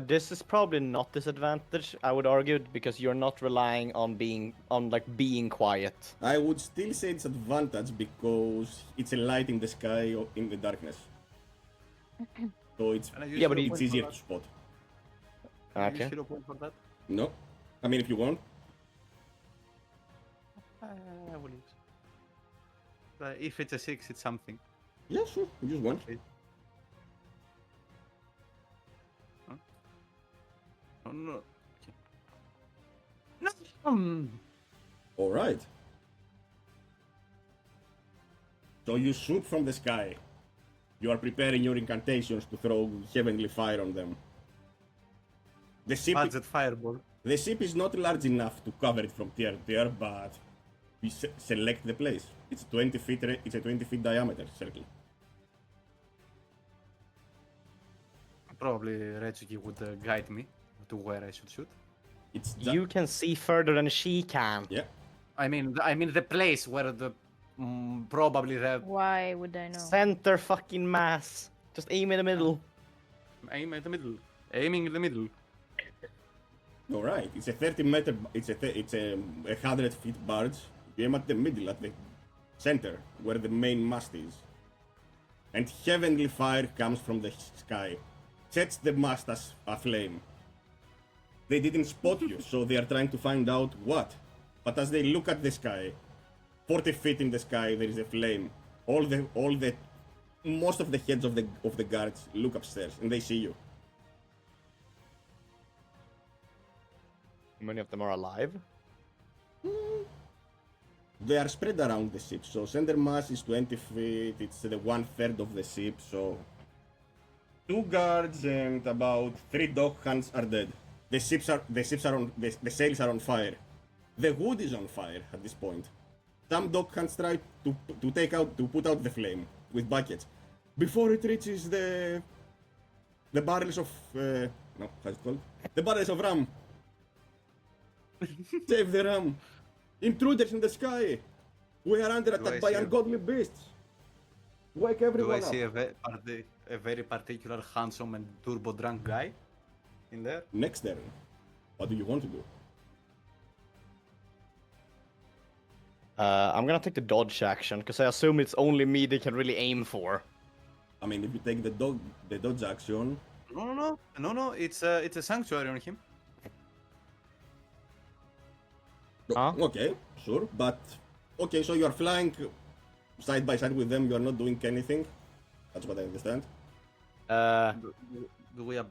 This is probably not disadvantage, I would argue, because you're not relying on being quiet. I would still say it's advantage because it's a light in the sky or in the darkness. So it's Can I use Yeah, but hero it's point easier for to spot. that? Can I use Okay. hero point for that? No, I mean if you want. I will use. If it's a 6, it's something. Yeah, sure. You just one. Okay. Huh? No, no. Okay. No. All right. So you shoot from the sky. You are preparing your incantations to throw heavenly fire on them. The ship, Budget fireball. the ship is not large enough to cover it from tier to tier, but we select the place. It's 20 feet. It's a 20 feet diameter circle. Probably Retsuki would guide me to where I should shoot. It's You can see further than she can. yeah. I mean the place where the probably the Why would I know? Center fucking mass. Just aim in the middle. aim at the middle, aiming in the middle. All right. It's a 30-meter. It's a 100-feet barge. You aim at the middle, at the center, where the main mast is. And heavenly fire comes from the sky, sets the mast as aflame. They didn't spot you, so they are trying to find out what. But as they look at the sky, 40 feet in the sky, there is a flame. Most of the heads of the guards look upstairs, and they see you. How many of them are alive? They are spread around the ship, so center mass is 20 feet, it's the 1/3 of the ship, so 2 guards and about 3 dog hands are dead. The sails are on fire. The wood is on fire at this point. Some dog hands try to put out the flame with buckets before it reaches the barrels of no, how's it called? The barrels of ram. Save the ram. Intruders in the sky. We are under attack by ungodly beasts. Wake Do I everyone see up. a very particular handsome and turbo drunk guy in there? Next turn. What do you want to do? I'm gonna take the dodge action because I assume it's only me they can really aim for. I mean, if you take the dodge action, No. It's a sanctuary on him. Huh? Okay, sure, but okay, so you are flying side by side with them. You are not doing anything. That's what I understand. Do we have?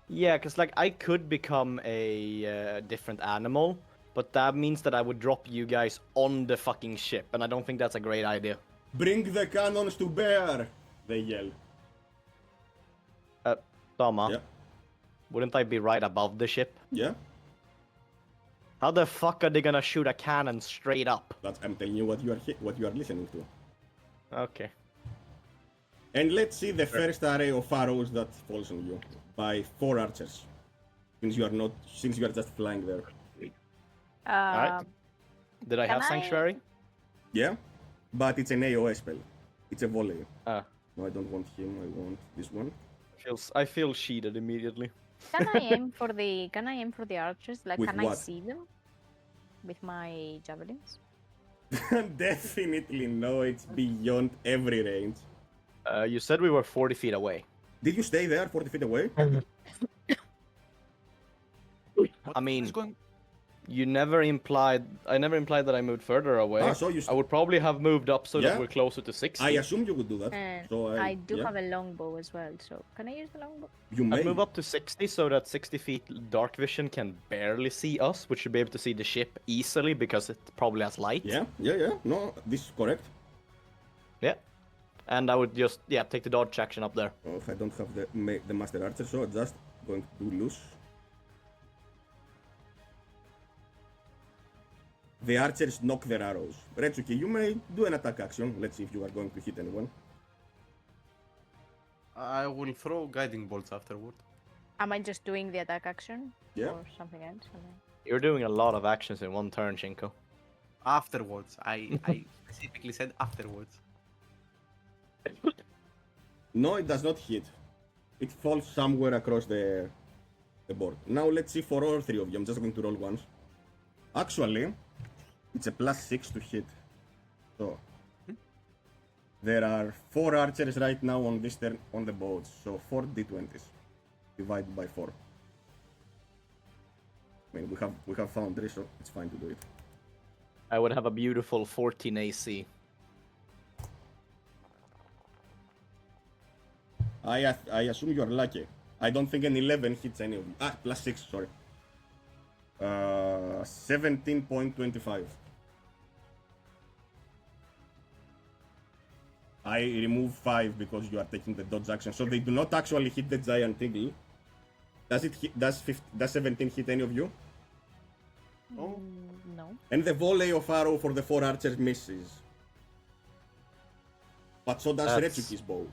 Yeah, because like I could become a different animal, but that means that I would drop you guys on the fucking ship, and I don't think that's a great idea. Bring the cannons to bear! They yell. Dama, Yeah, wouldn't I be right above the ship? yeah. How the fuck are they gonna shoot a cannon straight up? I'm telling you what you are listening to. Okay. And let's see the first array of arrows that falls on you by 4 archers. Since you are just flying there. Alright. Did I Can have I- sanctuary? Yeah, but it's an AOS spell. It's a volley. Ah, No, I don't want him. I want this one. I feel cheated immediately. Can I aim for the archers? Like, With can what? I see them with my javelins? Definitely no, it's beyond every range. You said we were 40 feet away. Did you stay there 40 feet away? What I mean, is going? you never implied. I never implied that I moved further away. Ah, so you I would probably have moved up so Yeah. that we're closer to 60. I assumed you would do that. And So I do yeah. have a longbow as well, so can I use the longbow? You may. I'd move up to 60 so that 60 feet dark vision can barely see us, which should be able to see the ship easily because it probably has light. Yeah. No, this is correct. Yeah. And I would just, take the dodge action up there. Oh, I don't have the master archer, so I'm just going to do loose. The archers knock their arrows. Retsuki, you may do an attack action. Let's see if you are going to hit anyone. I will throw guiding bolts afterward. Am I just doing the attack action? Yeah. Or something else? You're doing a lot of actions in one turn, Shinko. Afterwards. I specifically said afterwards. No, it does not hit. It falls somewhere across the board. Now let's see for all three of you. I'm just going to roll once. Actually, it's a +6 to hit. So there are 4 archers right now on this turn on the boats. So 4 d20s divided by 4. I mean, we have foundry, so it's fine to do it. I would have a beautiful 14 AC. I assume you are lucky. I don't think an 11 hits any of you. Ah, +6, sorry. 17.25. I remove 5 because you are taking the dodge action, so they do not actually hit the giant eagle. Does 17 hit any of you? Oh. No. And the volley of arrow for the 4 archers misses. But so does That's- Retsuki's bow.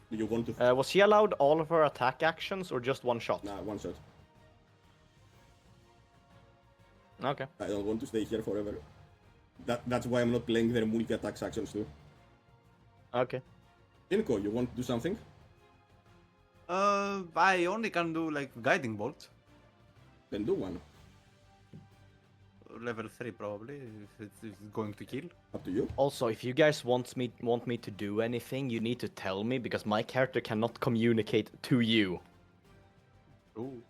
Do you want to? Was she allowed all of her attack actions or just one shot? Nah, one shot. Okay. I don't want to stay here forever. That's why I'm not playing their multi-attacks actions too. Okay. Inko, you want to do something? I only can do like guiding bolts. Then do one. Level 3 probably, if it's going to kill. Up to you. Also, if you guys want me to do anything, you need to tell me because my character cannot communicate to you. Ooh.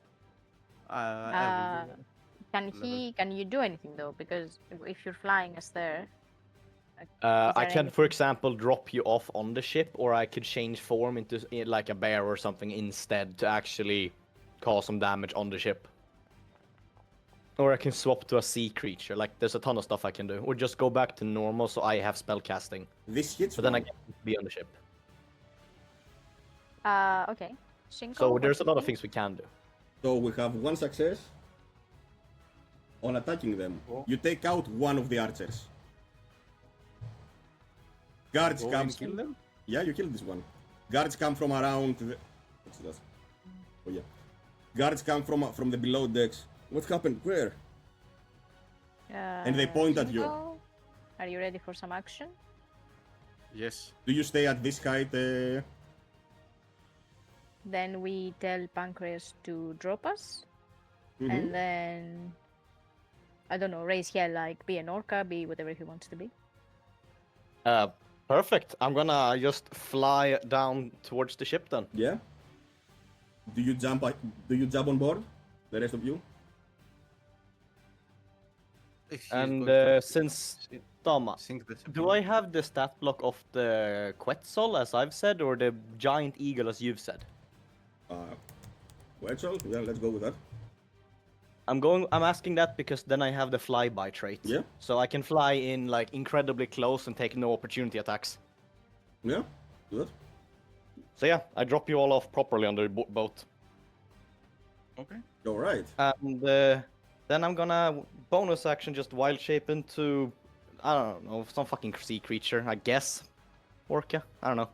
Can you do anything though? Because if you're flying us there, I there can, for example, drop you off on the ship, or I could change form into like a bear or something instead to actually cause some damage on the ship. Or I can swap to a sea creature. Like, there's a ton of stuff I can do. Or just go back to normal so I have spell casting. This hits. But then I one. get to be on the ship. okay. Shinko, So what there's a do you lot of do? things we can do. So we have one success on attacking them. Oh. You take out one of the archers. Guards Go come. and kill them? Yeah, you killed this one. Guards come from around. What's that? Oh yeah. Guards come from the below decks. What happened? Where? And they point at you. Shinko, are you ready for some action? Yes. Do you stay at this height? Then we tell Pancreas to drop us, Mhm. and then I don't know, raise hell, like be an orca, be whatever he wants to be. Perfect. I'm gonna just fly down towards the ship then. Yeah. Do you jump? Do you jump on board? The rest of you? If she's And going to since Dama, sink the ship do in. I have the stat block of the Quetzal as I've said, or the giant eagle as you've said? Quetzal? Yeah, let's go with that. I'm asking that because then I have the flyby trait. Yeah. So I can fly in like incredibly close and take no opportunity attacks. Yeah, do that. So yeah, I drop you all off properly on the boat. Okay. All right. And then I'm gonna bonus action just wild shape into, I don't know, some fucking sea creature, I guess. Orca? I don't know.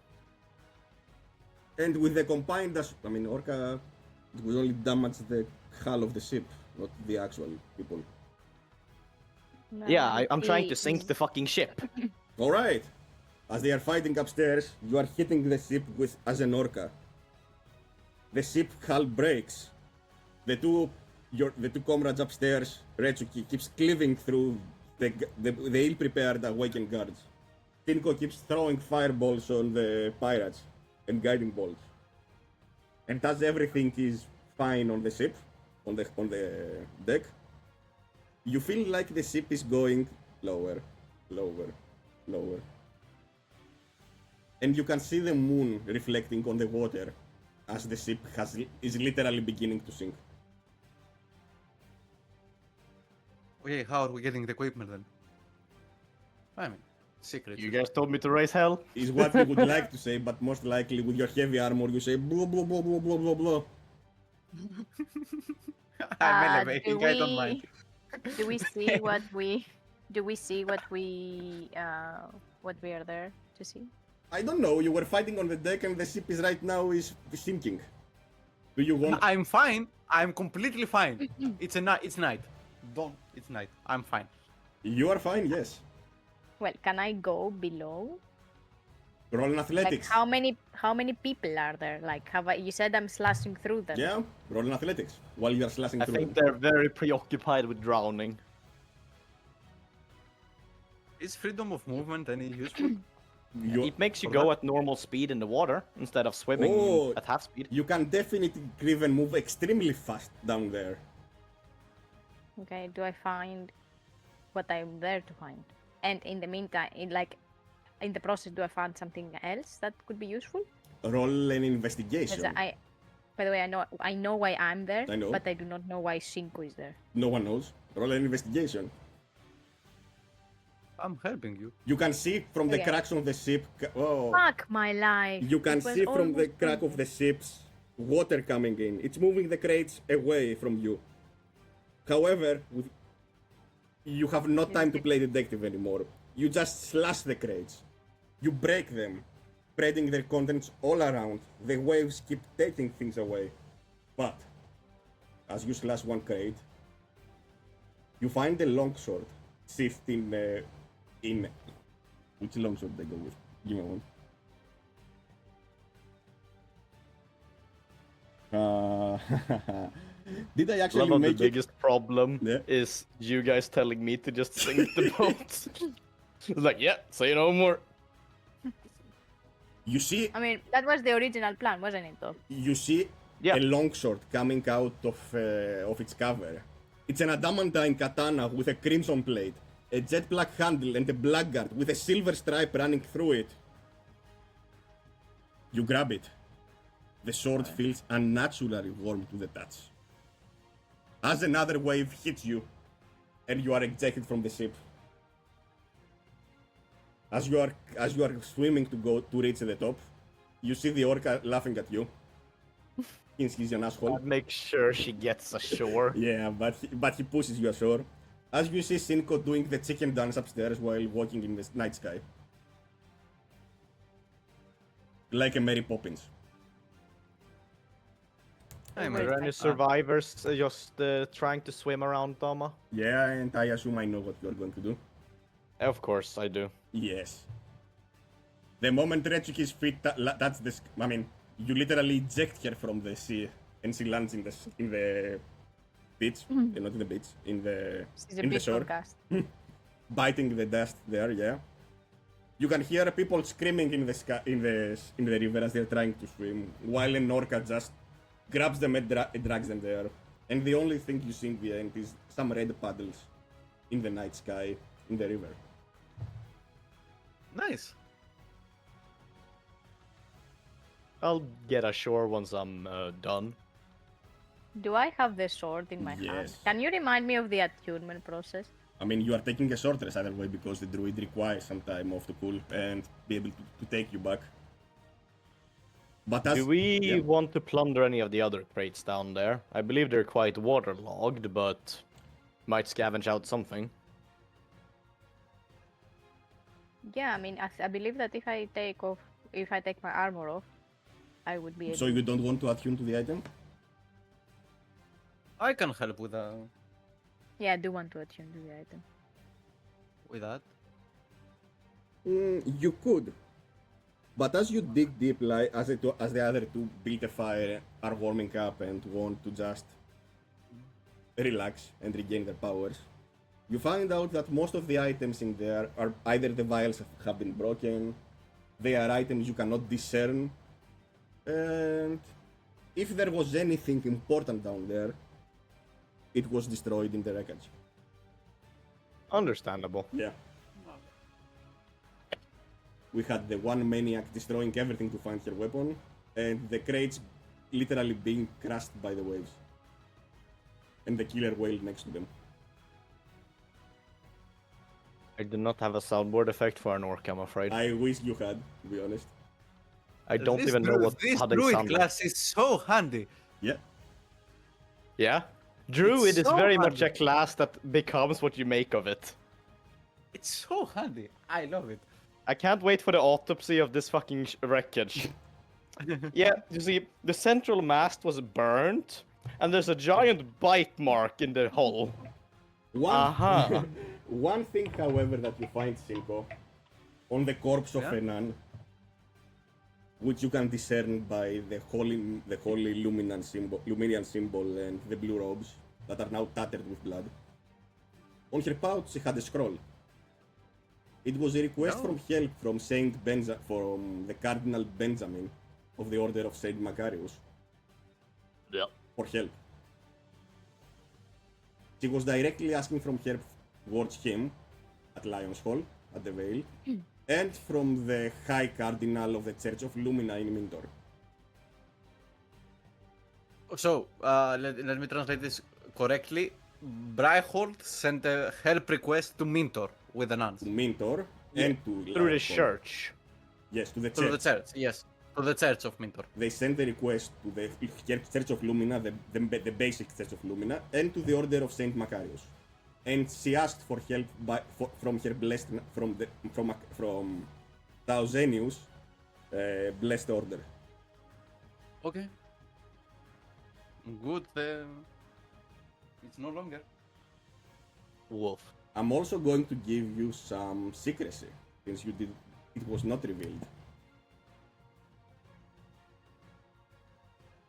And with the combined, I mean, Orca, it will only damage the hull of the ship, not the actual people. Yeah, I'm trying to He sink is- the fucking ship. All right. As they are fighting upstairs, you are hitting the ship as an Orca. The ship hull breaks. The two comrades upstairs, Retsuki, keeps cleaving through the ill-prepared awakened guards. Tinko keeps throwing fireballs on the pirates and guiding bolts. And as everything is fine on the ship, on the deck, you feel like the ship is going lower, lower, lower. And you can see the moon reflecting on the water as the ship is literally beginning to sink. Okay, how are we getting the equipment then? I mean, secret. You guys told me to raise hell. Is what you would like to say, but most likely with your heavy armor you say blah blah blah blah blah blah blah. I'm Do elevating, I don't mind. do we see what we what we are there to see? I don't know, you were fighting on the deck and the ship is right now is sinking. Do you want... I'm fine. I'm completely fine. It's night. It's night. I'm fine. You are fine, yes. Well, can I go below? Roll an Like athletics. how many people are there? Like you said I'm slashing through them. Yeah, roll an athletics while you are slashing I through think them. they're very preoccupied with drowning. Is freedom of movement any useful? It makes you for go that? at normal speed in the water instead of swimming Oh. at half speed. You can definitely even move extremely fast down there. Okay, do I find what I'm there to find? And in the meantime, in the process, do I find something else that could be useful? Roll an 'Cause investigation. by the way, I know why I'm there, I know. but I do not know why Shinko is there. No one knows. Roll an investigation. I'm helping you. You can see from the Okay. cracks on the ship. Oh, Fuck my life! you can It was see from the almost crack of the ships water coming in. It's moving the crates away from you. However, you have no time to play detective anymore. You just slash the crates. You break them, spreading their contents all around. The waves keep taking things away. But as you slash one crate, you find a longsword sheathed in which longsword they go with? Give me one. Did I actually One of the make it? biggest problem Yeah. is you guys telling me to just sink the boat. It's like, yeah, say no more. You see, I mean, that was the original plan, wasn't it? Though. you see Yeah. a longsword coming out of its cover. It's an adamantine katana with a crimson blade, a jet black handle, and a blackguard with a silver stripe running through it. You grab it. The sword feels unnaturally warm to the touch. As another wave hits you, and you are ejected from the ship. As you are swimming to reach the top, you see the orca laughing at you. Thinks he's an asshole. Make sure she gets ashore. Yeah, but he pushes you ashore. As you see Shinko doing the chicken dance upstairs while walking in the night sky. Like a Mary Poppins. I'm Are there any survivors just trying to swim around, Tama? Yeah, and I assume I know what you're going to do. Of course, I do. Yes. The moment Retsuki's feet that's the... I mean, you literally eject her from the sea and she lands in the beach. Not in the beach, in the This is a in the big shore. podcast. Biting the dust there, yeah. You can hear people screaming in the sky, in the river as they're trying to swim, while an orca just grabs them and drags them there. And the only thing you see in the end is some red paddles in the night sky in the river. Nice. I'll get ashore once I'm done. Do I have the sword in my hand? Yes. Can you remind me of the attunement process? I mean, you are taking a short rest either way because the druid requires some time off to cool and be able to take you back. But as Do we yeah. want to plunder any of the other crates down there? I believe they're quite waterlogged, but might scavenge out something. Yeah, I mean, I believe that if I take my armor off, I would be able. So you don't want to attune to the item? I can help with Yeah, I do want to attune to the item. that. You could. But as you dig deep, like as the other two build a fire, are warming up and want to just relax and regain their powers, You find out that most of the items in there are either the vials have been broken, they are items you cannot discern, and if there was anything important down there, it was destroyed in the wreckage. Understandable. Yeah. We had the one maniac destroying everything to find her weapon, and the crates literally being crushed by the waves. And the killer whale next to them. I do not have a soundboard effect for an orc, I'm afraid. I wish you had, to be honest. I don't This even know what this how they druid sound like. class is so handy. Yeah. Yeah? Druid is so very much a handy. class that becomes what you make of it. It's so handy. I love it. I can't wait for the autopsy of this fucking wreckage. Yeah, you see, the central mast was burnt, and there's a giant bite mark in the hull. Aha. One thing, however, that you find, Cinco, on the corpse of Yeah? a nun, which you can discern by the holy Luminian symbol and the blue robes that are now tattered with blood. On her pouch, she had a scroll. It was a request from help from from the Cardinal Benjamin of the Order of Saint Macarius. Yeah. For help. She was directly asking from help towards him at Lion's Hall, at the Vale, and from the High Cardinal of the Church of Lumina in Mintor. So, let me translate this correctly. Bryhold sent a help request to Mintor with the nuns. To Mintor and to Through the Lion's Hall. church. Yes, to the To the church. church, yes. To the church of Mintor. They sent a request to the Church of Lumina, the basic Church of Lumina, and to the Order of Saint Macarius. And she asked for help from her blessed from Tausenius, blessed order. Okay. Good. It's no longer. Wolf. I'm also going to give you some secrecy, since it was not revealed.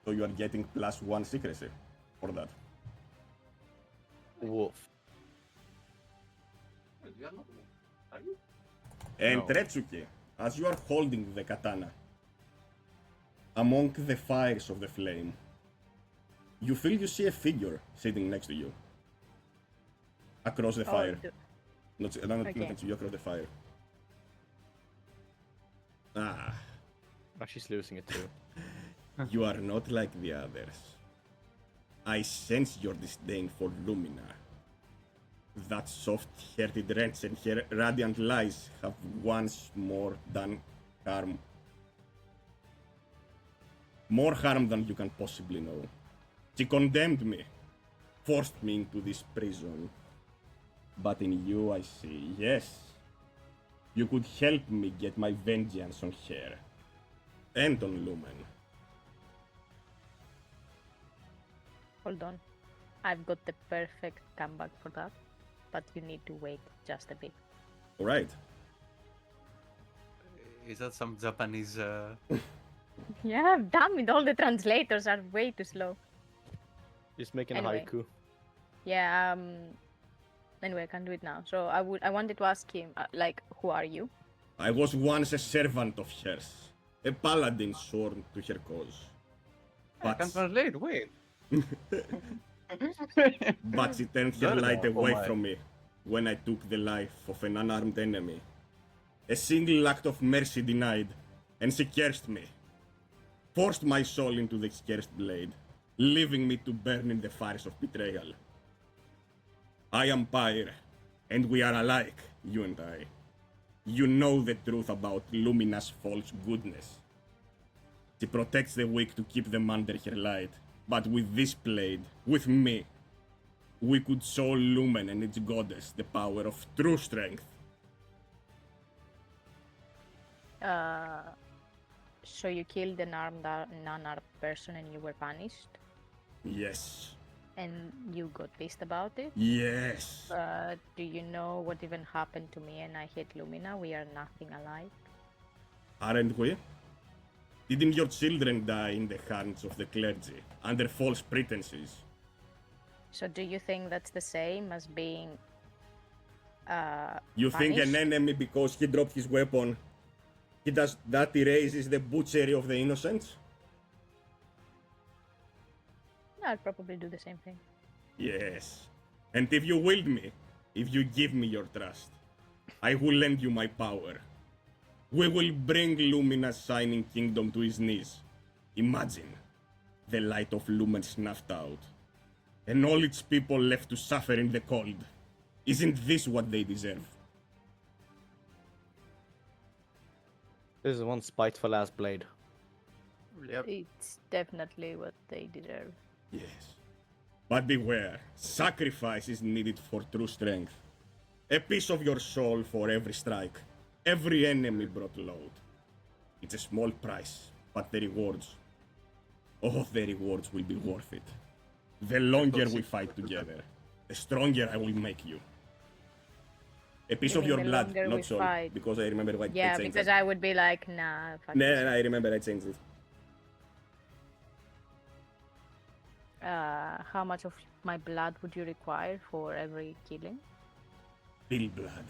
So you are getting +1 secrecy for that. Wolf. And No. Tretsuke, as you are holding the katana, among the fires of the flame, you feel you see a figure sitting next to you. Across the fire. Not Okay. next to you, across the fire. Ah, Oh, she's losing it too. you are not like the others. I sense your disdain for Lumina. That soft-hearted wretch and her radiant lies have once more done harm. More harm than you can possibly know. She condemned me, forced me into this prison. But in you I see, yes, you could help me get my vengeance on her. And on Lumen. Hold on. I've got the perfect comeback for that, but you need to wait just a bit. Alright. Is that some Japanese? Yeah, damn it, all the translators are way too slow. She's making Anyway. a haiku. Yeah, anyway, I can do it now. So I wanted to ask him, like, who are you? I was once a servant of hers, a paladin sworn to her cause. I can translate. Wait. But she turned her Good. light Oh away my. from me when I took the life of an unarmed enemy. A single act of mercy denied, and she cursed me. Forced my soul into this cursed blade, leaving me to burn in the fires of betrayal. I am Pyre, and we are alike, you and I. You know the truth about Lumina's false goodness. She protects the weak to keep them under her light. But with this blade, with me, we could show Lumen and its goddess the power of true strength. So you killed an unarmed person and you were punished, Yes. and you got pissed about it. Yes. Do you know what even happened to me and I hate Lumina? We are nothing alike. Aren't we? Didn't your children die in the hands of the clergy, under false pretenses? So do you think that's the same as being You think an punished. enemy, because he dropped his weapon, he does that erases the butchery of the innocents? I'll probably do the same thing. Yes. And if you wield me, if you give me your trust, I will lend you my power. We will bring Lumina's shining kingdom to his knees. Imagine the light of Lumen snuffed out, and all its people left to suffer in the cold. Isn't this what they deserve? This is one spiteful ass blade. Yep. It's definitely what they deserve. Yes. But beware, sacrifice is needed for true strength. A piece of your soul for every strike, every enemy brought low. It's a small price, but the rewards, oh, the rewards will be worth it. The longer we fight together, the stronger I will make you. A piece You of mean your the blood, longer we not soul, fight? because I remember why I Yeah, changed because it. I would be like, nah, fuck No, this. I remember I changed it. How much of my blood would you require for every killing? Real blood.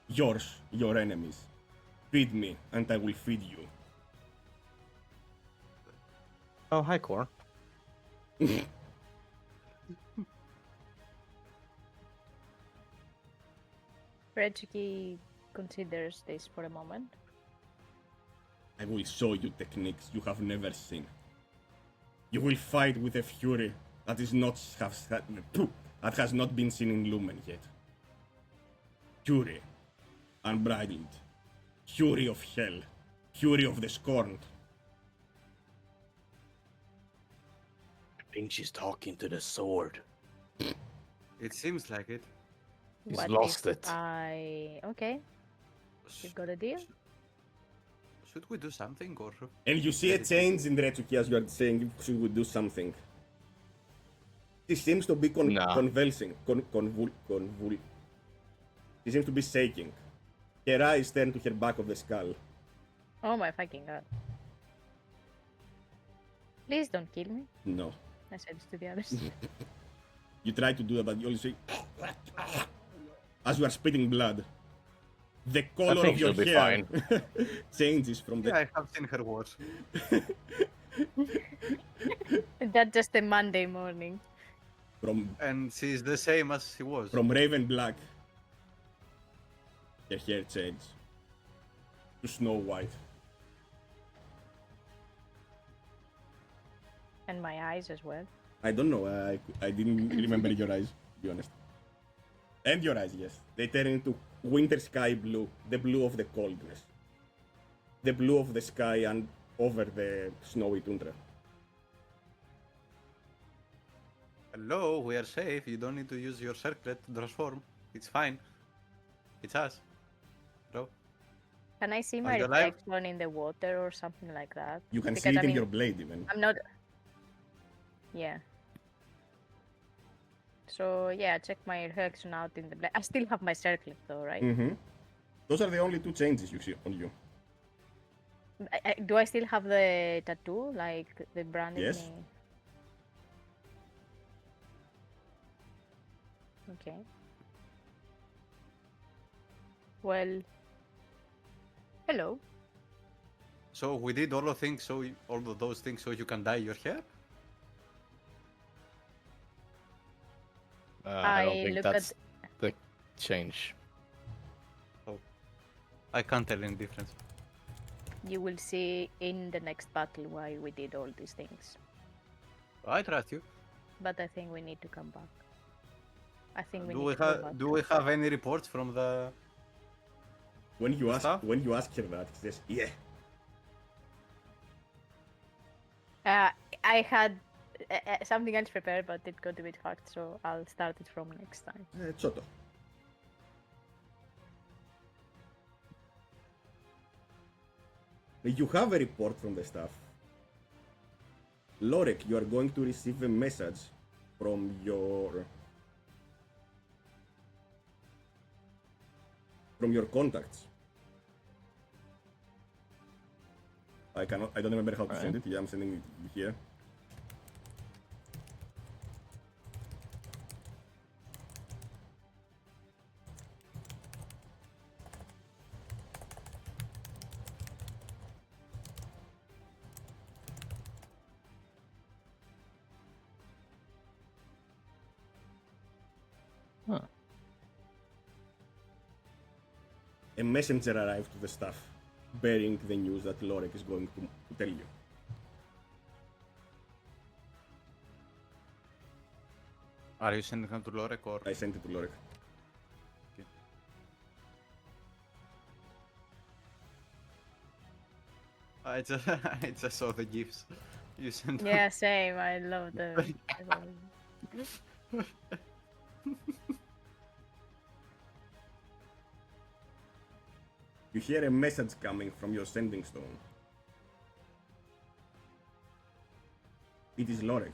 Yours, your enemies. Feed me, and I will feed you. Oh, hi, Core. Reggie considers this for a moment. I will show you techniques you have never seen. You will fight with a fury that is not that has not been seen in Lumen yet. Fury, unbridled. Fury of hell. Fury of the scorned. I think she's talking to the sword. It seems like it. He's What lost if it. Okay, you got a deal? Should we do something or? And you see a let it be? change in Retsuki as you are saying should we do something. She seems to be Nah. convulsing. She seems to be shaking. Her eyes turn to her back of the skull. Oh my fucking god. Please don't kill me. No. I said this to the others. You try to do that, but you only say as you are spitting blood. The color think of your she'll be hair changes from the Yeah, I have seen her worse. That's just a Monday morning. And she's the same as she was. from raven black. Her hair changed to snow white. And my eyes as well. I don't know. I didn't remember your eyes, to be honest. And your eyes, yes. They turn into winter sky blue, the blue of the coldness, the blue of the sky and over the snowy tundra. Hello, we are safe. You don't need to use your circlet to transform. It's fine. It's us. Hello? Can I see Are my you alive? reflection in the water or something like that? You can Because, see it I in mean, your blade even. I'm not. Yeah. So yeah, check my reflection out in the black. I still have my circlet though, right? Mm-hmm. Those are the only two changes you see on you. Do I still have the tattoo, like the branded Yes. me? Okay. Well, hello. So we did all of things, so all of those things, so you can dye your hair. I don't I think look that's the change. I can't tell any difference. You will see in the next battle why we did all these things. I trust you. But I think we need to come back. I think we Do need we to go back. have do we have any reports from the? When you Stuff? ask her that, she says, "Yeah." I had something else prepared, but it got a bit fucked, so I'll start it from next time. Choto. You have a report from the staff. Lorek, you are going to receive a message from your contacts. I don't remember how to send it. Yeah, I'm sending it here. Huh. A messenger arrived to the staff, bearing the news that Lorek is going to tell you. Are you sending him to Lorek or? I sent it to Lorek. I just I just saw the gifs you sent. Yeah, same. I love the. You hear a message coming from your sending stone. It is Lorek.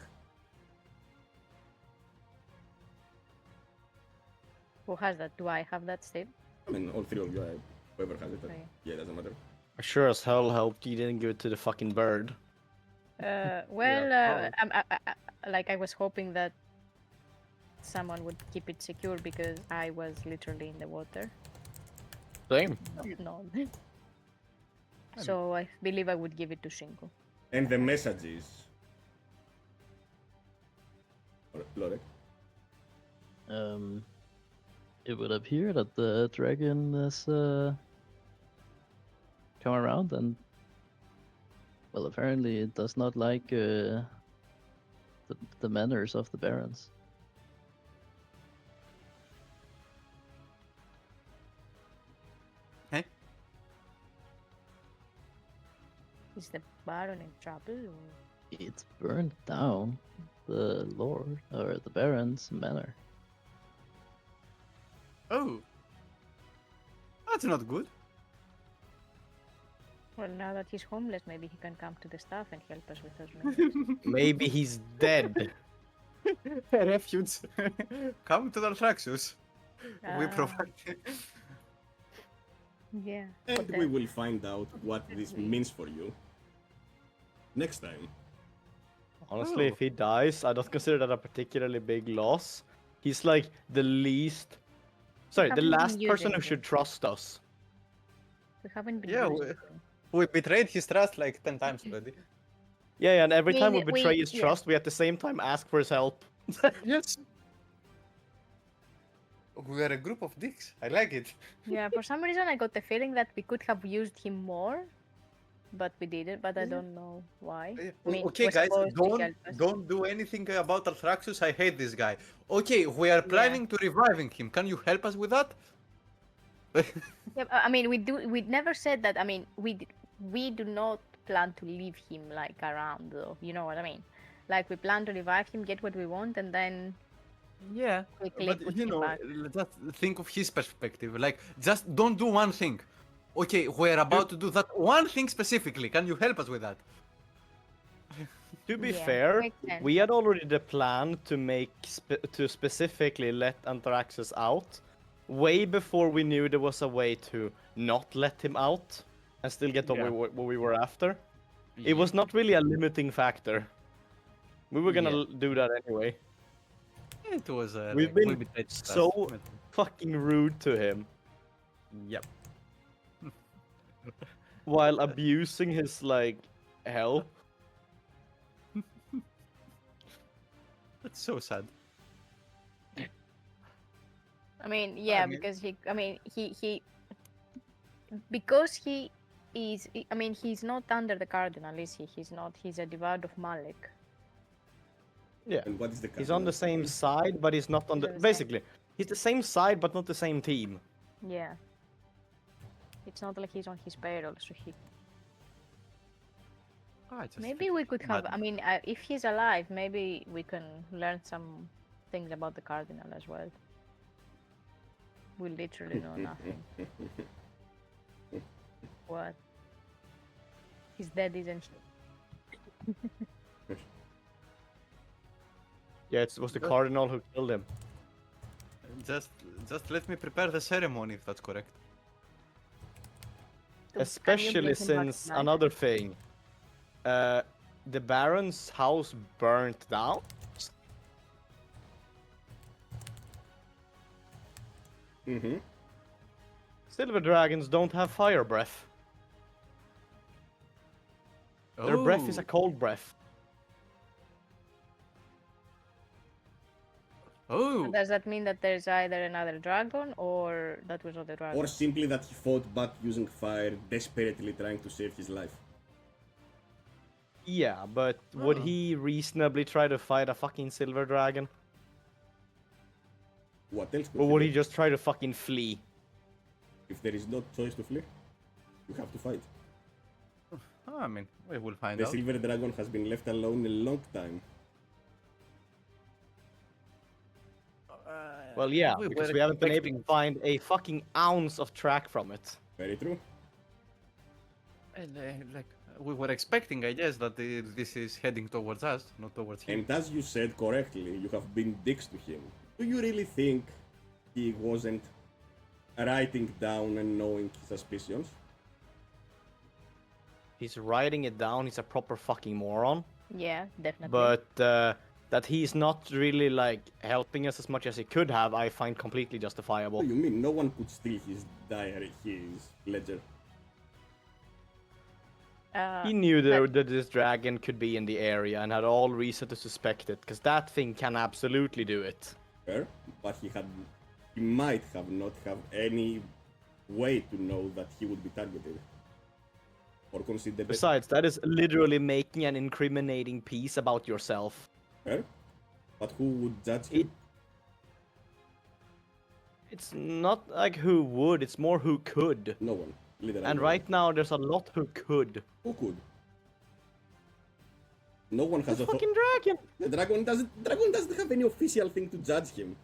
Who has that? Do I have that still? I mean, all three of you, whoever has it. Okay. Yeah, it doesn't matter. I sure as hell helped you didn't give it to the fucking bird. Well, probably. like I was hoping that someone would keep it secure because I was literally in the water. Same. No. So I believe I would give it to Shinko. And the message is... Lorek? It would appear that the dragon has come around and, well, apparently it does not like the manners of the barons. Hey? Is the Baron in trouble? Or... It's burned down the lord or the baron's manor. Oh, that's not good. Well, now that he's homeless, maybe he can come to the staff and help us with those men. Maybe he's dead. Refuge. Come to the Althraxus. We Ah. provide. Yeah. And but we then- will find out what this means for you next time. Honestly, Oh. if he dies, I don't consider that a particularly big loss. He's like the least... Sorry, the haven't been last person using who him. should trust us. We haven't been Yeah, using we- him. We betrayed his trust like 10 times already. Yeah, and every time we We- betray his yeah. trust, we at the same time ask for his help. Yes. We are a group of dicks. I like it. Yeah, for some reason I got the feeling that we could have used him more, but we didn't. But I Yeah. don't know why. Yeah. I mean, Okay, we're guys, supposed to help us. don't do anything about Althraxus. I hate this guy. Okay, we are planning to reviving him. Can you help us with that? Yeah, I mean, we never said that. I mean, we do not plan to leave him like around, though. You know what I mean? Like we plan to revive him, get what we want, and then Yeah, quickly but put you him know, back. just think of his perspective. Like, just don't do one thing. Okay, we're about to do that one thing specifically. Can you help us with that? To be Yeah, fair, makes sense. we had already the plan to make to specifically let Anthraxus out way before we knew there was a way to not let him out and still get Yeah. what we were after. It was not really a limiting factor. We were gonna Yeah. do that anyway. It was. We've we been betrayed his so trust. fucking rude to him Yep. while abusing his like help. That's so sad. I mean, yeah, mean- because he because he is. I mean, he's not under the cardinal, is he? He's not. He's a devout of Malik. Yeah. And what is the He's on the same side, but he's not on He's the. on the same- Basically, he's the same side, but not the same team. Yeah. It's not like he's on his payroll, so he. I just Maybe think we it's could have. mad. I mean, if he's alive, maybe we can learn some things about the cardinal as well. We literally know nothing. What? He's dead, isn't he? Yeah, it was the But- cardinal who killed him. Just let me prepare the ceremony if that's correct. So can you Especially bring him back since to life? another thing, the Baron's house burnt down. Mm-hmm. Silver dragons don't have fire breath. Their breath is a Oh, cold breath. Oh, Does that mean that there's either another dragon or that was not a dragon? Or simply that he fought back using fire, desperately trying to save his life. Yeah, but would Oh. he reasonably try to fight a fucking silver dragon? What else could Or would do? he just try to fucking flee? If there is no choice to flee, you have to fight. Oh, I mean, we will find The out. silver dragon has been left alone a long time. Well, yeah, we because were we haven't been able expecting- to find a fucking ounce of track from it. Very true. Like, we were expecting, I guess, that this is heading towards us, not towards him. And as you said correctly, you have been dicks to him. Do you really think he wasn't writing down and knowing his suspicions? He's writing it down, he's a proper fucking moron. Yeah, definitely. But that he's not really like helping us as much as he could have, I find completely justifiable. What do you mean? No one could steal his diary, his ledger. He knew that this dragon could be in the area and had all reason to suspect it, because that thing can absolutely do it. Fair, but he might have not have any way to know that he would be targeted. Or consider that. Besides, that is literally making an incriminating piece about yourself. Fair, but who would judge It, him? it's not like who would, it's more who could. No one. Literally. And no right now, there's a lot who could. one. Who could? No one has The a fucking dragon! The dragon doesn't have any official thing to judge him.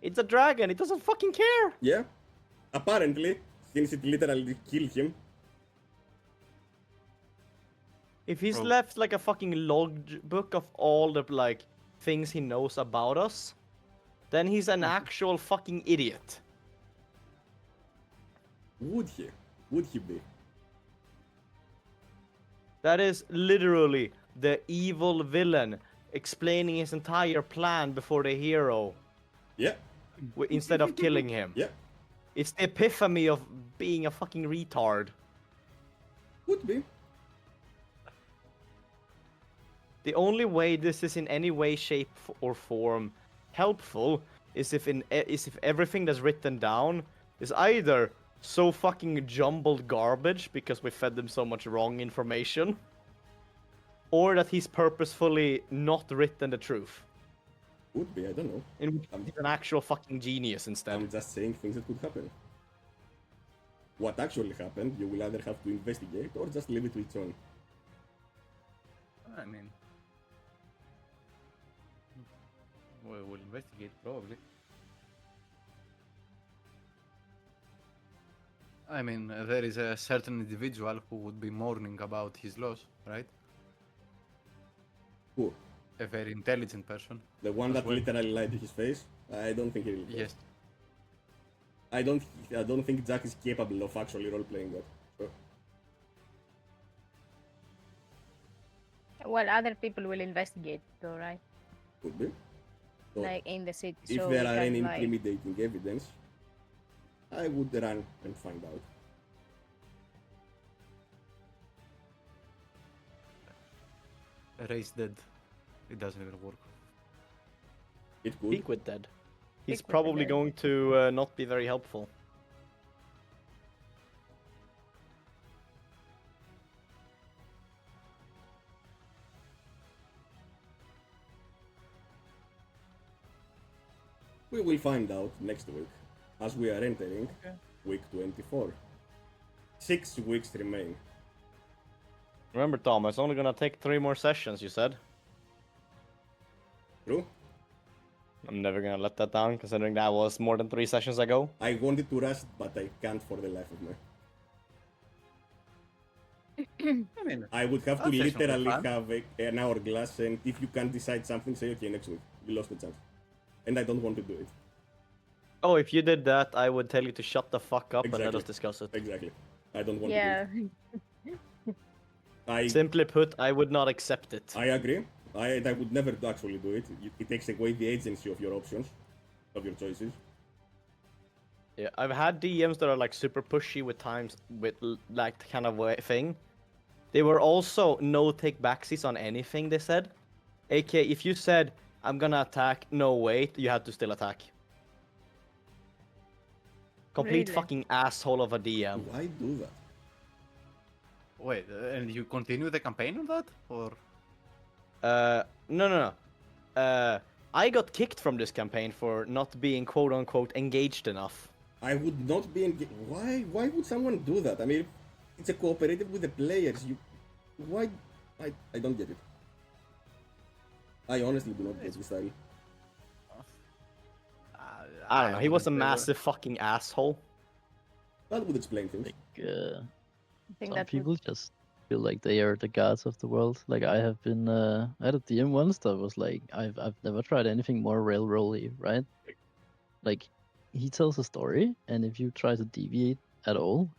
It's a dragon, it doesn't fucking care! Yeah? Apparently, since it literally killed him. If he's Bro. left like a fucking log book of all the like things he knows about us, then he's an actual fucking idiot. Would he? Would he be? That is literally the evil villain explaining his entire plan before the hero Yeah, instead of killing him. yeah, It's the epiphany of being a fucking retard. would be. The only way this is in any way, shape, or form helpful is if everything that's written down is either so fucking jumbled garbage because we fed them so much wrong information, or that he's purposefully not written the truth. Would be, I don't know. In which he's an actual fucking genius instead. I'm just saying things that could happen. What actually happened, you will either have to investigate or just leave it to its own. I mean, we will investigate probably. I mean, there is a certain individual who would be mourning about his loss, right? Who? A very intelligent person. The one As that well. literally lied to his face? I don't think he will. Yes. I don't think Jack is capable of actually role-playing that. So, Well, other people will investigate, though, right? could be. So, Like in the city. if so there we are can, any like... intimidating evidence, I would run and find out. Race dead. It doesn't even work. It could. Liquid dead. He's Liquid probably dead. going to not be very helpful. We will find out next week, as we are entering week 24. 6 weeks remain. Remember, Tom, it's only gonna take 3 more sessions, you said. True? I'm never gonna let that down, considering that was more than 3 sessions ago. I wanted to rush, but I can't for the life of me. I mean, I would have to That session was literally fun. have an hourglass, and if you can't decide something, say, okay, next week. You lost the chance. And I don't want to do it. Oh, if you did that, I would tell you to shut the fuck up and let Exactly. us discuss it. Exactly. I don't want Yeah. to do it. Simply put, I would not accept it. I agree. I would never actually do it. It takes away the agency of your options, of your choices. Yeah, I've had DMs that are like super pushy with times with like kind of thing. They were also no take backsies on anything they said. AK, if you said, I'm gonna attack. No, wait, you have to still attack. Complete Really? fucking asshole of a DM. Why do that? Wait, and you continue the campaign on that? Or. No. I got kicked from this campaign for not being quote unquote engaged enough. I would not be engaged. Why would someone do that? I mean, it's a cooperative with the players. Why? I don't get it. I honestly do not get this style. I don't know. He was a wouldn't say massive fucking asshole. That would explain things. Like, I think some that people just feel like they are the gods of the world. Like I have been, I had a DM once that was like, I've never tried anything more railroady, right? Like, he tells a story, and if you try to deviate at all,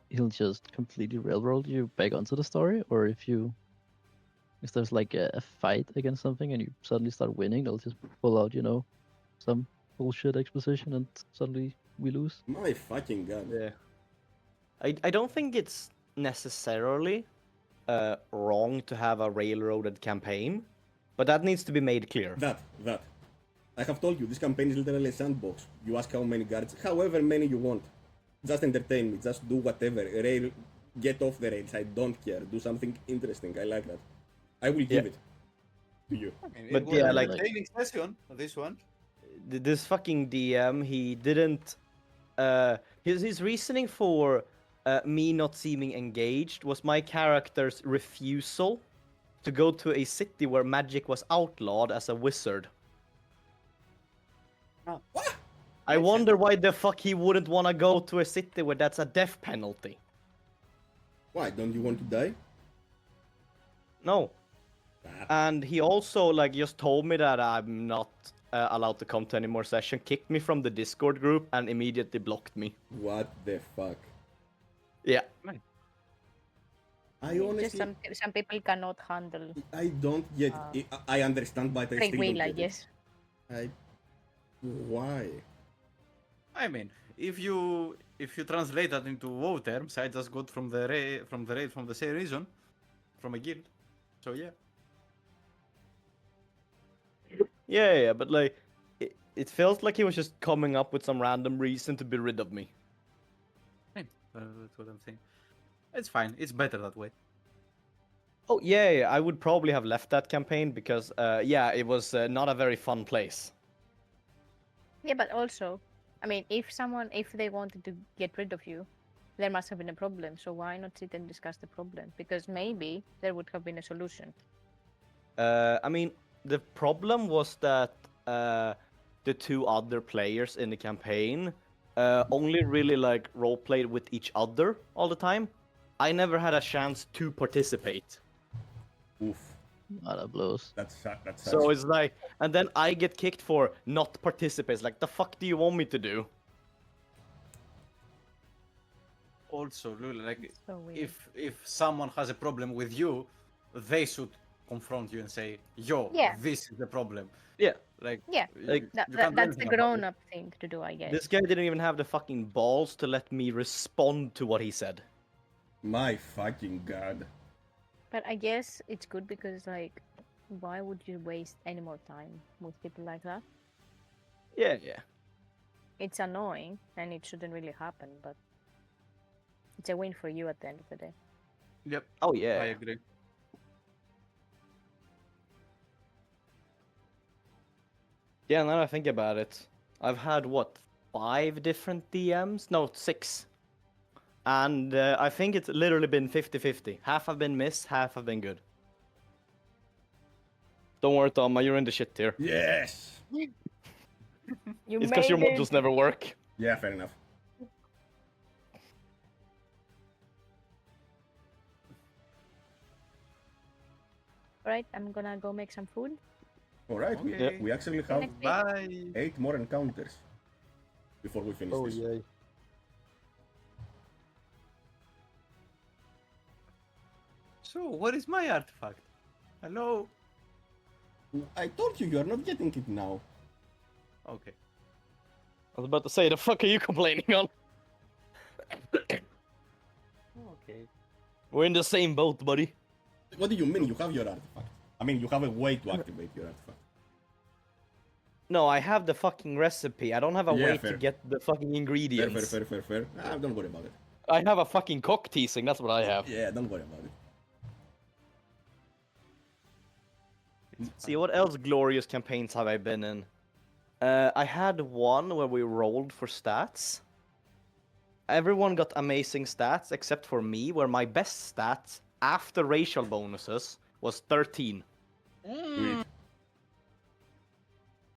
he'll just completely railroad you back onto the story. Or if there's like a fight against something and you suddenly start winning, they'll just pull out, some bullshit exposition, and suddenly we lose. My fucking god. Yeah. I don't think it's necessarily wrong to have a railroaded campaign, but that needs to be made clear. That. I have told you, this campaign is literally a sandbox. You ask how many guards, however many you want. Just entertain me, just do whatever. Get off the rails, I don't care. Do something interesting, I like that. I will give it to you. I mean, But it was yeah, an like- entertaining session, this one. This fucking DM, he didn't. His reasoning for me not seeming engaged was my character's refusal to go to a city where magic was outlawed as a wizard. What? I wonder why the fuck he wouldn't want to go to a city where that's a death penalty. Why, don't you want to die? No. Ah, And he also like just told me that I'm not allowed to come to any more session, kicked me from the Discord group, and immediately blocked me. what the fuck? Yeah. I just honestly, some people cannot handle I don't get it. I understand, but I free still will, don't I get guess. it. Why? I mean, if you translate that into WoW terms, I just got from the raid from the same reason, from a guild. So yeah. Yeah, but like, it felt like he was just coming up with some random reason to be rid of me. That's what I'm saying. It's fine. It's better that way. Oh yeah, I would probably have left that campaign because yeah, it was not a very fun place. Yeah, but also, I mean, if they wanted to get rid of you, there must have been a problem. So why not sit and discuss the problem? Because maybe there would have been a solution. I mean, the problem was that the two other players in the campaign only really like role played with each other all the time. I never had a chance to participate. Oof. That blows. That's So it's like, and then I get kicked for not participating. Like, the fuck do you want me to do? Also, Lulu, like So weird. if someone has a problem with you, they should confront you and say, "Yo, Yeah. this is the problem." Yeah. Like, Yeah, Like, you can't do that's the anything about it. grown-up thing to do, I guess. This guy didn't even have the fucking balls to let me respond to what he said. My fucking god. But I guess it's good because, like, why would you waste any more time with people like that? Yeah, yeah. It's annoying and it shouldn't really happen, but it's a win for you at the end of the day. Yep, Oh I yeah. agree. Yeah, now that I think about it, I've had what, 5 different DMs? No, 6. And I think it's literally been 50-50. Half have been miss, half have been good. Don't worry, Toma, you're in the shit tier. Yes! You It's because your made it! modules never work. Yeah, fair enough. Alright, I'm gonna go make some food. Alright, Okay. we actually See you have next week. Bye. 8 more encounters before we finish this. yeah. So, where is my artifact? Hello. I told you are not getting it now. Okay. I was about to say, the fuck are you complaining on? Okay. We're in the same boat, buddy. What do you mean you have your artifact? I mean, you have a way to activate your artifact. No, I have the fucking recipe. I don't have a Yeah, way fair. to get the fucking Fair, ingredients. fair. Ah, don't worry about it. I have a fucking cock teasing. That's what I have. Yeah, don't worry about it. See, what else glorious campaigns have I been in? I had one where we rolled for stats. Everyone got amazing stats except for me, where my best stats after racial bonuses was 13. Sweet.